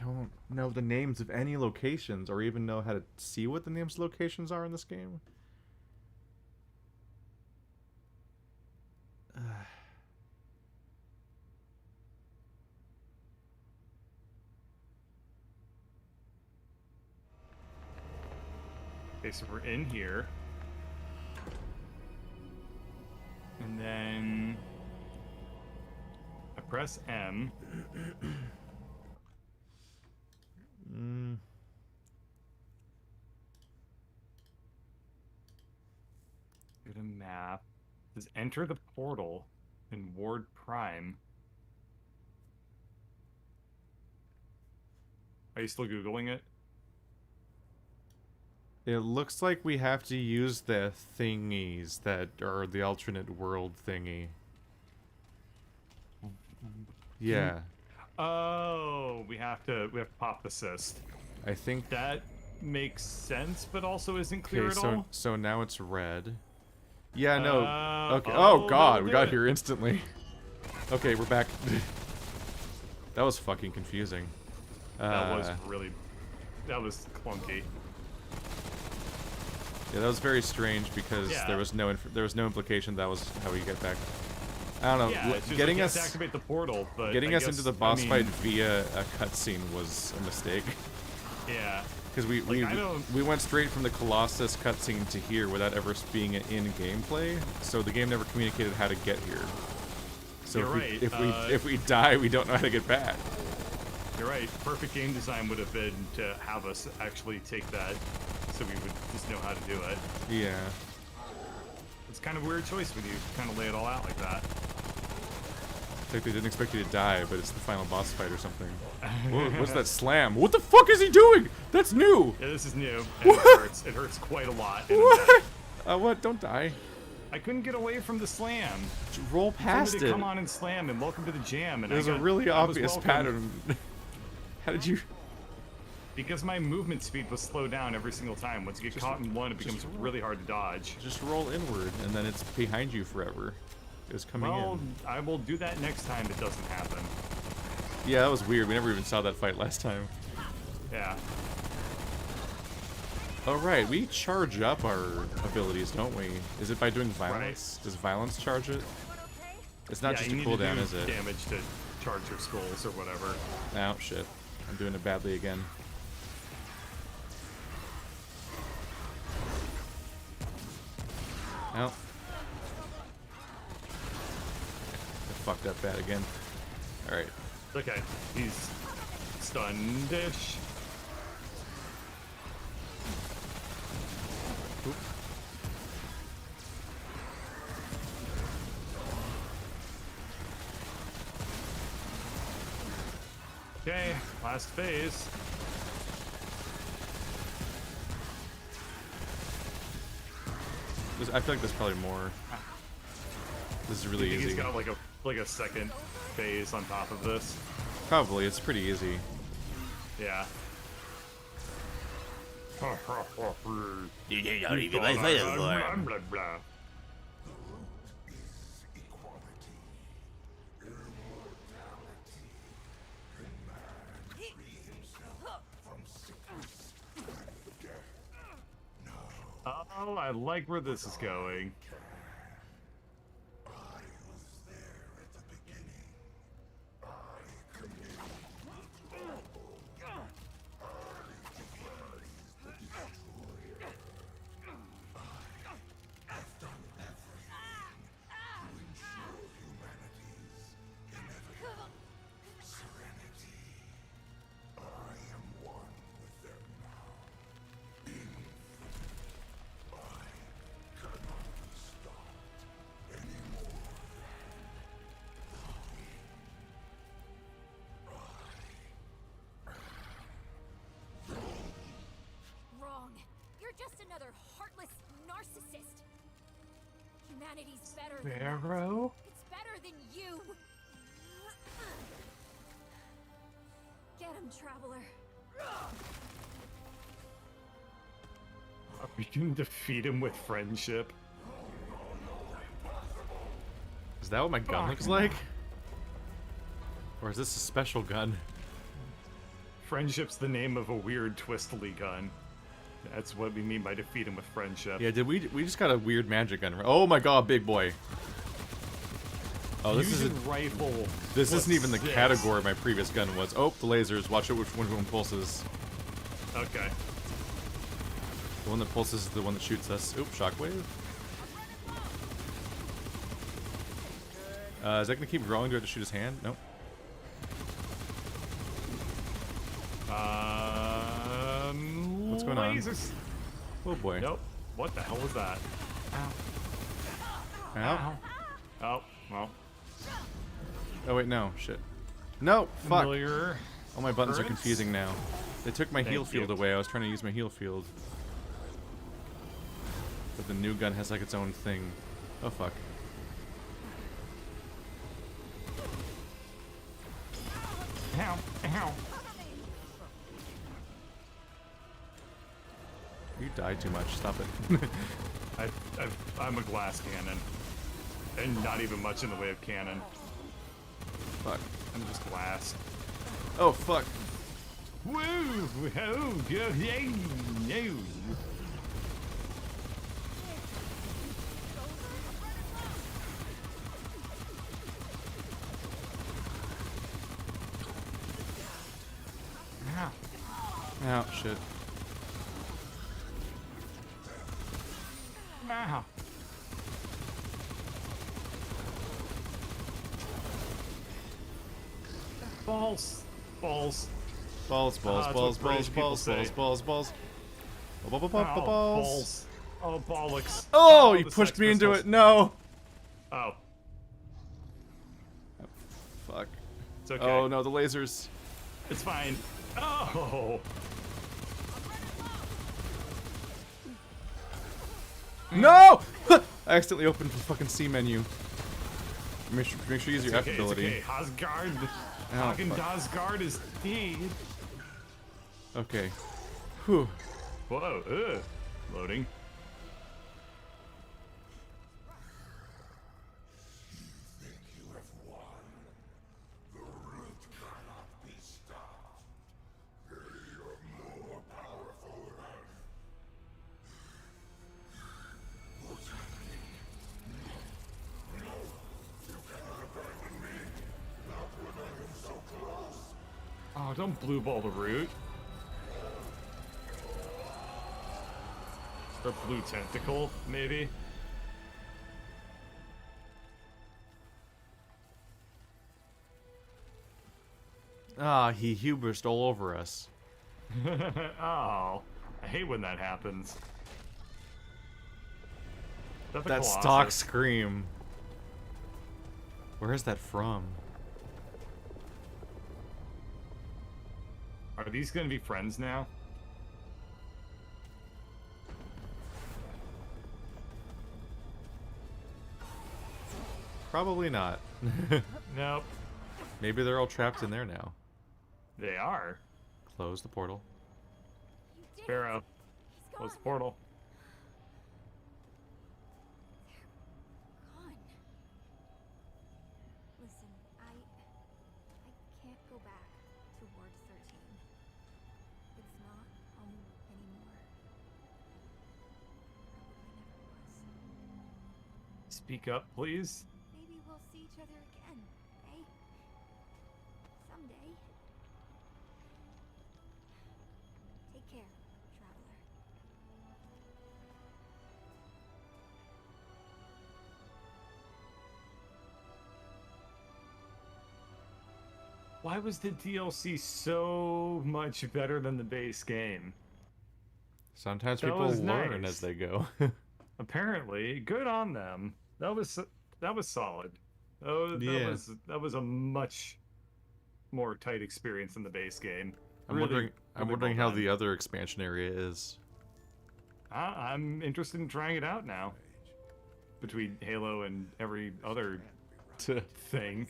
don't know the names of any locations, or even know how to see what the names of locations are in this game. Okay, so we're in here. And then I press M. Get a map. It says enter the portal in Ward Prime. Are you still Googling it? It looks like we have to use the thingies that are the alternate world thingy. Yeah. Oh, we have to pop the cyst. I think that makes sense, but also isn't clear at all. So now it's red. Yeah, no. Okay. Oh god, we got here instantly. Okay, we're back. That was fucking confusing. That was clunky. Yeah, that was very strange because there was no implication that was how we get back. I don't know. Yeah, getting us to activate the portal, but getting us into the boss fight via a cutscene was a mistake. Yeah. Because we went straight from the Colossus cutscene to here without ever being in gameplay, so the game never communicated how to get here. So if we die, we don't know how to get back. You're right. Perfect game design would have been to have us actually take that, so we would just know how to do it. Yeah. It's kind of a weird choice when you kind of lay it all out like that. It's like they didn't expect you to die, but it's the final boss fight or something. What's that slam? What the fuck is he doing? That's new! Yeah, this is new. And it hurts. It hurts quite a lot. What? What? Don't die. I couldn't get away from the slam. Just roll past it. Come on and slam and welcome to the jam. And there's a really obvious pattern. How did you... Because my movement speed was slowed down every single time. Once you get caught in one, it becomes really hard to dodge. Just roll inward, and then it's behind you forever. It's coming in. Well, I will do that next time it doesn't happen. Yeah, that was weird. We never even saw that fight last time. Yeah. Oh, right. We charge up our abilities, don't we? Is it by doing violence? Does violence charge it? It's not just a cooldown, is it? Damage to charge your skulls or whatever. Oh, shit. I'm doing it badly again. Oh. I fucked up bad again. Alright. Okay. He's stunned-ish. Okay, last phase. I feel like there's probably more. This is really You think easy. he's got like a second phase on top of this? Probably, it's pretty easy. Yeah. Blah, blah. Oh, I like where this is going. Wrong. You're just another heartless narcissist. Humanity's better than that. Pharaoh? It's better than you. Get him, Traveler. We can defeat him with friendship. Is that what my gun looks like? Or is this a special gun? Friendship's the name of a weird twistly gun. That's what we mean by defeat him with friendship. Yeah, we just got a weird magic gun. Oh my god, big boy. Oh, this Fusion isn't rifle. this What's isn't even the this? category my previous gun was. Oh, the lasers. Watch it which one pulses. Okay. The one that pulses is the one that shoots us. Oop, shockwave. Is that gonna keep growing? Do I have to shoot his hand? Nope. What's going on? Lasers. Oh boy. Nope. What the hell was that? Ow. Oh, well. Oh wait, no. Shit. No! Fuck! Familiar. All my buttons are Currents? confusing now. They took my heal Thank field you. away. I was trying to use my heal field. But the new gun has like its own thing. Oh fuck. Ow, ow. You die too much. Stop it. I'm a glass cannon. And not even much in the way of cannon. Fuck. I'm just glass. Oh fuck. Woo! Oh, yeah, no. Ow. Ow, shit. Ow. Balls. Balls. Balls, balls, that's balls, what British balls, people balls, say. balls, balls, balls. Ow, Balls. Oh, bollocks. Oh, you the pushed Sex me into Pistols. it. No. Oh, Fuck. it's okay. Oh no, the lasers. It's fine. Oh. No! I accidentally opened the fucking C menu. Make sure you use your F Okay, ability. it's okay. Asgard. Oh, Fucking fuck. Asgard is dead. Okay. Whew. Whoa, loading. Oh, don't blue ball the root. Or blue tentacle, maybe. Ah, he hubrised all over us. Oh, I hate when that happens. Is that the That stock Colossus? scream. Where is that from? Are these gonna be friends now? Probably not. Nope. Maybe they're all trapped in there now. They are. Close the portal. You did it. Sparrow. He's Close the gone. portal. Gone. Listen, I can't go back to Ward 13. It's not home anymore. Probably never was. Speak up, please. Maybe we'll see each other again, eh? Someday. Take care, traveler. Why was the DLC so much better than the base game? Sometimes That people was learn nice. as they go. Apparently, good on them. That was solid. Yeah. That was a much more tight experience than the base game. I'm Really, wondering well how done. the other expansion area is. I'm interested in trying it out now. Between Halo and every other thing.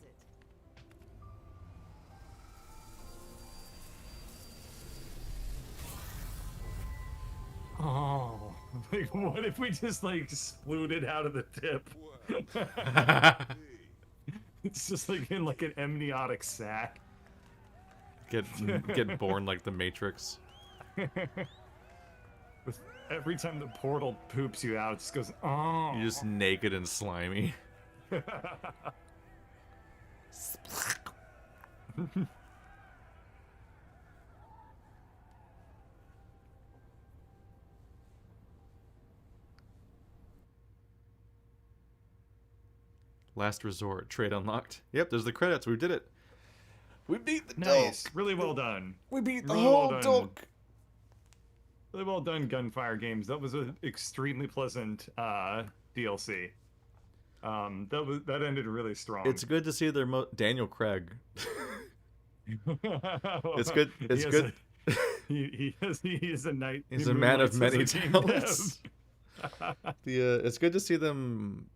Oh, like what if we just like splooted out of the tip? It's just like in like an amniotic sac. Get born like the Matrix. With every time the portal poops you out, it just goes, oh. You're just naked and slimy. Last resort. Trade unlocked. Yep, there's the credits. We did it. We beat the Nice. dog. Really well done. We beat the Really well whole done. dog. Really well done, Gunfire Games. That was an extremely pleasant DLC. That ended really strong. It's good to see their Daniel Craig. It's good. It's He has good. he is a knight. He's he a man of moonlights many as a game talents. dev. It's good to see them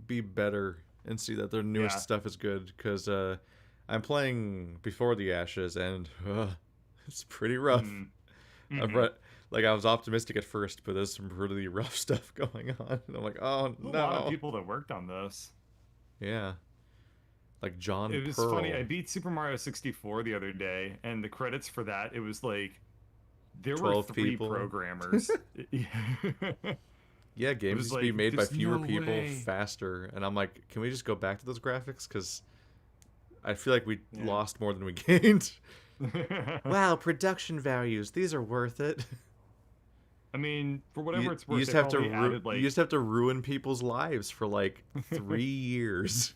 be better and see that their newest Yeah. stuff is good because I'm playing Before the Ashes and it's pretty rough. I've read, like I was optimistic at first, but there's some really rough stuff going on, and I'm like, oh There's no. a lot of people that worked on this. Yeah, like John It was Pearl. funny. I beat Super Mario 64 the other day, and the credits for that, it was like there were 12 3 people. programmers. Yeah, games was used to be like, made by there's fewer no people way. faster, and I'm like, can we just go back to those graphics? Because I feel like we Yeah. lost more than we gained. Wow, production values. These are worth it. I mean, for whatever it's worth, you just they have to probably added, like, you just have to ruin people's lives for like 3 years.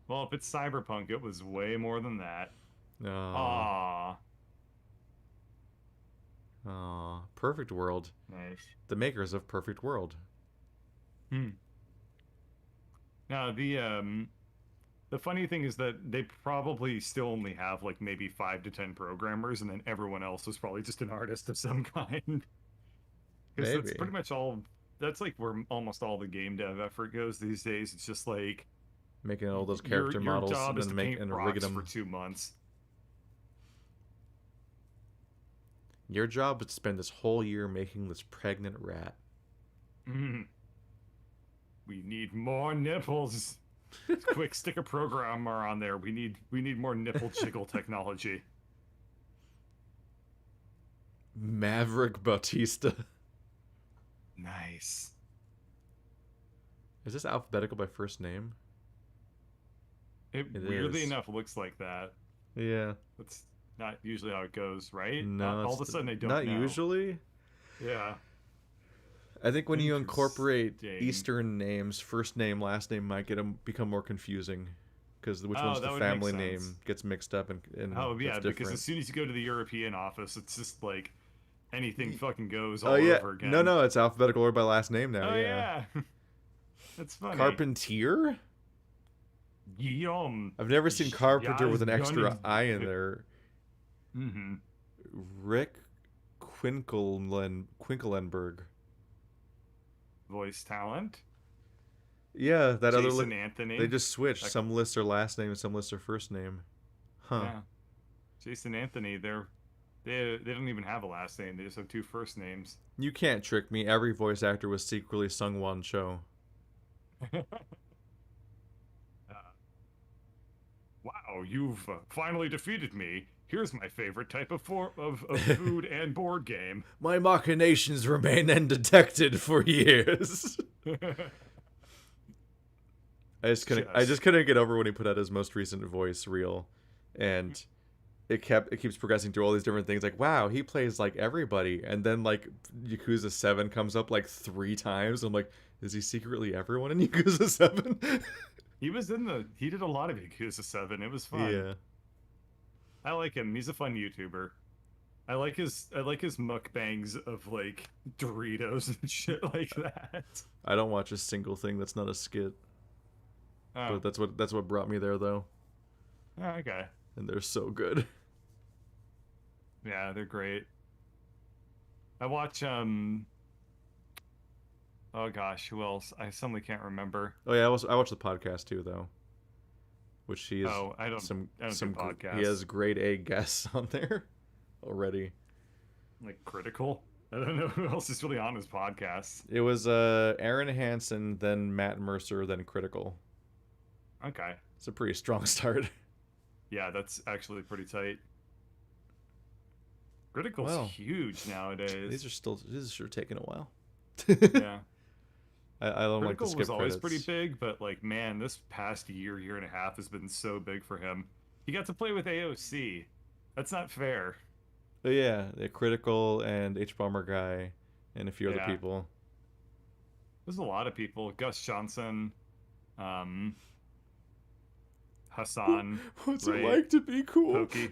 well, if it's Cyberpunk, it was way more than that. Aw. Aw, Aw. Perfect World. nice. The makers of Perfect World. Now the funny thing is that they probably still only have like maybe 5 to 10 programmers, and then everyone else is probably just an artist of some kind. Because that's Maybe. pretty much all. That's like where almost all the game dev effort goes these days. It's just like Making all those your character models job and is then to paint rigging rocks them. for 2 months. Your job is to spend this whole year making this pregnant rat. Mm. We need more nipples. Quick, stick a programmer on there. We need more nipple jiggle technology. Maverick Bautista. Nice. Is this alphabetical by first name? It It weirdly is. enough looks like that. Yeah. That's not usually how it goes, right? No. All of a sudden I don't Not know. usually. Yeah. I think when you incorporate Interesting. Eastern names, first name, last name might become more confusing because which Oh, one's that the would make family sense. name gets mixed up and Oh yeah, that's because different. as soon as you go to the European office, it's just like anything fucking goes Oh all yeah, over again. no, it's alphabetical order by last name now. Oh yeah. yeah. That's funny. Carpentier? Guillaume. I've never seen Carpenter with an Jan extra Gunning- I in there. Mm-hmm. Rick Quinkelenberg. Voice talent. Yeah, that other Jason Anthony. they just switched. Some lists are last name, and some lists are first name. Huh. Yeah. Jason Anthony. They don't even have a last name. They just have 2 first names. You can't trick me. Every voice actor was secretly Sung-Won Cho. Wow, you've finally defeated me. Here's my favorite type of food and board game. My machinations remain undetected for years. I just couldn't get over when he put out his most recent voice reel, and it keeps progressing through all these different things. Like, wow, he plays like everybody, and then like Yakuza 7 comes up like 3 times. I'm like, is he secretly everyone in Yakuza 7? He did a lot of Yakuza 7. It was fun. Yeah. I like him. He's a fun YouTuber. I like his mukbangs of like Doritos and shit like that. I don't watch a single thing that's not a skit. Oh. But that's what brought me there though. Oh, okay. And they're so good. Yeah, they're great. I watch oh gosh, who else? I suddenly can't remember. Oh yeah, I watch the podcast too though. Which he is I don't do podcasts. He has grade A guests on there already. Like Critical? I don't know who else is really on his podcast. It was Aaron Hansen, then Matt Mercer, then Critical. Okay. It's a pretty strong start. Yeah, that's actually pretty tight. Critical's huge nowadays. These are sure taking a while. Yeah. I don't like the Critical skip was always credits. pretty big, but like, man, this past year and a half has been so big for him. He got to play with AOC. That's not fair. But yeah, the Critical and H Bomber guy and a few other Yeah. people. There's a lot of people. Gus Johnson, Hassan. What's right? it like to be cool? Pokey.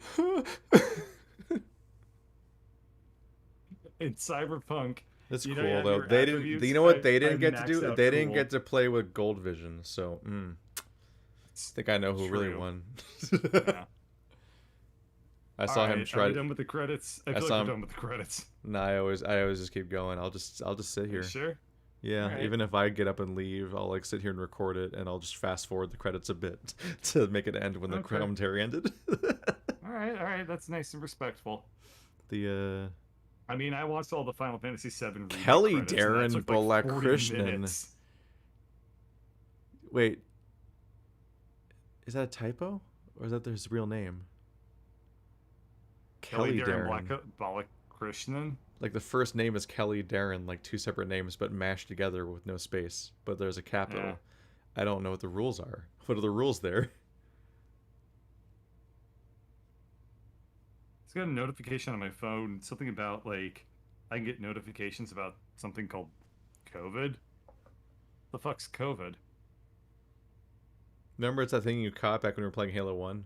In Cyberpunk. That's You know, cool you have though. your They didn't. attributes. You know what I they didn't get to maxed do? out They didn't cool. get to play with Gold Vision. So, I think I know who really True. won. Yeah. I saw him Alright, try. Are we done with the credits? I feel saw like him- we're done with the credits. Nah, I always just keep going. I'll just sit Are you here. sure? Yeah, Alright. even if I get up and leave, I'll like sit here and record it, and I'll just fast forward the credits a bit to make it end when the Okay. commentary ended. All right. That's nice and respectful. The I mean, I watched all the Final Fantasy VII remake Kelly credits, and that Darren took, like, 40 Balakrishnan. minutes. wait, is that a typo or is that his real name? Kelly Darren Balakrishnan. Like the first name is Kelly Darren, like 2 separate names but mashed together with no space. But there's a capital. Yeah. I don't know what the rules are. What are the rules there? It's got a notification on my phone. Something about like I can get notifications about something called COVID. The fuck's COVID? Remember, it's that thing you caught back when we were playing Halo 1?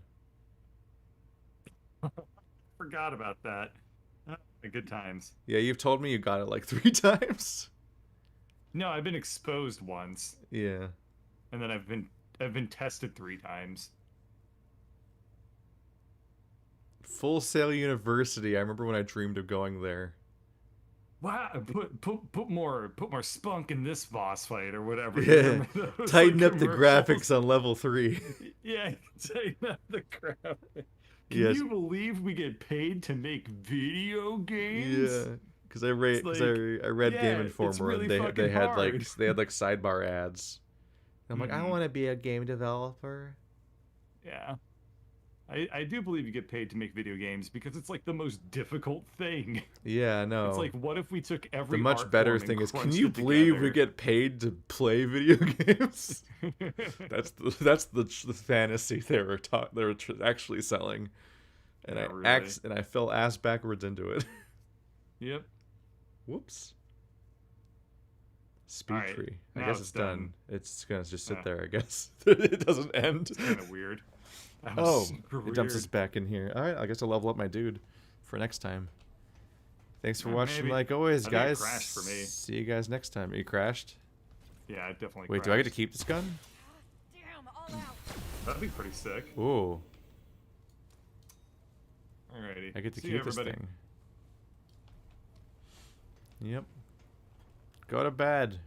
Forgot about that. Good times. Yeah, you've told me you got it like 3 times. No, I've been exposed once, Yeah. and then I've been tested 3 times. Full Sail University. I remember when I dreamed of going there. Wow, put more spunk in this boss fight or whatever. Yeah. Remember those, Tighten like, up the commercials? graphics on level 3. Yeah, tighten up the graphics. Can Yes. you believe we get paid to make video games? Yeah, because I read like, I read yeah, Game it's Informer really and they fucking had hard. like sidebar ads. And I'm like, I Mhm. want to be a game developer. Yeah. I do believe you get paid to make video games because it's like the most difficult thing. Yeah, no. It's like, what if we took every the much art better form and thing is, can crunched you it believe we together? get paid to play video games? that's the fantasy they were actually selling, and Yeah, I really. I fell ass backwards into it. Yep. Whoops. Speed Alright, tree. I now guess it's it's done. done. It's gonna just sit Yeah. there. I guess it doesn't end. It's kind of weird. That Oh, was super it dumps weird. us back in here. All right, I guess I'll level up my dude for next time. Thanks for Yeah, watching, maybe. like always, I think it guys. crashed for me. See you guys next time. You crashed? Yeah, it definitely. Wait, do I get to crashed. keep this gun? Damn, all out. That'd be pretty sick. Ooh, Alrighty. I get to See you, keep this everybody. thing. Yep. Go to bed.